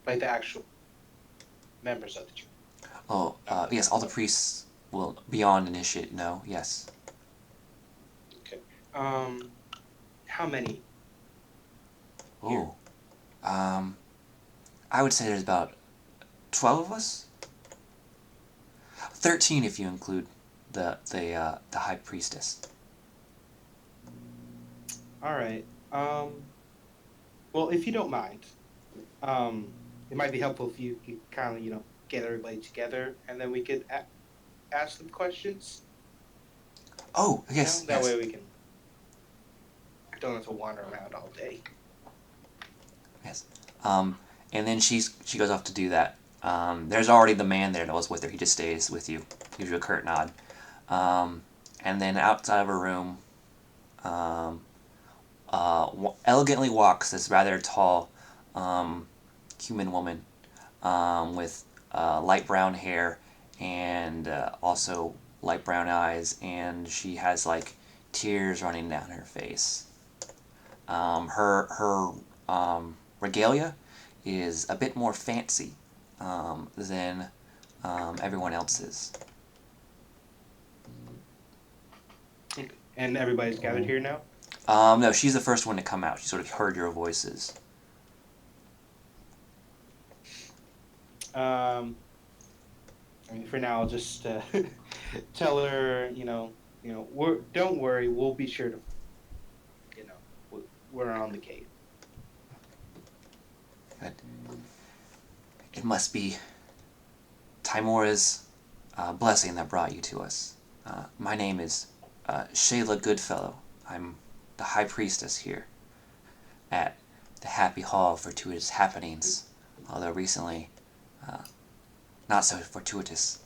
like, the actual members of the church? Oh, yes, all the priests will beyond initiate know. Yes. Okay. How many? Oh, I would say there's about 12 of us. 13 if you include the high priestess. All right. Well, if you don't mind, it might be helpful if you could kind of, get everybody together, and then we could ask them questions. Oh, yes, That yes, way we can don't have to wander around all day. yes. And then she goes off to do that. There's already the man there that was with her. He just stays with you, gives you a curt nod. And then outside of her room, elegantly walks this rather tall human woman with light brown hair and also light brown eyes, and she has like tears running down her face. Her regalia is a bit more fancy than everyone else's. And everybody's gathered here now. No, she's the first one to come out. She sort of heard your voices. I mean, for now, I'll just tell her, don't worry, we'll be sure to, we're on the case. Good. It must be Timora's blessing that brought you to us. My name is Shayla Goodfellow. I'm the High Priestess here at the Happy Hall of Fortuitous Happenings, although recently not so fortuitous.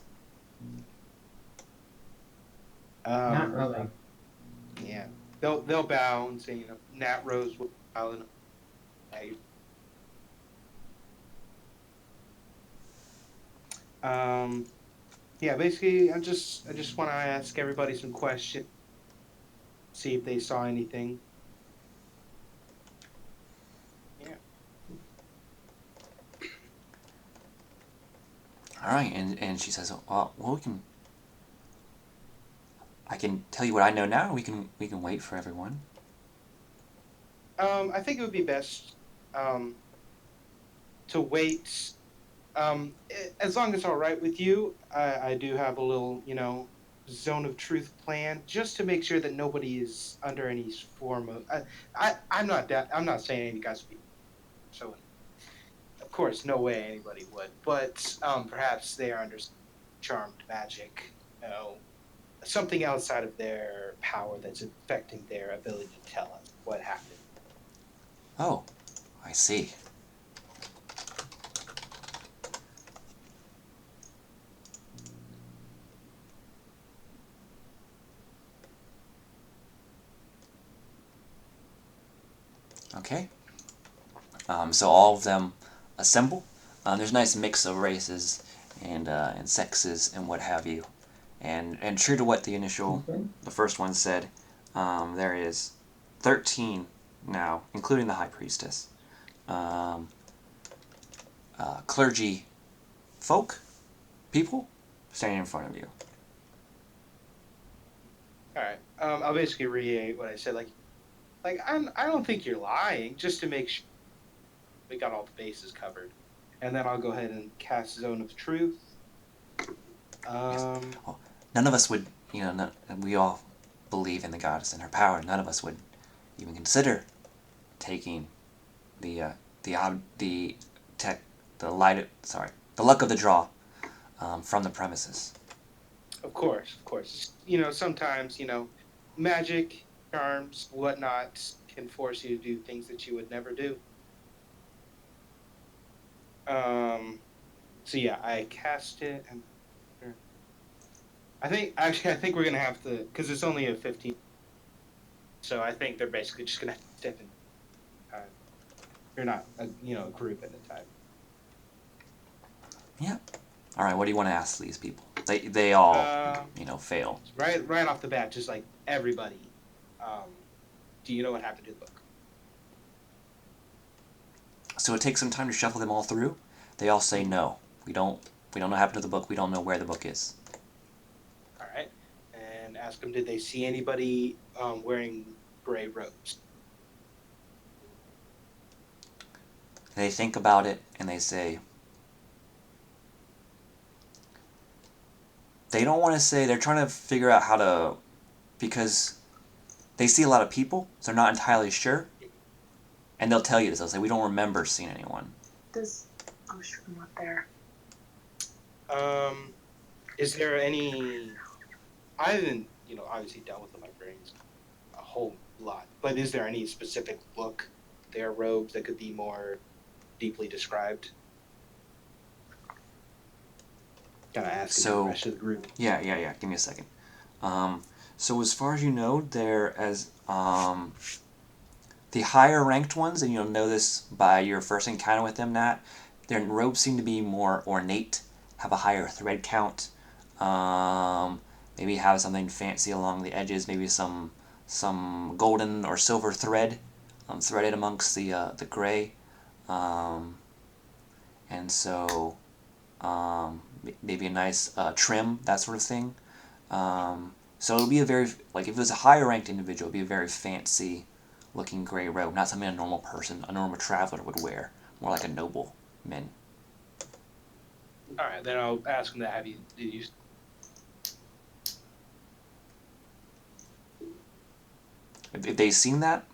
Not really. Yeah, they'll bow and say, Nat Rose will bow and yeah, basically, I just want to ask everybody some questions, see if they saw anything. Yeah. All right, and she says, well, I can tell you what I know now. We can wait for everyone. I think it would be best to wait. As long as it's all right with you, I do have a little, zone of truth plan just to make sure that nobody is under any form of. I'm not saying any guys would be. So, of course, no way anybody would. But perhaps they are under charmed magic. Something outside of their power that's affecting their ability to tell us what happened. Oh, I see. Okay. So all of them assemble. There's a nice mix of races and sexes and what have you. And true to what the first one said, there is 13 now, including the High Priestess. Clergy folk, people, standing in front of you. All right. I'll basically reiterate what I said. I don't think you're lying, just to make sure we got all the bases covered, and then I'll go ahead and cast Zone of Truth. Yes. Well, none of us would, we all believe in the goddess and her power. None of us would even consider taking the luck of the draw from the premises. Of course. Sometimes magic, charms, whatnot can force you to do things that you would never do. So yeah, I cast it, and I think we're gonna have to, because it's only a 15. So I think they're basically just gonna have to step in. They're not a group at a time. Yeah. All right. What do you want to ask these people? They all fail. Right off the bat, just like everybody. Do you know what happened to the book? So it takes some time to shuffle them all through. They all say no. We don't know what happened to the book. We don't know where the book is. All right, and ask them, did they see anybody wearing gray robes? They think about it and they say they don't want to say. They're trying to figure out how to, because they see a lot of people, so they're not entirely sure. And they'll tell you this. They'll say, we don't remember seeing anyone. Oh shoot, I'm not there. Is there any? I haven't, obviously dealt with the librarians a whole lot, but is there any specific look their robes that could be more deeply described? Gotta ask the rest of the group. Yeah. Give me a second. So as far as you know, they're as the higher ranked ones, and you'll know this by your first encounter with them, Nat, their robes seem to be more ornate, have a higher thread count, maybe have something fancy along the edges, maybe some golden or silver thread threaded amongst the gray, and so maybe a nice trim, that sort of thing. So it'll be a very, like, if it was a higher ranked individual, it'd be a very fancy looking gray robe, not something a normal person, a normal traveler would wear, more like a nobleman. All right, then I'll ask them that. Did you? If they've seen that,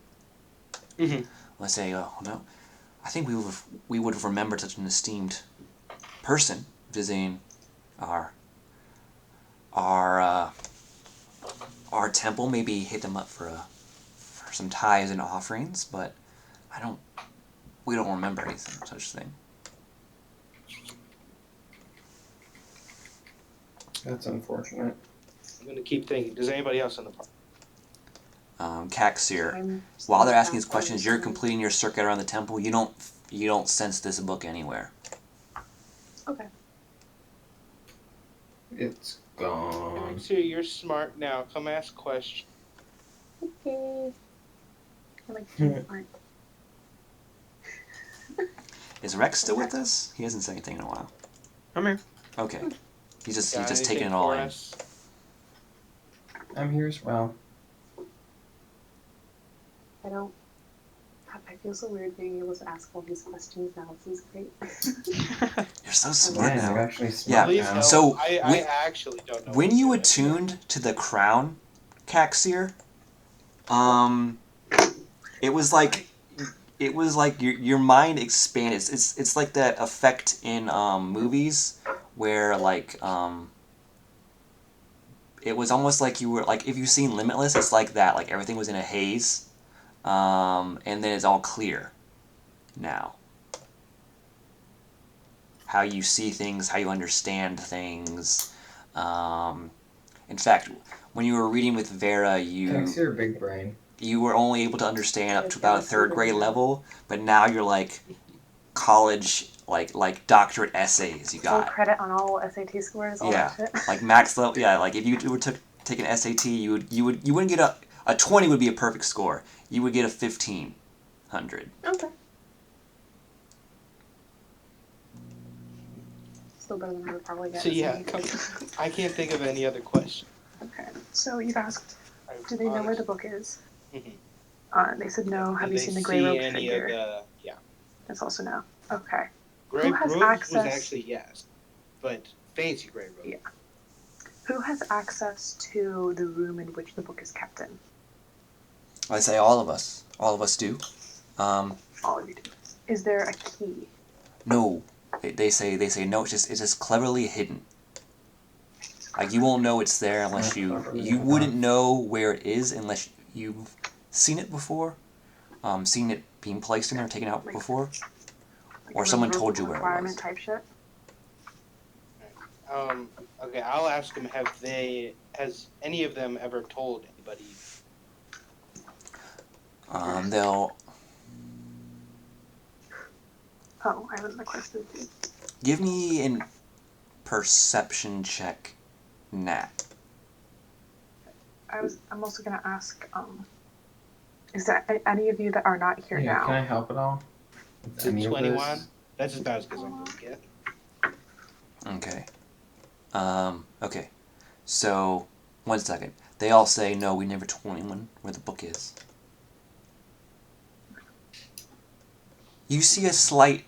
Mm-hmm. let's say, oh no, I think we would have remembered such an esteemed person visiting our temple. Maybe hit them up for some tithes and offerings, but we don't remember anything such thing. That's unfortunate. I'm gonna keep thinking. Does anybody else in the park? Caxir, while they're asking these questions, you're completing your circuit around the temple. You don't sense this book anywhere. Okay. It's gone. Caxir, you're smart now. Come ask questions. Okay. I like to art. Is Rex still with us? He hasn't said anything in a while. I'm here. Okay. He's just Got taking it anything all for in. us? I'm here as well. I feel so weird being able to ask all these questions now. This is great. You're so smart Yeah, now. you're actually smart Please now. no, So, I actually don't know. When what you to do. attuned to the crown, Caxir, it was like your mind expanded. It's like that effect in movies where it was almost like you were, like, if you've seen Limitless, it's like that. Like everything was in a haze, and then it's all clear now. How you see things, how you understand things. In fact, when you were reading with Vera, Thanks, you're a big brain. you were only able to understand up to about a third grade level, but now you're like college, like doctorate essays. You Full got credit on all SAT scores, all that shit. like max level. Yeah, like if you were take an SAT, you wouldn't get a 20 would be a perfect score. You would get a 1500. Okay. Still better than I would probably get. So yeah, I can't think of any other question. Okay. So you've asked, do they know where the book is? Mhm. They said no. Have Did you they seen the gray see robe any figure? of the? Yeah. That's also no. Okay. Gray Who has robes access? was actually yes, but fancy gray robes. Yeah. Who has access to the room in which the book is kept in? I say all of us. All of us do. All of you do. Is there a key? No. They say no. It's just cleverly hidden. Like you won't know it's there unless you wouldn't know where it is unless you've seen it before, seen it being placed in there, taken out before, or someone told you where it requirement was. type shit. Okay, I'll ask them. Has any of them ever told anybody? They'll Oh, I haven't requested you. give me an perception check, Nat. I'm also gonna ask. Is there any of you that are not here Yeah, now? can I help at all? With Is it any of 21? this? That's about as good as I'm gonna get. Okay. Okay. So, 1 second. They all say, no, we never told anyone where the book is. You see a slight...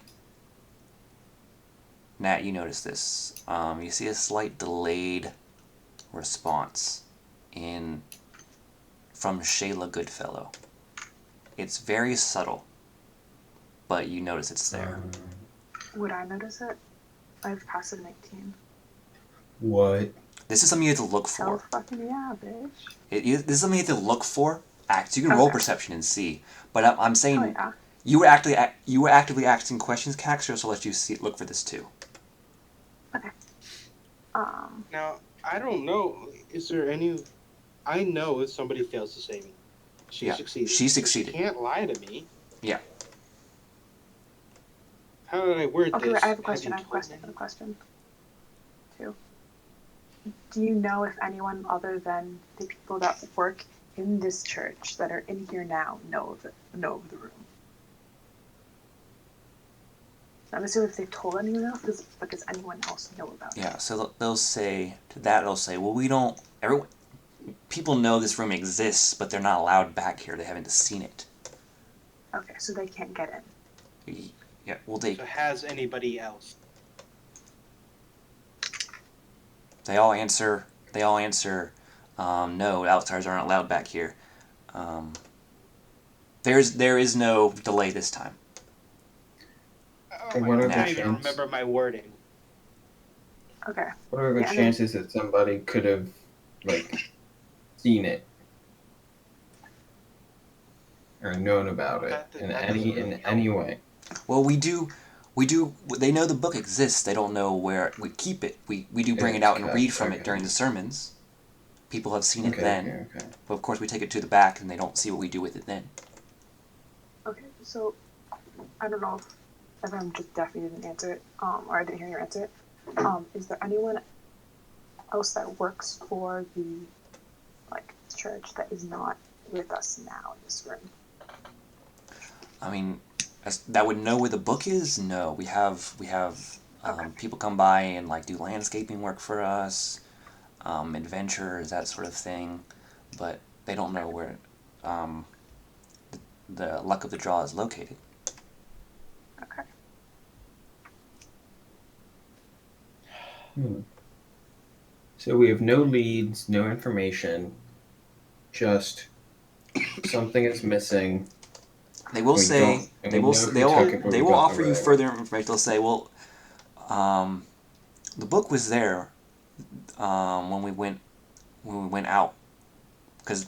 Nat, you notice this. You see a slight delayed response from Shayla Goodfellow. It's very subtle, but you notice it's there. Would I notice it? I have passive 19. What? This is something you have to look Hell for. fucking yeah, bitch. This is something you have to look for. So you can roll Okay. perception and see. But I'm saying Oh yeah. you were actively asking questions, Caxter, so I'll let you look for this too. Okay. Now, I don't know. Is there any? I know if somebody fails to save me, she Yeah, succeeded. she So succeeded. she can't lie to me. Yeah. How did I word Okay, this? wait, I have a question. you I have a told question. I me? have a question. Two. Do you know if anyone other than the people that work in this church that are in here now know of the room? I'm assuming if they've told anyone else, but does anyone else know about it? Yeah, so they'll say, well, we don't, people know this room exists, but they're not allowed back here. They haven't seen it. Okay, so they can't get in. Yeah, well, So has anybody else? they all answer, no, outsiders aren't allowed back here. There is no delay this time. Oh my What God, are I the don't even chances? remember my wording. Okay. What are the Yeah, and chances that somebody could have, like, seen it or known about it in That doesn't really help. any way? Well, we do. They know the book exists. They don't know where we keep it. We do bring it It's out and kept, read from it okay. during the sermons. People have seen it Okay, then. okay. But of course, we take it to the back, and they don't see what we do with it then. Okay, so I don't know if I'm just deaf and didn't answer it, or I didn't hear your answer. Is there anyone else that works for the church that is not with us now in this room? I mean, that would know where the book is. No, we have Okay. people come by and do landscaping work for us, adventures, that sort of thing, but they don't know where the luck of the draw is located. Okay. So we have no leads, no information, just something is missing. They will say they will offer you further information. They'll say, well, the book was there when we went out, because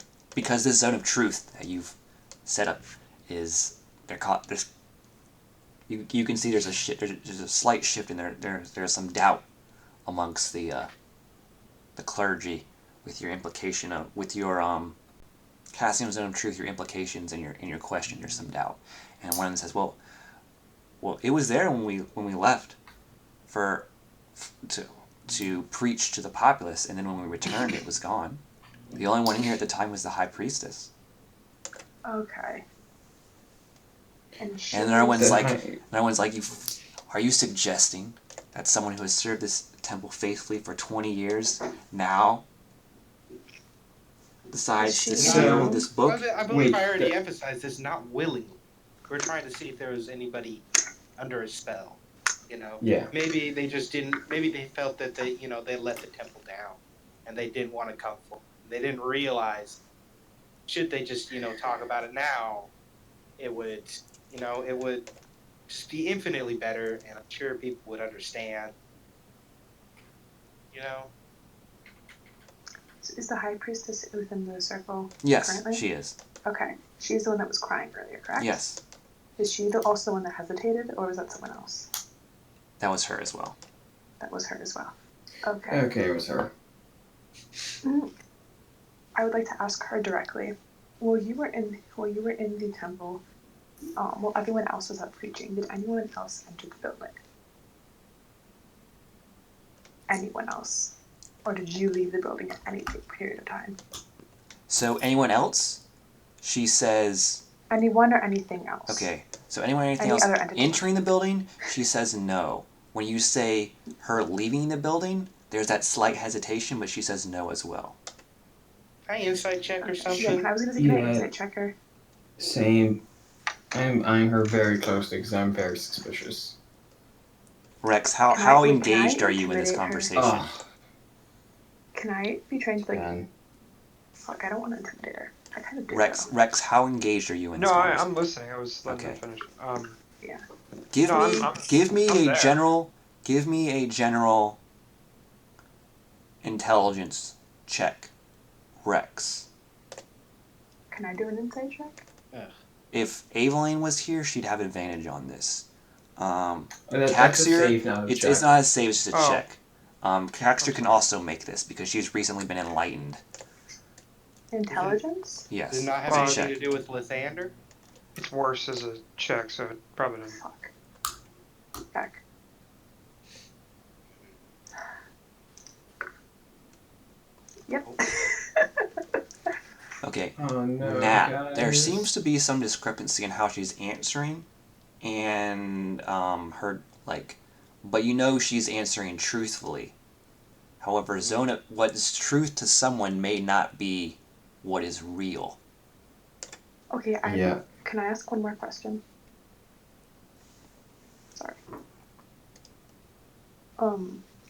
this zone of truth that you've set up is there's you can see there's a slight shift in there. There's some doubt amongst the clergy with your implication of with your casting of zone of truth, your implications and your question. There's some doubt, and one of them says, well, it was there when we left to preach to the populace, and then when we returned, it was gone. The only one in here at the time was the high priestess. Okay. And another one's like, are you suggesting that someone who has served this temple faithfully for 20 years now decides to steal this book? I believe I already emphasized this, not willingly. We're trying to see if there was anybody under a spell. Yeah. Maybe they just didn't. Maybe they felt that they let the temple down, and they didn't want to come forward. They didn't realize, should they just talk about it now, it would just be infinitely better, and I'm sure people would understand. Is the high priestess within the circle? Yes, currently? she is. Okay, she's the one that was crying earlier, correct? Yes, Is she also the one that hesitated, or was that someone else? that was her as well. That was her as well. Okay. Okay, it was her. I would like to ask her directly. While you were in the temple, while everyone else was out preaching, did anyone else enter the building? Anyone else? Or did you leave the building at any period of time? So anyone else? She says... Anyone or anything else? Okay, so anyone or anything Any else other entity? entering the building? She says no. When you say her leaving the building, there's that slight hesitation, but she says no as well. Can I insight check or something? Yeah, I was going to say, can I insight check her? Same. I'm eyeing her very closely because I'm very suspicious. Rex, how engaged are you in this conversation? Can Can I be trained like? And Fuck, I don't want to intimidate her. I kind of do. Rex, how engaged are you in No, this conversation? I'm listening. I was letting Okay. them finish. Yeah. Give No, me, give me I'm a there. general intelligence check, Rex. Can I do an insight check? If Aveline was here, she'd have advantage on this. that's a Caxier, save now. it's not a save, it's just a Oh. check. Caxier can sorry. also make this because she's recently been enlightened. Intelligence? Yes, Did not have it's a anything check. to do with Lysander? It's worse as a check, so it probably doesn't. Fuck. Back. Yep. Okay. Oh no, Nat, guys. there seems to be some discrepancy in how she's answering, and her but you know she's answering truthfully. However, Zona, what is truth to someone may not be what is real. Okay, Yeah. Can I ask one more question? Sorry.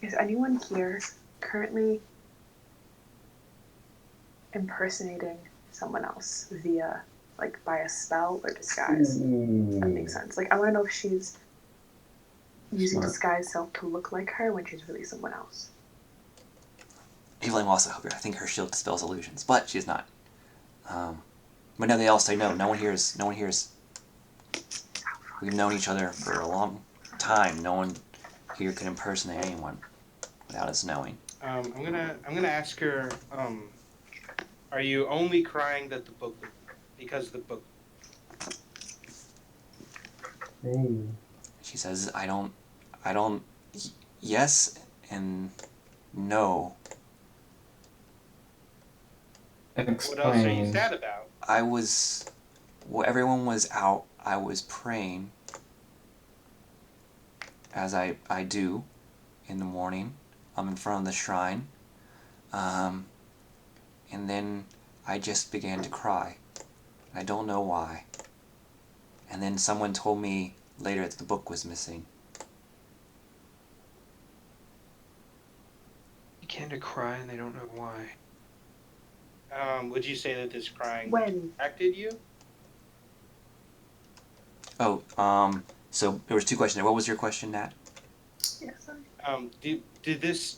Is anyone here currently impersonating someone else via, like, by a spell or disguise? That makes sense. Like, I want to know if she's using Smart. disguise self to look like her when she's really someone else. Evelyn will also help her. I think her shield dispels illusions, but she's not. But no, they all say no. No one hears. No one hears. We've known each other for a long time. No one here can impersonate anyone without us knowing. I'm gonna ask her. Are you only crying that the book because the book? Hey. She says, I don't. Yes and no. What else are you Explain. sad about? Everyone was out. I was praying, as I do in the morning. I'm in front of the shrine. And then I just began to cry. I don't know why. And then someone told me later that the book was missing. You can't cry and they don't know why. Would you say that this crying When? affected you? Oh, so there was two questions there. What was your question, Nat? Yeah, sorry. Did this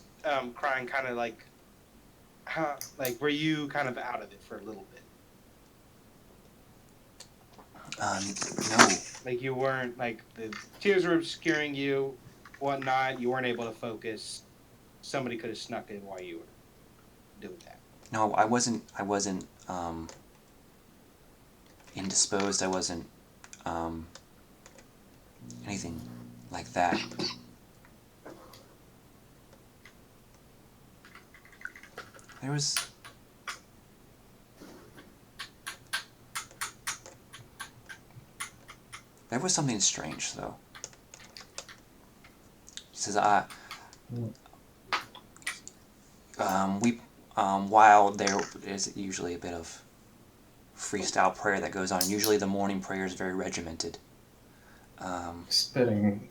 crying kind of like were you kind of out of it for a little bit? No. Like you weren't, like, the tears were obscuring you, whatnot. You weren't able to focus. Somebody could have snuck in while you were doing that. No, I wasn't indisposed. I wasn't anything like that. There was something strange though. She says, while there is usually a bit of freestyle prayer that goes on, usually the morning prayer is very regimented. Spitting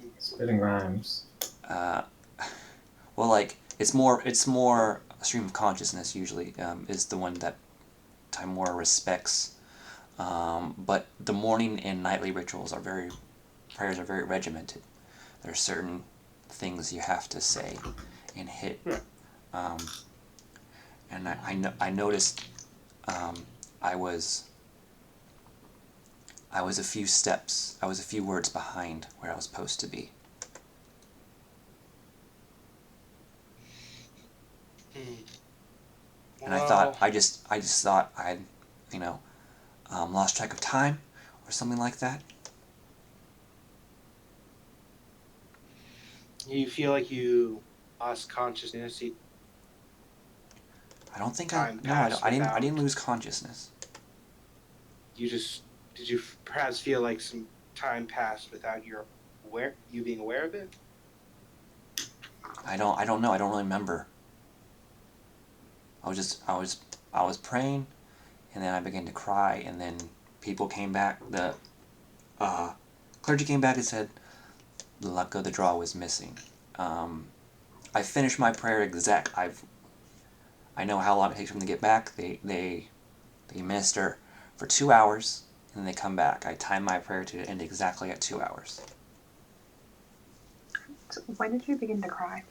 rhymes. Well, like it's more a stream of consciousness usually is the one that Timora respects. But the morning and nightly rituals prayers are very regimented. There are certain things you have to say and hit. And I noticed I was a few words behind where I was supposed to be. And I just thought I'd, lost track of time or something like that. You feel like you lost consciousness. I don't think Time I passed didn't without- lose consciousness. Did you perhaps feel like some time passed without you being aware of it? I don't know. I don't really remember. I was praying, and then I began to cry, and then people came back. The clergy came back and said the luck of the draw was missing. I finished my prayer I know how long it takes for them to get back. They minister for 2 hours, and then they come back. I time my prayer to end exactly at 2 hours. So when did you begin to cry?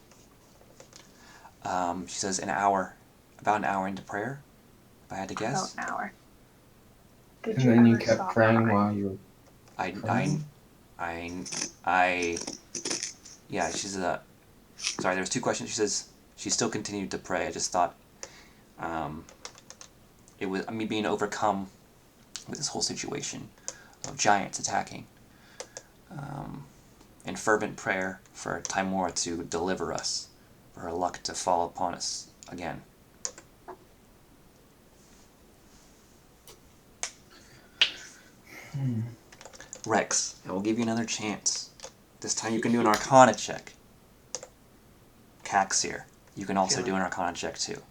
She says about an hour into prayer, if I had to guess. About an hour. Did And then you ever kept stop praying crying? while you were I yeah, sorry, there was 2 questions. She says she still continued to pray. I just thought it was me being overcome with this whole situation of giants attacking. In fervent prayer for Timora to deliver us, for her luck to fall upon us again. Rex, I will give you another chance. This time you can do an Arcana check. Caxir, you can also do an Arcana check too.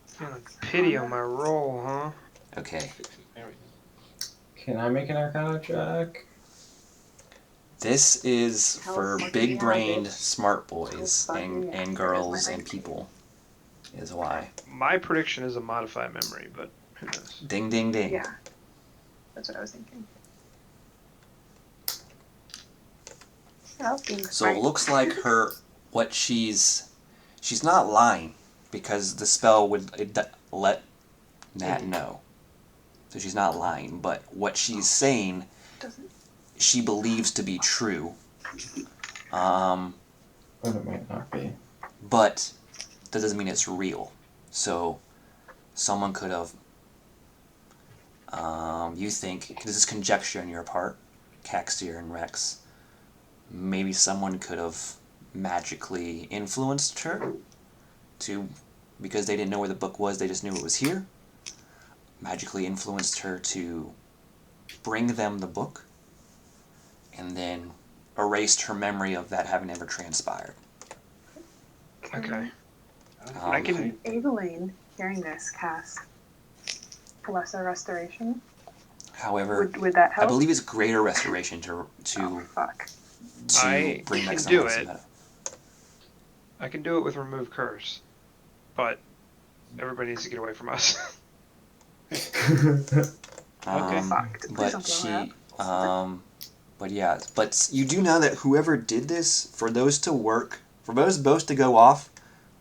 Feeling pity on my roll, huh? Okay. There we go. Can I make an Arcana check? This is How for fucking yeah, big-brained, bitch. smart boys How fucking yeah. and There goes girls my and 19. people, is why. My prediction is a modified memory, but who knows? Ding, ding, ding. Yeah. That's what I was thinking. Yeah, I was being So it smart. looks like she's not lying, because the spell would let Nat know. So she's not lying, but what she's saying, Doesn't. she believes to be true. But it might not be. But that doesn't mean it's real. So someone could have, you think, because this is conjecture on your part, Caxir and Rex, maybe someone could have magically influenced her because they didn't know where the book was, they just knew it was here. Magically influenced her to bring them the book, and then erased her memory of that having ever transpired. Okay. I can- Evelyn, hearing this, cast Lesser Restoration. However, Would that help? I believe it's greater restoration to Oh, fuck. I bring can back some do of it. I can do it with remove curse, but everybody needs to get away from us. Fuck. Please But don't blow it she, up. but yeah, but you do know that whoever did this, for those to work, for those both to go off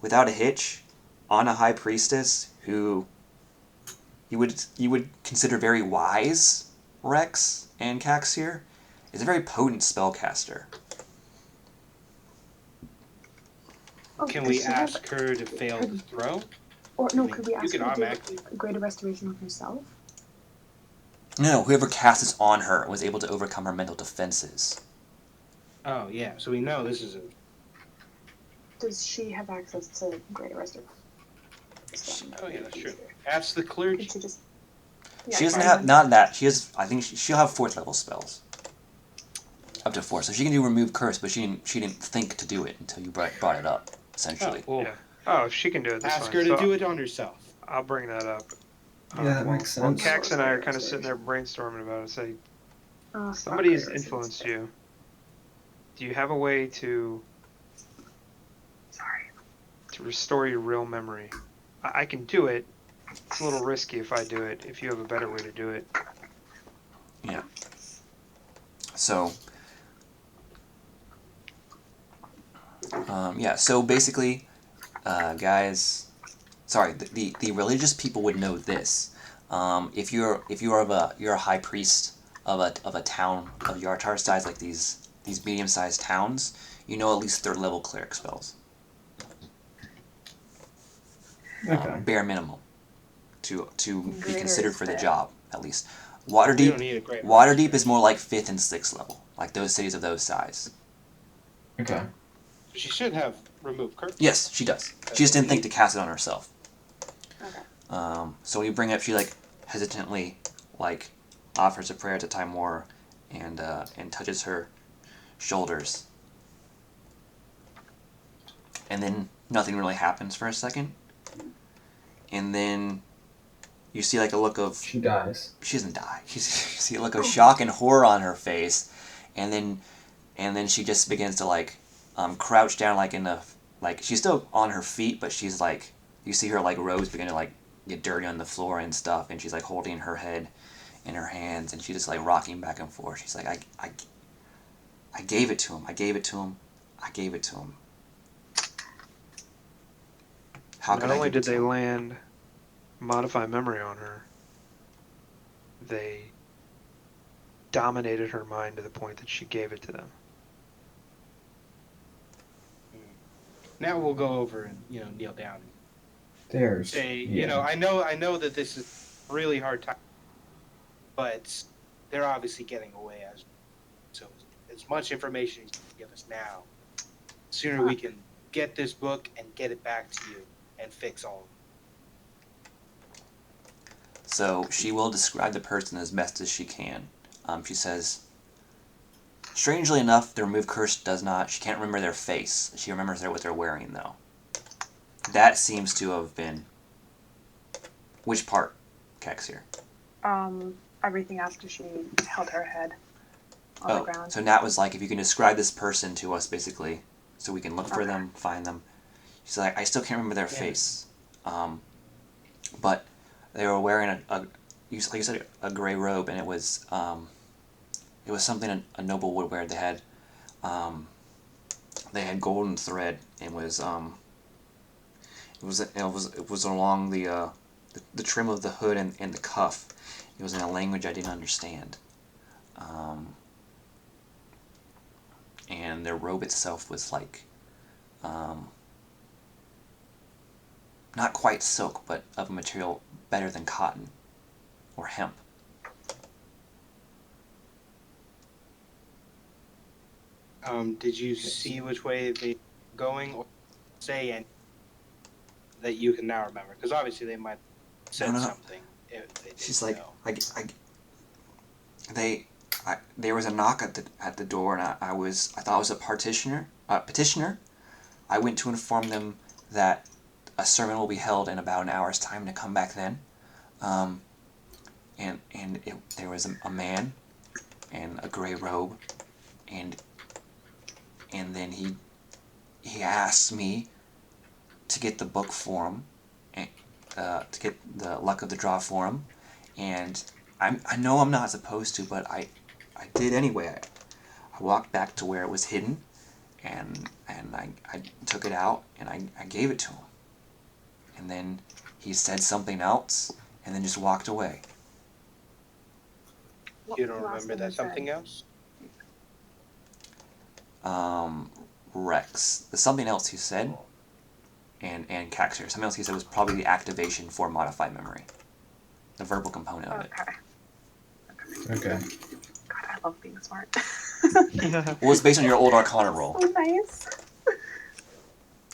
without a hitch on a high priestess who you would consider very wise, Rex and Caxir, is a very potent spellcaster. Oh, Can does we she have- ask her to fail the throw? Or no, I mean, could we you ask can her to do automatically- a greater restoration of herself? No, whoever cast this on her was able to overcome her mental defenses. Oh yeah, so we know this is a. Does she have access to greater restoration? Oh yeah, that's true. Ask the clergy. Did she just? She doesn't have, not that, she has, I think she'll have 4th level spells. Up to 4, so she can do remove curse, but she didn't think to do it until you brought it up, essentially. Oh, well, Yeah. Oh, if she can do it, that's ask fine. her to So do it on herself. I'll bring that up. Yeah, that makes sense. Cax and I are kind of sitting there brainstorming about it. Say, Oh, somebody has fuck, influenced you. Do you have a way to Sorry. restore your real memory? I can do it. It's a little risky if I do it. If you have a better way to do it. Yeah. So, yeah. So basically, guys, sorry. The religious people would know this. If you're a high priest of a town of Yartar size, like these medium-sized towns, you know at least 3rd level cleric spells. Okay. Bare minimum to be Greater considered is for the better. job, at least. We Waterdeep don't need a great. Waterdeep is more like 5th and 6th level, like those cities of those size. Okay. She should have removed curse. Yes, she does. She just didn't think to cast it on herself. Okay. So when you bring it up, she hesitantly offers a prayer to Timora and touches her shoulders. And then nothing really happens for a second. And then you see a look of... She dies. She doesn't die. You see a look of shock and horror on her face. And then she just begins to crouch down in a... she's still on her feet, but she's you see her like robes begin to like get dirty on the floor and stuff, and she's like holding her head in her hands, and she's just like rocking back and forth. She's like, I gave it to him. I gave it to him. I gave it to him. How could Not I only give it did to they him? land modify memory on her, they dominated her mind to the point that she gave it to them. Now we'll go over and kneel down. There's Say, yeah. I know that this is a really hard time, but they're obviously getting away so as much information as you can give us now, the sooner we can get this book and get it back to you and fix all of it. So she will describe the person as best as she can. She says, strangely enough, the remove curse does not. She can't remember their face. She remembers what they're wearing, though. That seems to have been. Which part, Kex here? Everything after she held her head on the ground. So Nat was like, if you can describe this person to us, basically, so we can look for them, find them. She's like, I still can't remember their face. But they were wearing like you said, a gray robe, and it was something a noble would wear. They had golden thread, and it was along the trim of the hood and the cuff. It was in a language I didn't understand. And their robe itself was like, not quite silk, but of a material better than cotton or hemp. Did you see which way they were going, or say any that you can now remember? Because obviously they might have said No. something. If they didn't She's like, know. there was a knock at the door, and I thought it was a petitioner. I went to inform them that a sermon will be held in about an hour's time to come back then. There was a man in a gray robe, and then he asked me to get the book for him, and to get the luck of the draw for him, and I know I'm not supposed to, but I did anyway. I walked back to where it was hidden, and I took it out, and I gave it to him. And then he said something else, and then just walked away. You don't remember that something else? Rex. The something else he said, and Caxer. Something else he said was probably the activation for modified memory. The verbal component of it. Okay. God, I love being smart. Well, it's based on your old Arcana roll. So nice.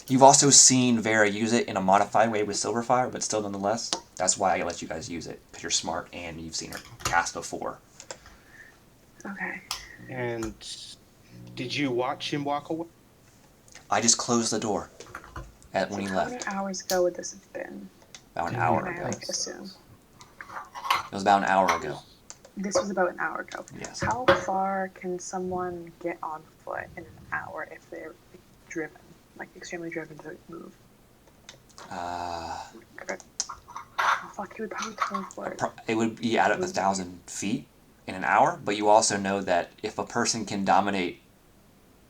You've also seen Vera use it in a modified way with Silverfire, but still nonetheless, that's why I let you guys use it, because you're smart and you've seen her cast before. Okay. And did you watch him walk away? I just closed the door when he How left. many hours ago would this have been? About an hour Can I ago. assume? It was about an hour ago. This was about an hour ago. Yes. How far can someone get on foot in an hour if they're driven, like extremely driven to move? Oh, fuck, he would probably teleport. It would be out of 1,000 feet in an hour, but you also know that if a person can dominate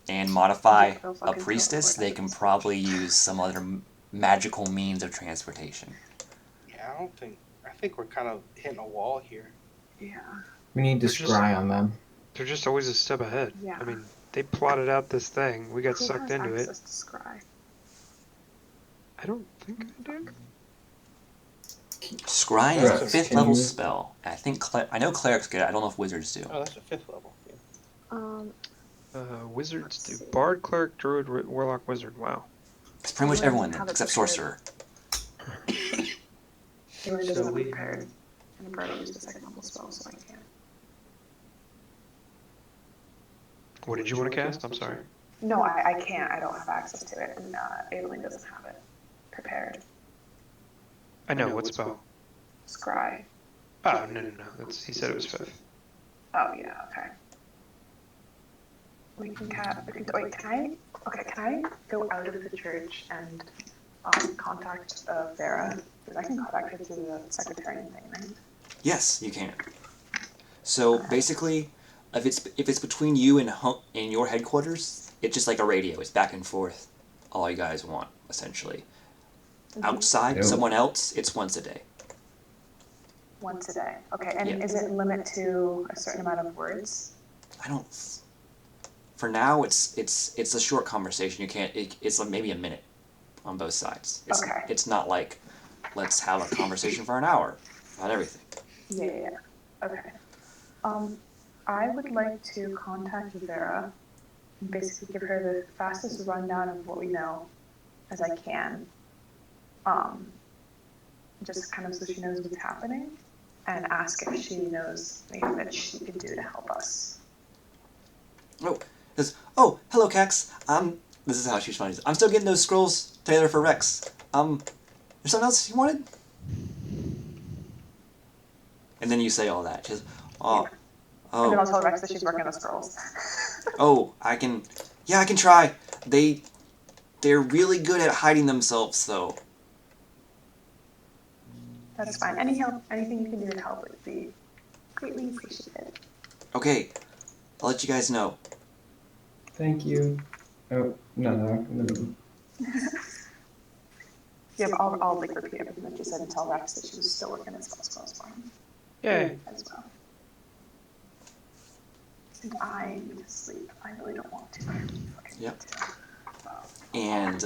and modify a priestess, they can probably use some other magical means of transportation. Yeah, I think we're kind of hitting a wall here. Yeah. We need to scry on them. They're just always a step ahead. Yeah. I mean, they plotted out this thing. We got Who sucked has into it. access to scry? I don't think I do. Scrying is a Yes. 5th Can level you- spell. I think I know clerics get it. I don't know if wizards do. Oh, that's a 5th level. Yeah. Wizards do. Let's see. Bard, cleric, druid, warlock, wizard. Wow. It's pretty much Everyone everyone doesn't then, have it except prepared. sorcerer. He really So doesn't we- prepared. And I've already used a second level spell, so I can't. What did you want to cast? I'm sorry. No, I can't. I don't have access to it, and Aileen doesn't have it prepared. I know, what spell? Scry. Oh, no. He said it was 5th. Oh yeah, okay. Wait, can I go out of the church and contact Vera? Because I can contact her through the secretarian thing, right? Yes, you can. So basically, if it's between you and your headquarters, it's just like a radio. It's back and forth. All you guys want, essentially. Outside, Ew. someone else, it's once a day. Once a day. Okay, and Yeah. is it limit to a certain amount of words? I don't. For now, it's a short conversation. You can't. It's like maybe a minute on both sides. Okay. It's not like let's have a conversation for an hour about everything. Yeah. Okay. I would like to contact Vera and basically give her the fastest rundown of what we know as I can. Just kind of so she knows what's happening, and ask if she knows anything that she could do to help us. Oh, hello, Cax. This is how she responds. I'm still getting those scrolls together for Rex. There's something else you wanted? And then you say all that. She's, oh, And then I'll oh, tell Rex that she's working on the scrolls. oh, I can try. They're really good at hiding themselves, though. That's fine. Anything you can do to help would be greatly appreciated. Okay, I'll let you guys know. Thank you. Oh, no. Yeah, but I'll like repeat everything that you said and tell Rex that she was still working on scrolls for him Yay. as well. And I need to sleep. I really don't want to. Yep. And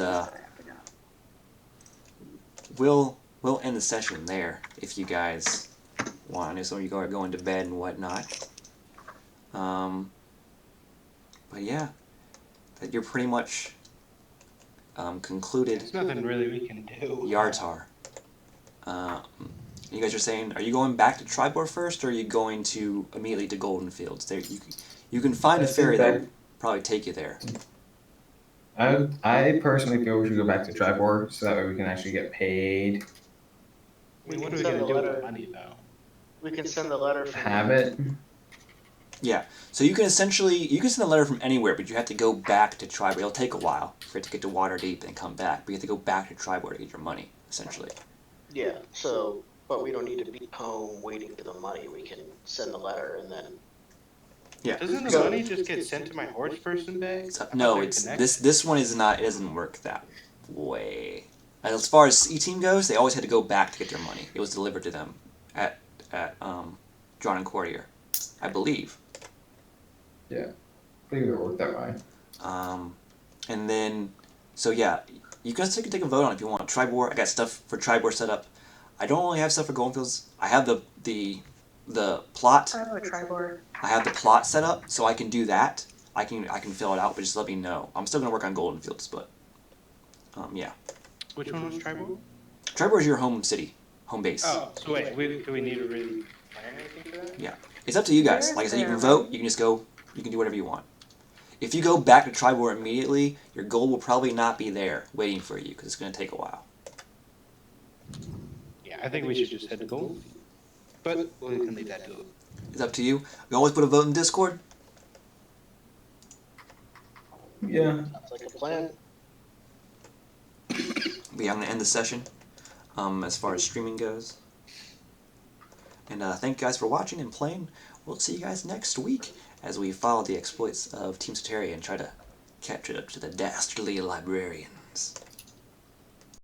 we'll end the session there if you guys want. I know some of you are going to bed and whatnot. But yeah, that you're pretty much concluded There's nothing really we can do. Yartar. You guys are saying, are you going back to Tribor first, or are you going to immediately to Golden Fields? There, you can find a I think ferry that that- will probably take you there. I personally feel we should go back to Tribor so that way we can actually get paid. I mean, what can are we send gonna the do with letter. the money though? We can send the letter from Have it. Yeah, so you can send a letter from anywhere, but you have to go back to Tribor. It'll take a while for it to get to Waterdeep and come back, but you have to go back to Tribor to get your money, essentially. Yeah, so, but we don't need to be home waiting for the money. We can send the letter and then. Yeah. Doesn't the So- money just get sent to my horse person bag? No, it's this one is not. It doesn't work that way. And as far as E-Team goes, they always had to go back to get their money. It was delivered to them at Drawn and Courtier, I believe. I think it would work that way. And then, so yeah, you guys can take a vote on it if you want. Tribor, I got stuff for Tribor set up. I don't really have stuff for Goldenfields. I have the plot. I have a Tribor. I have the plot set up, so I can do that. I can fill it out, but just let me know. I'm still gonna work on Goldenfields, but yeah. Which one was tribal? Tribor is your home city, home base. Oh, so wait, do we need to really plan anything for that? Yeah, it's up to you guys. Where Like I is said, you can there, vote. You can just go. You can do whatever you want. If you go back to Tribor immediately, your gold will probably not be there waiting for you because it's gonna take a while. Yeah, I think we should just head to Gold. But we can leave that to it. It's up to you. You always put a vote in Discord. Yeah. Sounds like a plan. But yeah, I'm gonna end the session. As far as streaming goes. And thank you guys for watching and playing. We'll see you guys next week as we follow the exploits of Team Soteria and try to catch it up to the dastardly librarians.